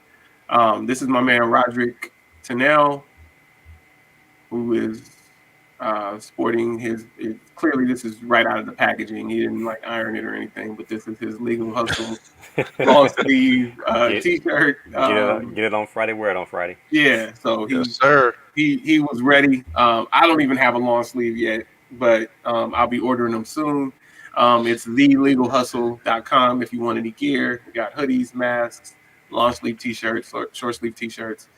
This is my man, Roderick Tennell, who is sporting clearly this is right out of the packaging. He didn't like iron it or anything, but this is his Legal Hustle long sleeve t-shirt. Get it on Friday, wear it on Friday. Yeah, so Yes, sir. he was ready. I don't even have a long sleeve yet, but I'll be ordering them soon. It's thelegalhustle.com if you want any gear. We got hoodies, masks, long sleeve t-shirts, short sleeve t-shirts,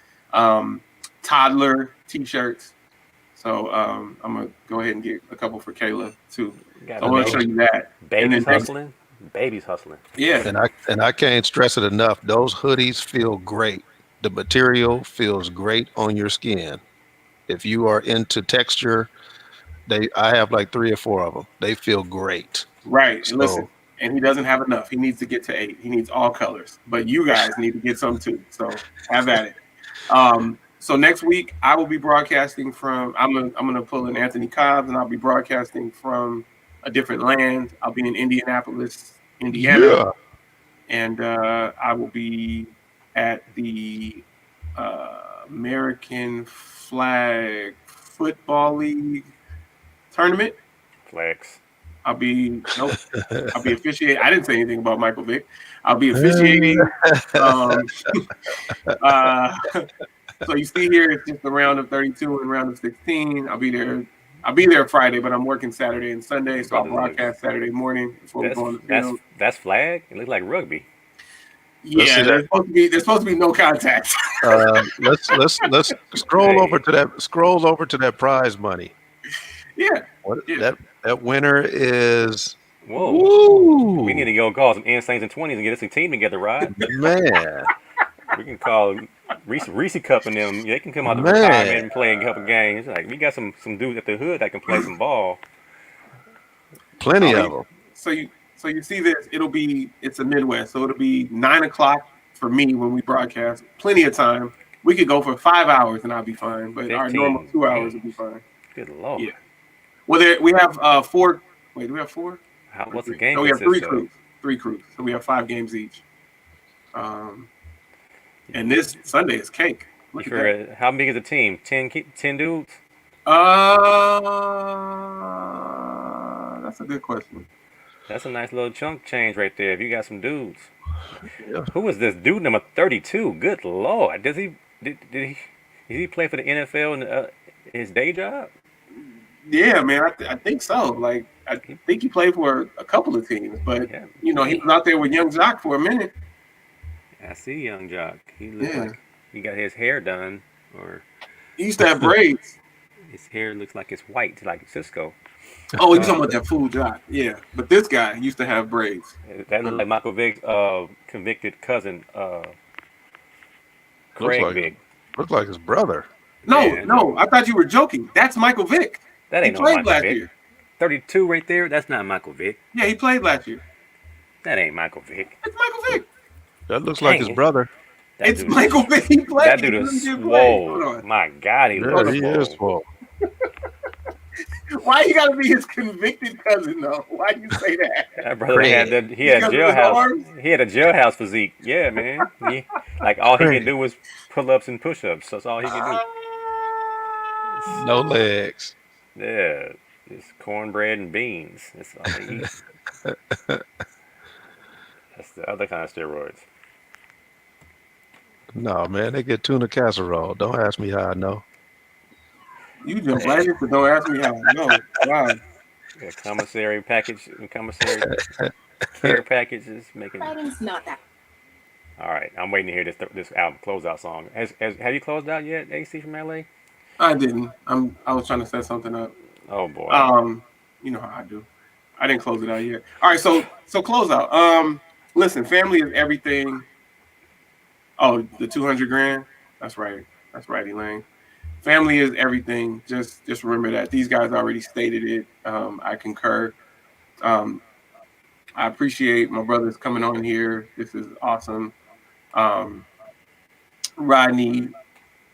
toddler t-shirts. So I'm gonna go ahead and get a couple for Kayla too. So I want to show you that. Baby's hustling. Baby's hustling. Yeah. And I can't stress it enough. Those hoodies feel great. The material feels great on your skin. If you are into texture, I have like 3 or 4 of them. They feel great. Right. So, and listen, and he doesn't have enough. He needs to get to 8. He needs all colors. But you guys need to get some too. So have at it. So next week I will be broadcasting from. I'm gonna pull in Anthony Cobbs, and I'll be broadcasting from a different land. I'll be in Indianapolis, Indiana, yeah. and I will be at the American Flag Football League tournament. Flex. I'll be officiating. I didn't say anything about Michael Vick. I'll be officiating. So you see here, it's just the round of 32 and round of 16. I'll be there Friday, but I'm working Saturday and Sunday, so I'll broadcast Saturday morning before we go on the field. That's flag. It looks like rugby. Yeah, there's supposed to be no contact. Let's scroll over to that prize money. Yeah. That winner is. Whoa. Woo. We need to go call some N-Saints and 20s and get us a team together, right? Man. We can call Reese Cup and them. They can come out to retirement and play a couple games. Like we got some dudes at the hood that can play some ball. Plenty of them. So you see this? It's a Midwest, so it'll be 9:00 for me when we broadcast. Plenty of time. We could go for 5 hours and I'll be fine. But 15. our normal 2 hours will be fine. Good Lord. Yeah. Well, we have 4. Wait, do we have 4? What's the game? No, we have 3 crews. 3 crews. So we have 5 games each. And this Sunday is cake. Look at that. How big is the team? 10 dudes? That's a good question. That's a nice little chunk change right there. If you got some dudes. Yeah. Who is this dude number 32? Good Lord. Did he play for the NFL in his day job? Yeah, man, I think so. Like, I think he played for a couple of teams, but he was out there with Young Jock for a minute. I see Young Jock. He looks like he got his hair done, or he used to have braids. His hair looks like it's white, like Cisco. Oh, you talking about that fool Jock? Yeah, but this guy used to have braids. That looks like Michael Vick's convicted cousin, Looks Craig like Vick. looks like his brother. No, Man, no, I thought you were joking. That's Michael Vick. that He ain't no played Michael last Vick. year. 32 right there. That's not Michael Vick. Yeah, he played last year. That ain't Michael Vick. It's Michael Vick. That looks like his Dang it. brother. That It's dude, Michael Vick. He played. that dude He is didn't play. Hold swole. on. My God, he Yeah, looks he swole. is swole. Why you gotta be his convicted cousin though? Why you say that? That brother had that. He had Because of his jailhouse. arms? He had a jailhouse physique. Yeah, man. Like all he could do was pull-ups and push-ups. That's all he could do. No legs. Yeah, just cornbread and beans. That's all they eat. That's the other kind of steroids. No, man, they get tuna casserole. Don't ask me how I know. You jump right into don't ask me how I know. Wow. Yeah, commissary package, commissary care packages making. Items not that. All right, I'm waiting to hear this album closeout song. Have you closed out yet, AC from LA? I didn't. I was trying to set something up. Oh boy. You know how I do. I didn't close it out yet. All right, so close out. Listen, family is everything. Oh, the 200 grand. That's right. That's right, Elaine. Family is everything. Just remember that. These guys already stated it. I concur. I appreciate my brothers coming on here. This is awesome. Rodney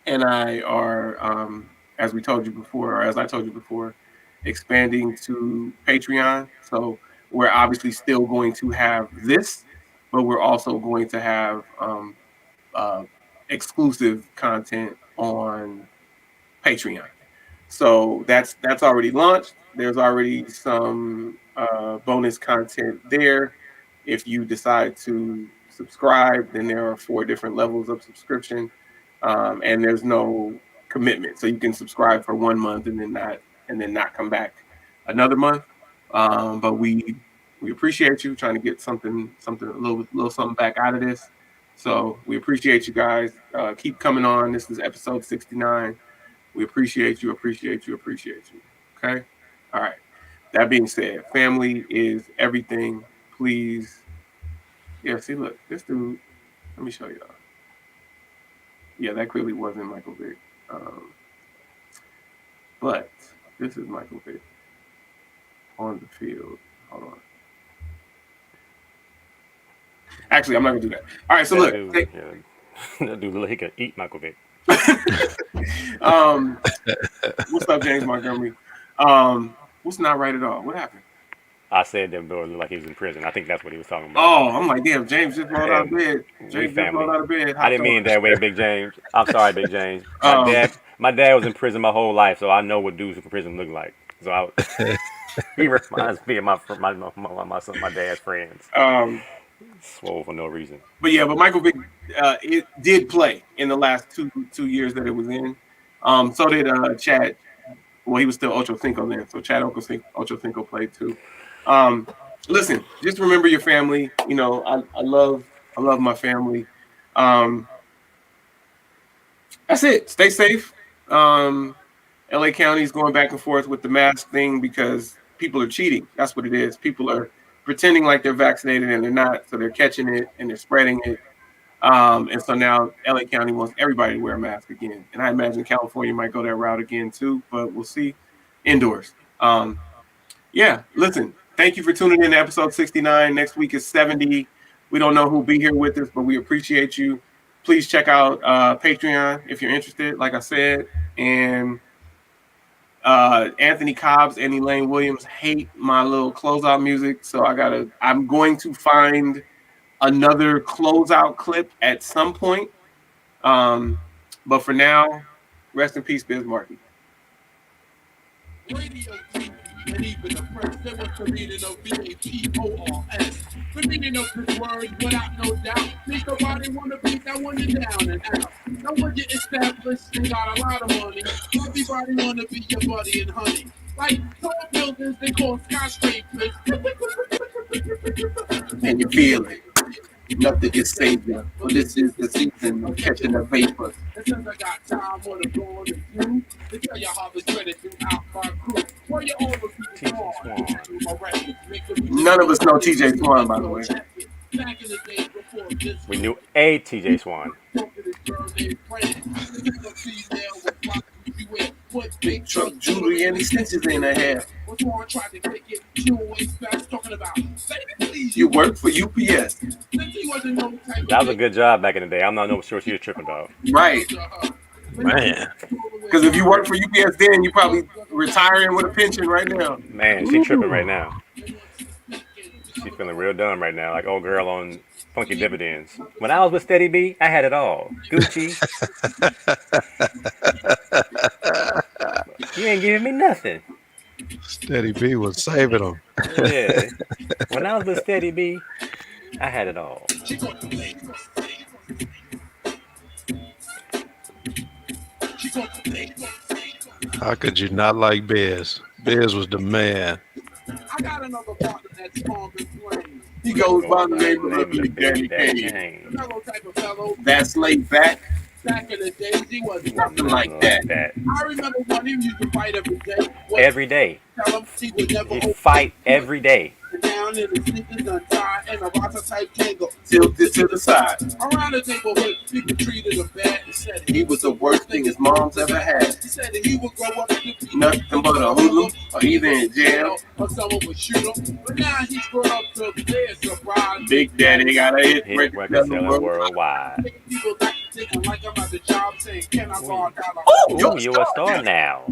and I are, as we told you before, or as I told you before, expanding to Patreon. So we're obviously still going to have this, but we're also going to have exclusive content on Patreon. So that's already launched. There's already some bonus content there. If you decide to subscribe, then there are 4 different levels of subscription, and there's no commitment. So you can subscribe for 1 month and then not come back another month. But we appreciate you trying to get something a little something back out of this. So we appreciate you guys. Keep coming on. This is episode 69. We appreciate you. Okay? All right. That being said, family is everything. Please. Yeah, see, look, this dude, let me show y'all. Yeah, that clearly wasn't Michael Vick. But this is Michael Vick on the field. Hold on. Actually, I'm not going to do that. All right, so look. That dude look, he could eat Michael Vick. What's up, James Montgomery? What's not right at all? What happened? I said them boys look like he was in prison. I think that's what he was talking about. Oh, I'm like, damn, James just rolled out of bed. I didn't mean it that way, Big James. I'm sorry, Big James. My dad was in prison my whole life, so I know what dudes in prison look like. So he reminds me of my dad's friends. Swole for no reason. But Michael Vick it did play in the last two years that it was in. So did Chad. Well, he was still Ocho Cinco then, so Chad Ocho Cinco played too. Listen, just remember your family. You know, I love my family. That's it. Stay safe. LA County is going back and forth with the mask thing because people are cheating. That's what it is. People are pretending like they're vaccinated and they're not, so they're catching it and they're spreading it. And so now LA County wants everybody to wear a mask again. And I imagine California might go that route again too, but we'll see. Indoors. Listen, thank you for tuning in to episode 69. Next week is 70. We don't know who'll be here with us, but we appreciate you. Please check out Patreon if you're interested, like I said. And Anthony Cobbs and Elaine Williams hate my little closeout music, so I'm going to find another closeout clip at some point. But for now, rest in peace, Biz Markie. Radio, and even the press, they want the meaning of VAPORS. The meaning of this word, without no doubt, make nobody want to beat that one down and out. Now when you established and got a lot of money, everybody want to be your buddy and honey. Like tall buildings, they call skyscrapers. And you feel it. Nothing can save you. Well, this is the season of catching the vapor. And since I got time, what I'm going to do, To tell you how the credit throughout my crew. Where you always be TJ Swan. None of us know TJ Swan, by the way. Back in the days before this. We knew a TJ Swan. Big truck jewelry and extensions in her hair. You work for UPS. That was a good job back in the day. I'm not sure what she was tripping about. Right. Man, Because if you work for UPS then, you probably retiring with a pension right now. Man, she tripping right now. She's feeling real dumb right now, like old girl on funky dividends. When I was with Steady B, I had it all. Gucci. You ain't giving me nothing. Steady B was saving them. Yeah. When I was with Steady B, I had it all. How could you not like Biz? Biz was the man. I got another partner that's calm and plain. He goes by the name of Big Daddy Kane. Mellow type of fellow. That's laid back. Back in the days, he was Nothing like that. I remember when he used to fight every day. Every day. Tell him he would never He fight every day. down in the sneakers untied and a rasta type tangle. Tilted to the side. Around the neighborhood, people treated him bad. He said He was the worst thing his mom's ever had. He said that he would grow up to be Nothing but a hoodlum or either in jail. or someone would shoot him. But now he's grown up to be a surprise. Big Daddy got a hit Hit record record selling selling worldwide. worldwide. People like to think I'm like I'm at the job saying, can I borrow $1? Ooh, you a star now.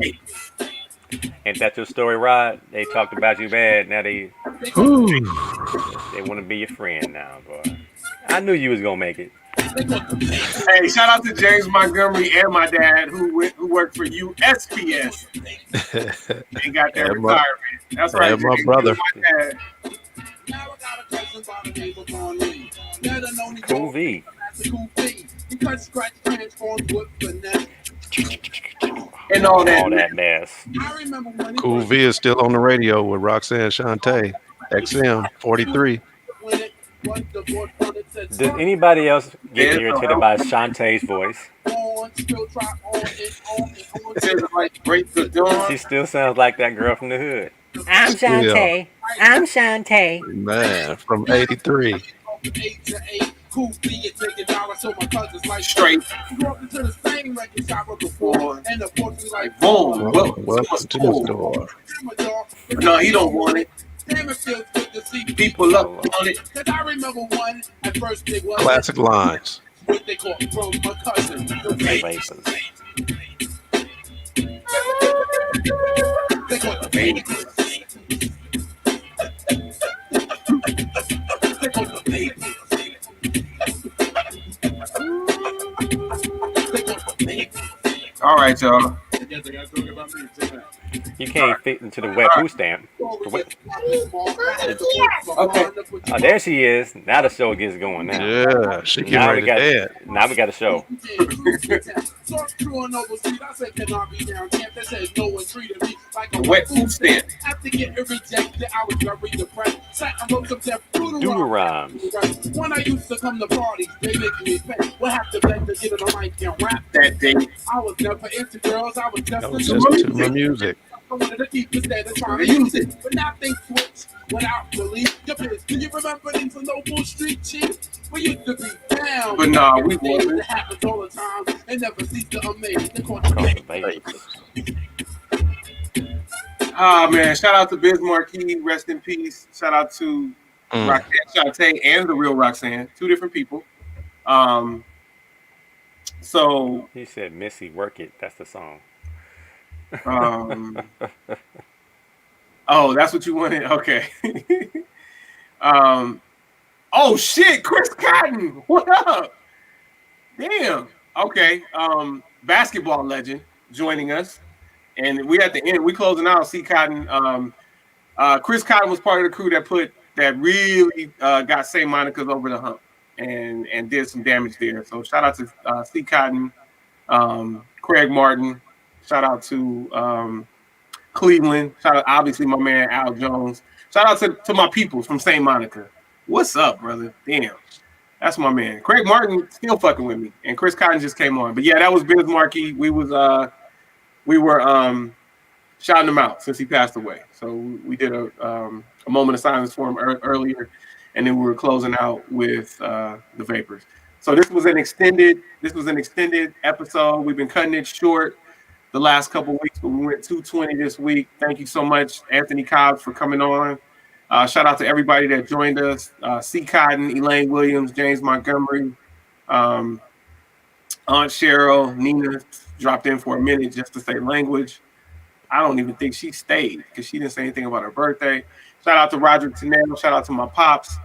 Ain't that your story, Rod? They talked about you bad. Now they want to be your friend now, boy. I knew you was gonna make it. Hey, shout out to James Montgomery and my dad who worked for USPS and got their And my- retirement. That's right. and my James, brother. my dad. Now I got a cousin by the name of Rodney. Better known as Cool V. Cool V. He cut, scratch, transforms with finesse. And all that. All that mess. I remember when he Cool first V is still on the radio with Roxanne Shante. XM 43. when it was the voice on it said, Does anybody else get irritated by Shantae's voice? on, still try on and on and on. It says like break the dawn. She still sounds like that girl from the hood. I'm Shantae. I'm Shantae. Man, from 83. 8 to 8. Cool V, you take a dollar, so my cousins like Straight. We walked into the same record shop before, and the boys be like, Boom. Welcome Welcome to the store. No, he don't want it. Damn, it feels good to see People up on it. Cause I remember one at first they was Classic lines. what they call from my cousin. The Vapors. They call the vapors. They call the vapors. They call the vapors. All right, y'all. I guess I gotta talk about me tonight. You can't fit into the wet food stamp. Okay. Oh, there she is. Now the show gets going now. Yeah, she Now getting we ready to got dance. now we got a show. So true and overseas, I said, can I be down camp? They said, no one treated me like a Wet food stamp. After getting rejected, I was very depressed. Sat and wrote some death Doodle rhymes. When I used to come to parties, they make me pay. What have to beg to get on the mic and rap? That day. I was never into girls, I was just That was into just to my music. I wanted to keep instead of trying to use it. But now things switch without belief. Your biz, do you remember these Noble Street Chief? We used to be down. But nah, we things wasn't. that happens all the time and never cease to amaze. They call it Called the vapors. Vapors. Ah, man. Shout out to Biz Marquis. Rest in peace. Shout out to Roxanne Shante and the real Roxanne. Two different people. So, He said, "Missy, work it." That's the song. oh, that's what you wanted? Okay. Oh, shit. Chris Cotton. What up? Damn. Okay. Basketball legend joining us. And we at the end. We closing out. C. Cotton. Chris Cotton was part of the crew that really got St. Monica's over the hump and did some damage there. So shout out to C. Cotton, Craig Martin. Shout out to Cleveland. Shout out, obviously, my man Al Jones. Shout out to my peoples from St. Monica. What's up, brother? Damn. That's my man. Craig Martin still fucking with me. And Chris Cotton just came on. But yeah, that was Biz Marquis. We was we were shouting him out since he passed away. So we did a moment of silence for him earlier, and then we were closing out with the Vapors. So this was an extended episode. We've been cutting it short the last couple of weeks, but we went 220 this week. Thank you so much, Anthony Cobbs, for coming on. Shout out to everybody that joined us: C. Cotton, Elaine Williams, James Montgomery, Aunt Cheryl, Nina dropped in for a minute just to say language. I don't even think she stayed because she didn't say anything about her birthday. Shout out to Roger Tanel. Shout out to my pops.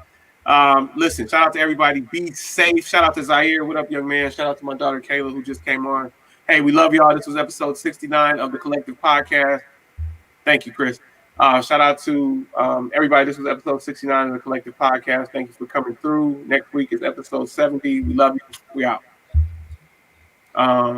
Listen, shout out to everybody. Be safe. Shout out to Zaire. What up, young man? Shout out to my daughter Kayla, who just came on. Hey, we love y'all. This was episode 69 of the Collective Podcast. Thank you, Chris. Shout out to everybody. This was episode 69 of the Collective Podcast. Thank you for coming through. Next week is episode 70. We love you. We out.